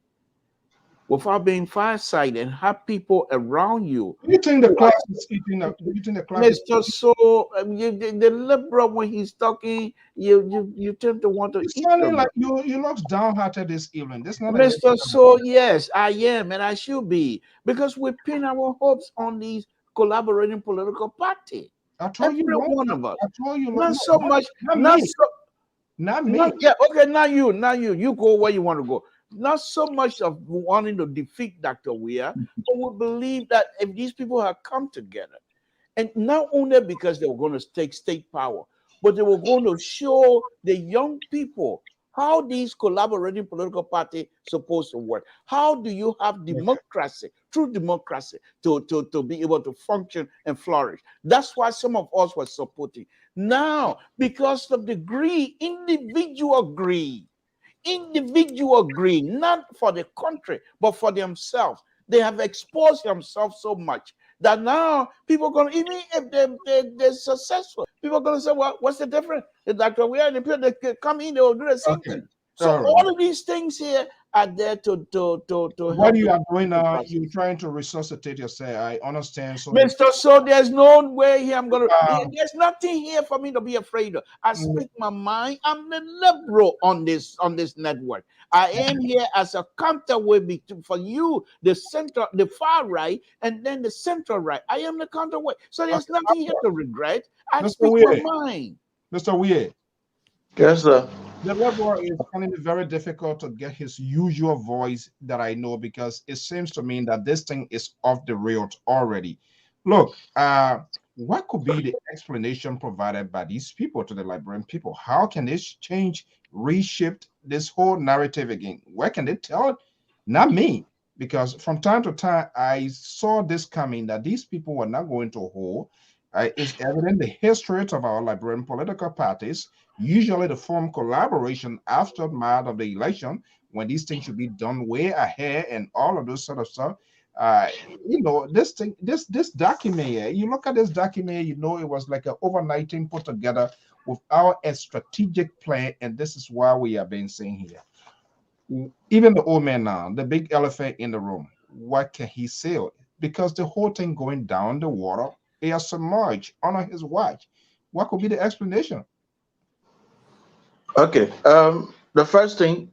without being farsighted and have people around you. Do you think the class is eating up? Do you think the class Mr. So, the liberal, when he's talking, you tend to want to it's eat sounding them. like you look downhearted this evening. This not Mr. So, yes, I am, and I should be, because we pin our hopes on these collaborating political parties. I told Every you one of us. I told you Not so much. Not Not me. so. Not me. Yeah, okay, not you. You go where you want to go. Not so much of wanting to defeat Dr. Weir, but we believe that if these people have come together, and not only because they were going to take state power, but they were going to show the young people how these collaborating political parties supposed to work. How do you have democracy, true democracy, to be able to function and flourish? That's why some of us were supporting. Now, because of the greed, individual greed, not for the country, but for themselves. They have exposed themselves so much that now people are going to, even if they're successful, people are going to say, well, what's the difference? The Dr. Weir and the people that come in, they will do the same thing. So all of these things here are there to what you are doing now, you're trying to resuscitate yourself. I understand. So Mr. So there's no way here I'm gonna there's nothing here for me to be afraid of. I speak my mind. I'm the liberal on this network. I am here as a counterweight for you, the center, the far right, and then the central right. I am the counterweight. So there's nothing here to regret. I speak my mind. Mr. Weir. Yes, sir. The liberal is finding it very difficult to get his usual voice that I know, because it seems to me that this thing is off the rails already. Look, what could be the explanation provided by these people to the Liberian people? How can this change, reshift this whole narrative again? Where can they tell it? Not me, because from time to time I saw this coming, that these people were not going to hold. It's evident the history of our Liberian political parties usually the form collaboration after math of the election, when these things should be done way ahead and all of those sort of stuff. This thing, this document here, you look at this document, it was like an overnight thing put together without a strategic plan, and this is why we have been saying here. Even the old man now, the big elephant in the room, what can he say? Because the whole thing going down the water, he has submerged under his watch. What could be the explanation? Okay. The first thing,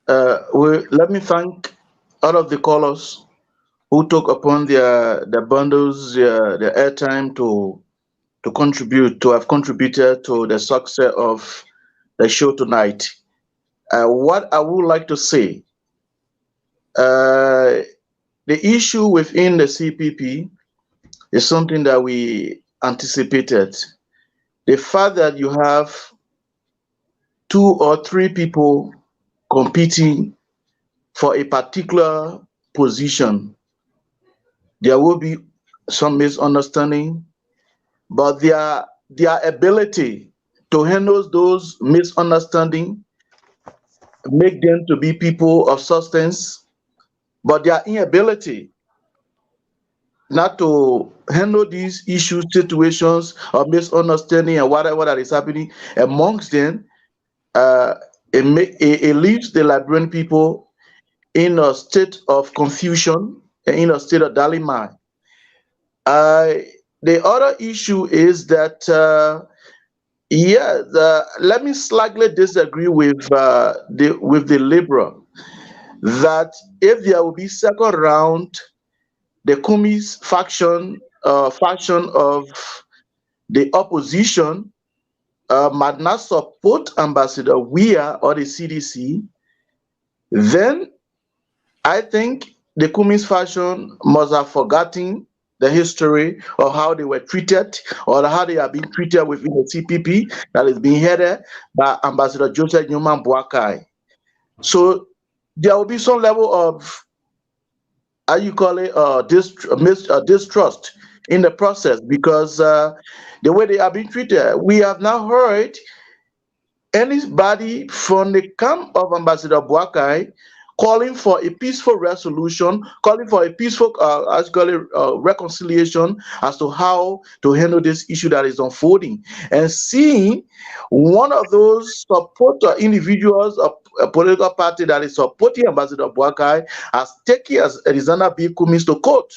let me thank all of the callers who took upon their bundles, their airtime to have contributed to the success of the show tonight. What I would like to say, the issue within the CPP is something that we anticipated. The fact that you have 2 or 3 people competing for a particular position, there will be some misunderstanding, but their ability to handle those misunderstandings make them to be people of substance, but their inability not to handle these issues, situations of misunderstanding and whatever that is happening amongst them, it leaves the Liberian people in a state of confusion and in a state of dilemma. The other issue is that, let me slightly disagree with the Liberal that if there will be second round, the Kumi's faction of the opposition might not support Ambassador Weah or the CDC, then I think the Kumi's faction must have forgotten the history of how they were treated or how they are being treated within the CPP that is being headed by Ambassador Joseph Newman Boakai. So there will be some level of, how you call it, distrust in the process, because the way they are being treated, we have now heard anybody from the camp of Ambassador Boakai calling for a peaceful resolution, calling for a peaceful reconciliation as to how to handle this issue that is unfolding. And seeing one of those supporter individuals of a political party that is supporting Ambassador Boakai as taking as Alexander B. Cummings to court.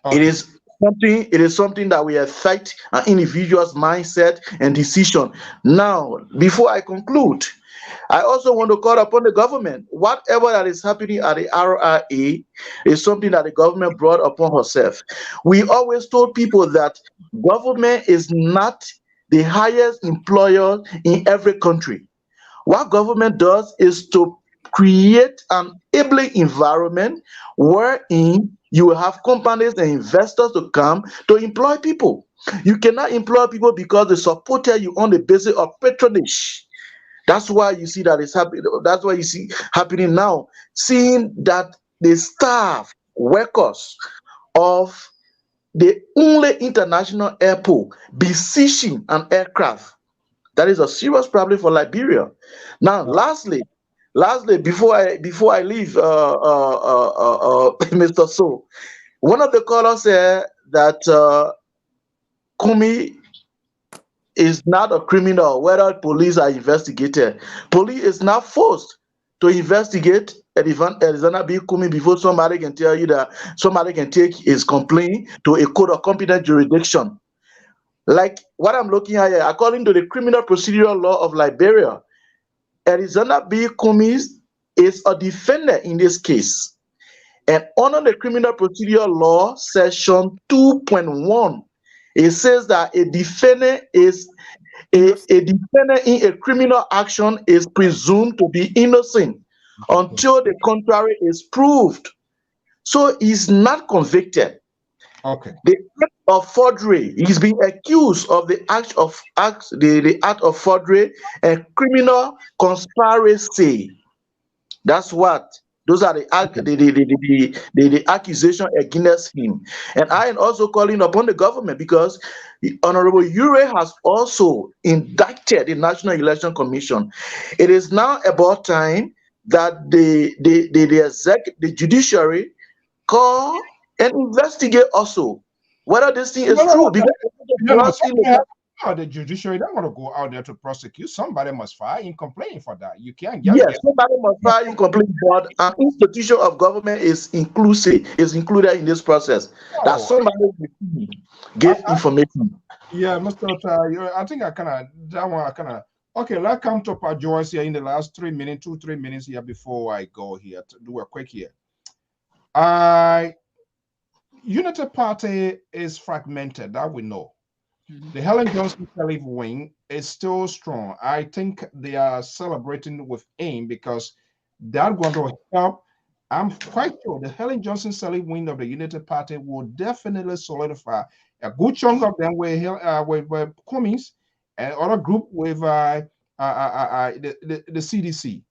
Okay. It is something that will affect an individual's mindset and decision. Now, before I conclude, I also want to call upon the government. Whatever that is happening at the RRA is something that the government brought upon herself. We always told people that government is not the highest employer in every country. What government does is to create an enabling environment wherein you will have companies and investors to come to employ people. You cannot employ people because they supported you on the basis of patronage. That's why you see that it's happening. That's why you see happening now. Seeing that the staff, workers of the only international airport besieging an aircraft, that is a serious problem for Liberia. Now, lastly, before I leave, Mr. So, one of the callers said that Kumi is not a criminal, whether police are investigated. Police is not forced to investigate Alexander B. Kumi before somebody can tell you that somebody can take his complaint to a court of competent jurisdiction. Like what I'm looking at here, according to the criminal procedural law of Liberia, Alexander B. Kumi is a defendant in this case. And under the criminal procedural law, section 2.1, it says that a defendant is a defendant in a criminal action is presumed to be innocent until the contrary is proved. So he's not convicted. Okay. The act of forgery, he's being accused of the act of forgery and criminal conspiracy. That's what. Those are the accusation against him. And I am also calling upon the government because the Honorable Ure has also indicted the National Election Commission. It is now about time that the judiciary call and investigate also whether this thing is true. Because the judiciary don't want to go out there to prosecute. Somebody must file in complaint for that. You can't just somebody must file in complaint, but an institution of government is included in this process. That somebody gave information. Yeah, Mr. I think I okay, let's come to Pat Joyce here in the last 3 minutes, 2-3 minutes here before I go here to do a quick here. Unity Party is fragmented, that we know. The Helen Johnson Sirleaf wing is still strong. I think they are celebrating with aim because that's going to help. I'm quite sure the Helen Johnson Sirleaf wing of the Unity Party will definitely solidify a good chunk of them with Cummings and other group with the CDC.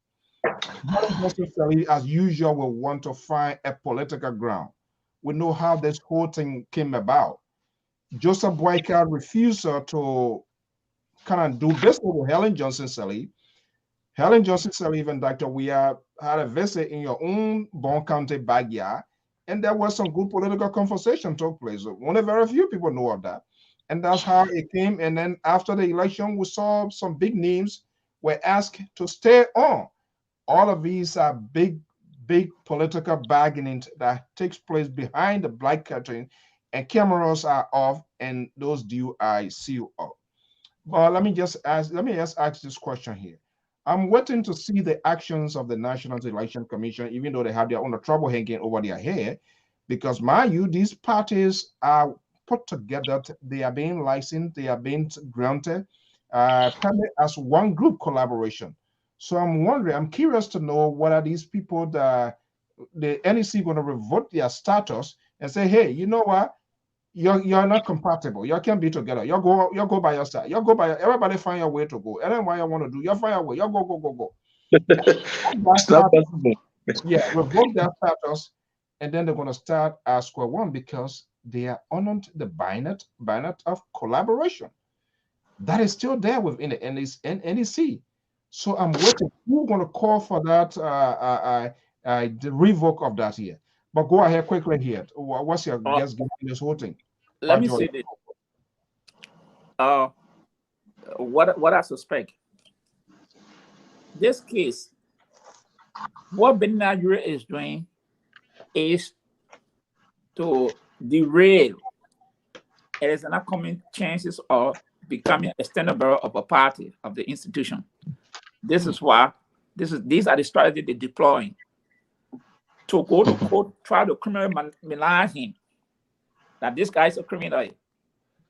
Helen Johnson Sirleaf, as usual, will want to find a political ground. We know how this whole thing came about. Joseph Boyka refused to kind of do business with Helen Johnson Sirleaf. Helen Johnson Sirleaf and Dr. Weah had a visit in your own Bon County backyard, and there was some good political conversation took place. Only very few people know of that. And that's how it came. And then after the election, we saw some big names were asked to stay on. All of these are big political bargaining that takes place behind the black curtain, and cameras are off, and those deals are sealed up. But let me just ask this question here. I'm waiting to see the actions of the National Election Commission, even though they have their own trouble hanging over their head, because mind you, these parties are put together, they are being licensed, they are being granted permit as one group collaboration. So I'm wondering, I'm curious to know what are these people that the NEC going to revoke their status and say, hey, you know what? You're not compatible. You can't be together. You go by your side. You go by everybody find your way to go. And then what you want to do, you find your way. You go. It's not possible. Yeah, revoke their status, and then they're going to start at square one because they are honored the bayonet of collaboration. That is still there within the NEC. So I'm waiting. Who's going to call for that the revoke of that here? But go ahead quickly here. What's your guess giving this whole thing? Let me say this. What I suspect. This case, what Benina Yure is doing is to derail. It is not coming chances of becoming a standard bearer of a party, of the institution. This is why these are the strategies they're deploying to go to court, try to criminalize him. That this guy is a criminal.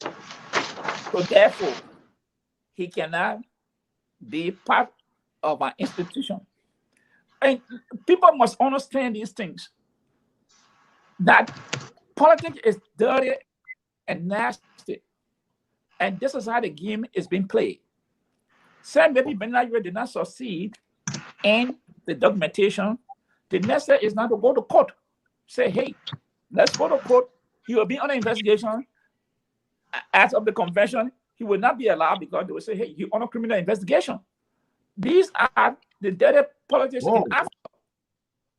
So therefore, he cannot be part of an institution. And people must understand these things. That politics is dirty and nasty. And this is how the game is being played. Say maybe Benina Yure did not succeed in the documentation. The next step is not to go to court. Say, hey, let's go to court. He will be under investigation. As of the convention, he will not be allowed because they will say, hey, you honor criminal investigation. These are the dirty politics in Africa.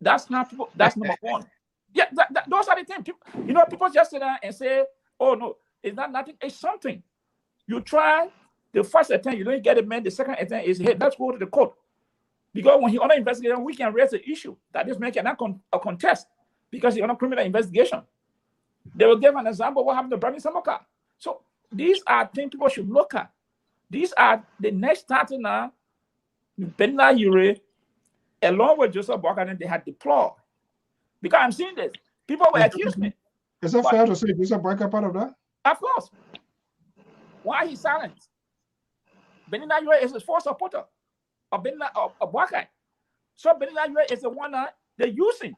That's not people, that's number one. Yeah, those are the things. People just sit down and say, oh no, it's not nothing, it's something. You try the first attempt, you don't get it, man. The second attempt is, hey, let's go to the court. Because when he under investigation, we can raise the issue that this man cannot contest because he under criminal investigation. They will give an example of what happened to Bernie Samoka. So these are things people should look at. These are the next starting now. Benina Yure, along with Joseph Boyka, they had deployed. Because I'm seeing this. People will accuse me. Is that fair to say Joseph Boyka part of that? Of course. Why he silent? Benina Yure is his full supporter of Boyka. So Benina Yure is the one that they're using.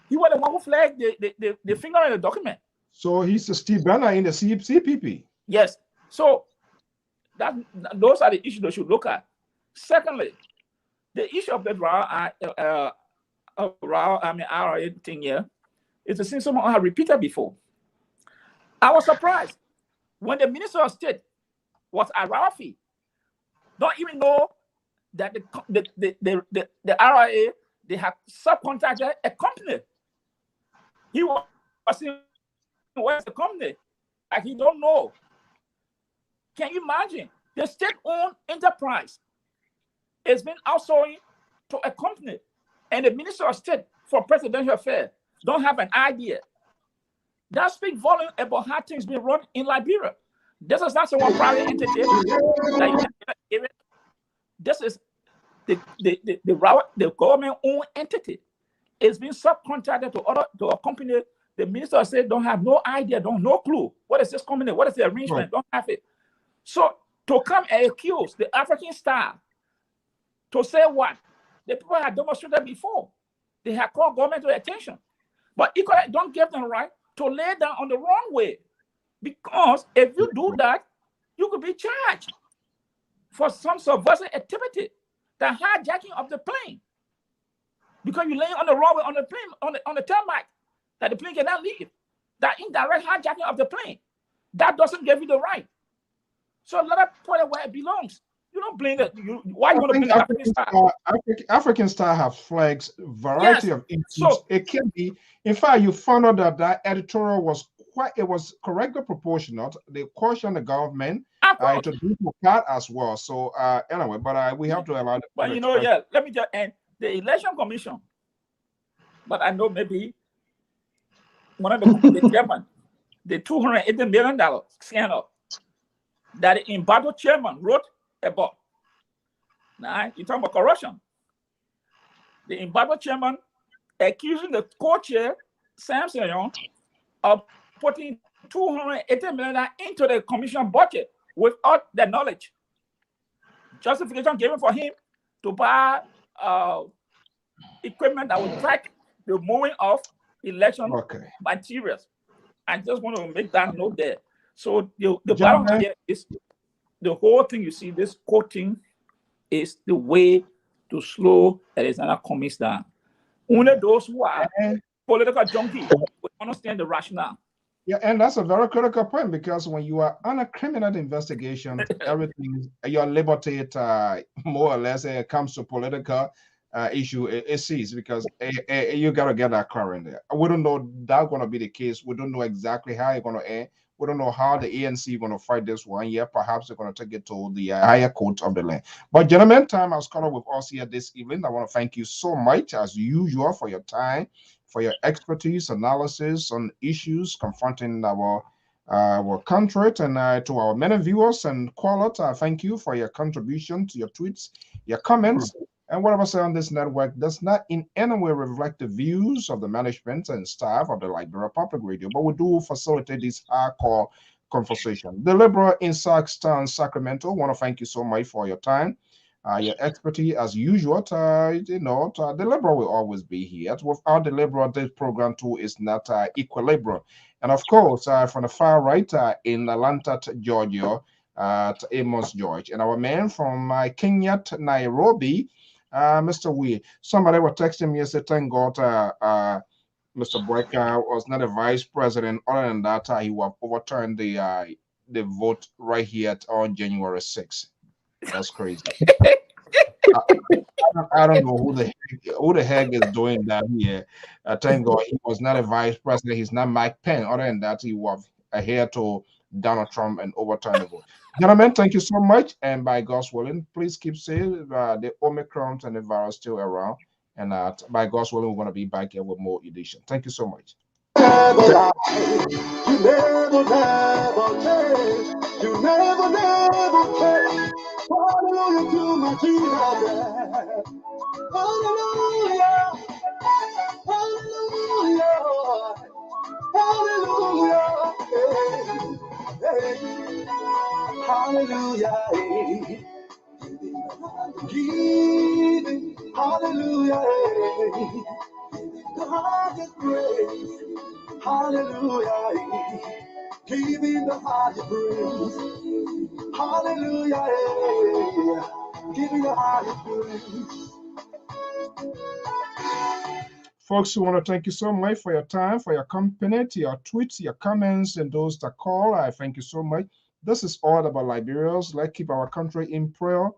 He was the one who flagged the finger in the document. So he's the Steve Banner in the CPP. Yes. So those are the issues they should look at. Secondly, the issue of the RIA thing here is the thing someone had repeated before. I was surprised when the Minister of State was Arafi. Don't even know that the RIA, they have subcontracted a company. He was saying, where's the company? Like he don't know. Can you imagine? The state-owned enterprise has been outsourcing to a company, and the Minister of State for Presidential Affairs don't have an idea. That speaks volume about how things been run in Liberia. This is not some private entity that you can give it. This is the government-owned entity. It's been subcontracted to a company. The minister said don't have no idea, no clue. What is this company? What is the arrangement? Right. Don't have it. So to come and accuse the African Star to say what the people had demonstrated before, they had called government to attention, but equally don't give them right to lay down on the wrong way, because if you do that, you could be charged for some subversive activity, the hijacking of the plane, because you're laying on the wrong way on the plane, on the tarmac, that the plane cannot leave. That indirect hijacking of the plane, that doesn't give you the right. So let us put it where it belongs. You don't blame it. Why you want to blame African Star? African Star have flags variety of issues. So it can be. In fact, you found out that that editorial was correctly proportionate. They cautioned the government to do that as well. So anyway, but we have to allow. But you know, yeah. Let me just end the election commission. But I know maybe one of the chairman, the $280 million scandal that the embattled chairman wrote about. Now you talk about corruption. The embattled chairman accusing the co-chair Samson of putting $280 million into the commission budget without the knowledge. Justification given for him to buy equipment that would track the moving of election materials. I just want to make that note there. So the bottom line is the whole thing you see, this quoting is the way to slow Alexander Cummings down. Only those who are political junkies will understand the rationale. Yeah, and that's a very critical point, because when you are on a criminal investigation, everything, your liberty, more or less, comes to political issue, it ceases, because you got to get that current there. We don't know that's going to be the case. We don't know exactly how it's going to end. We don't know how the ANC is going to fight this one. Yeah, perhaps they're going to take it to the higher court of the land. But gentlemen, time has come with us here this evening. I want to thank you so much, as usual, for your time, for your expertise, analysis on issues confronting our country, and to our many viewers and callers. Thank you for your contribution, to your tweets, your comments. And whatever said on this network does not in any way reflect the views of the management and staff of the Liberia Public Radio, but we do facilitate this hardcore conversation. The Liberal in Sacramento, want to thank you so much for your time, your expertise as usual. The Liberal will always be here. Without the Liberal, this program too is not equilibrium. And of course, from the far right in Atlanta, Georgia, Amos George, and our man from Kenya, Nairobi, Mr. Wee. Somebody was texting me and said, thank God Mr. Brecker was not a vice president. Other than that, he would have overturned the vote right here on January 6th. That's crazy. I don't know who the heck is doing that here. Thank God he was not a vice president. He's not Mike Pence. Other than that, he was adhere to Donald Trump and overturn the vote. Gentlemen, thank you so much. And by God's willing, please keep safe. The Omicron and the virus still around. And by God's willing, we're going to be back here with more edition. Thank you so much. You never change. You never change. Hallelujah to my Jesus. Hallelujah. Hallelujah. Hallelujah. Hey, hey. Hallelujah. Hey. Giving. Hallelujah. Hey. God is praise. Hallelujah. Giving the highest praise. Hallelujah. Giving the highest praise. Folks, we want to thank you so much for your time, for your company, to your tweets, your comments, and those that call. I thank you so much. This is all about Liberians. Let's keep our country in prayer.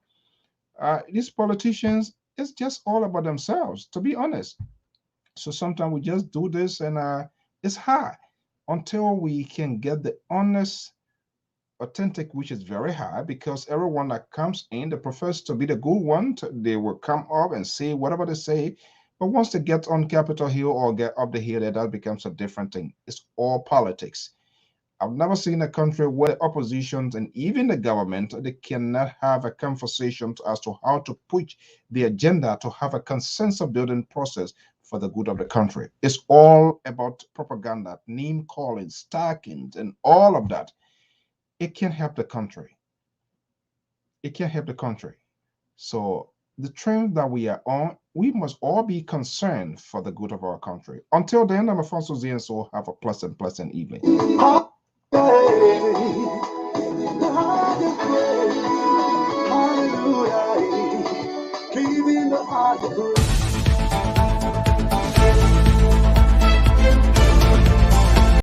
These politicians, it's just all about themselves, to be honest. So sometimes we just do this, and it's hard until we can get the honest, authentic, which is very hard, because everyone that comes in, they profess to be the good one. They will come up and say whatever they say. But once they get on Capitol Hill or get up the hill, that becomes a different thing. It's all politics. I've never seen a country where the opposition and even the government, they cannot have a conversation as to how to push the agenda to have a consensus building process for the good of the country. It's all about propaganda, name calling, stacking, and all of that. It can't help the country. It can't help the country. So the trend that we are on, we must all be concerned for the good of our country. Until then, I'm Alfonso Z, and so have a pleasant evening. Hallelujah. Giving the highest praise.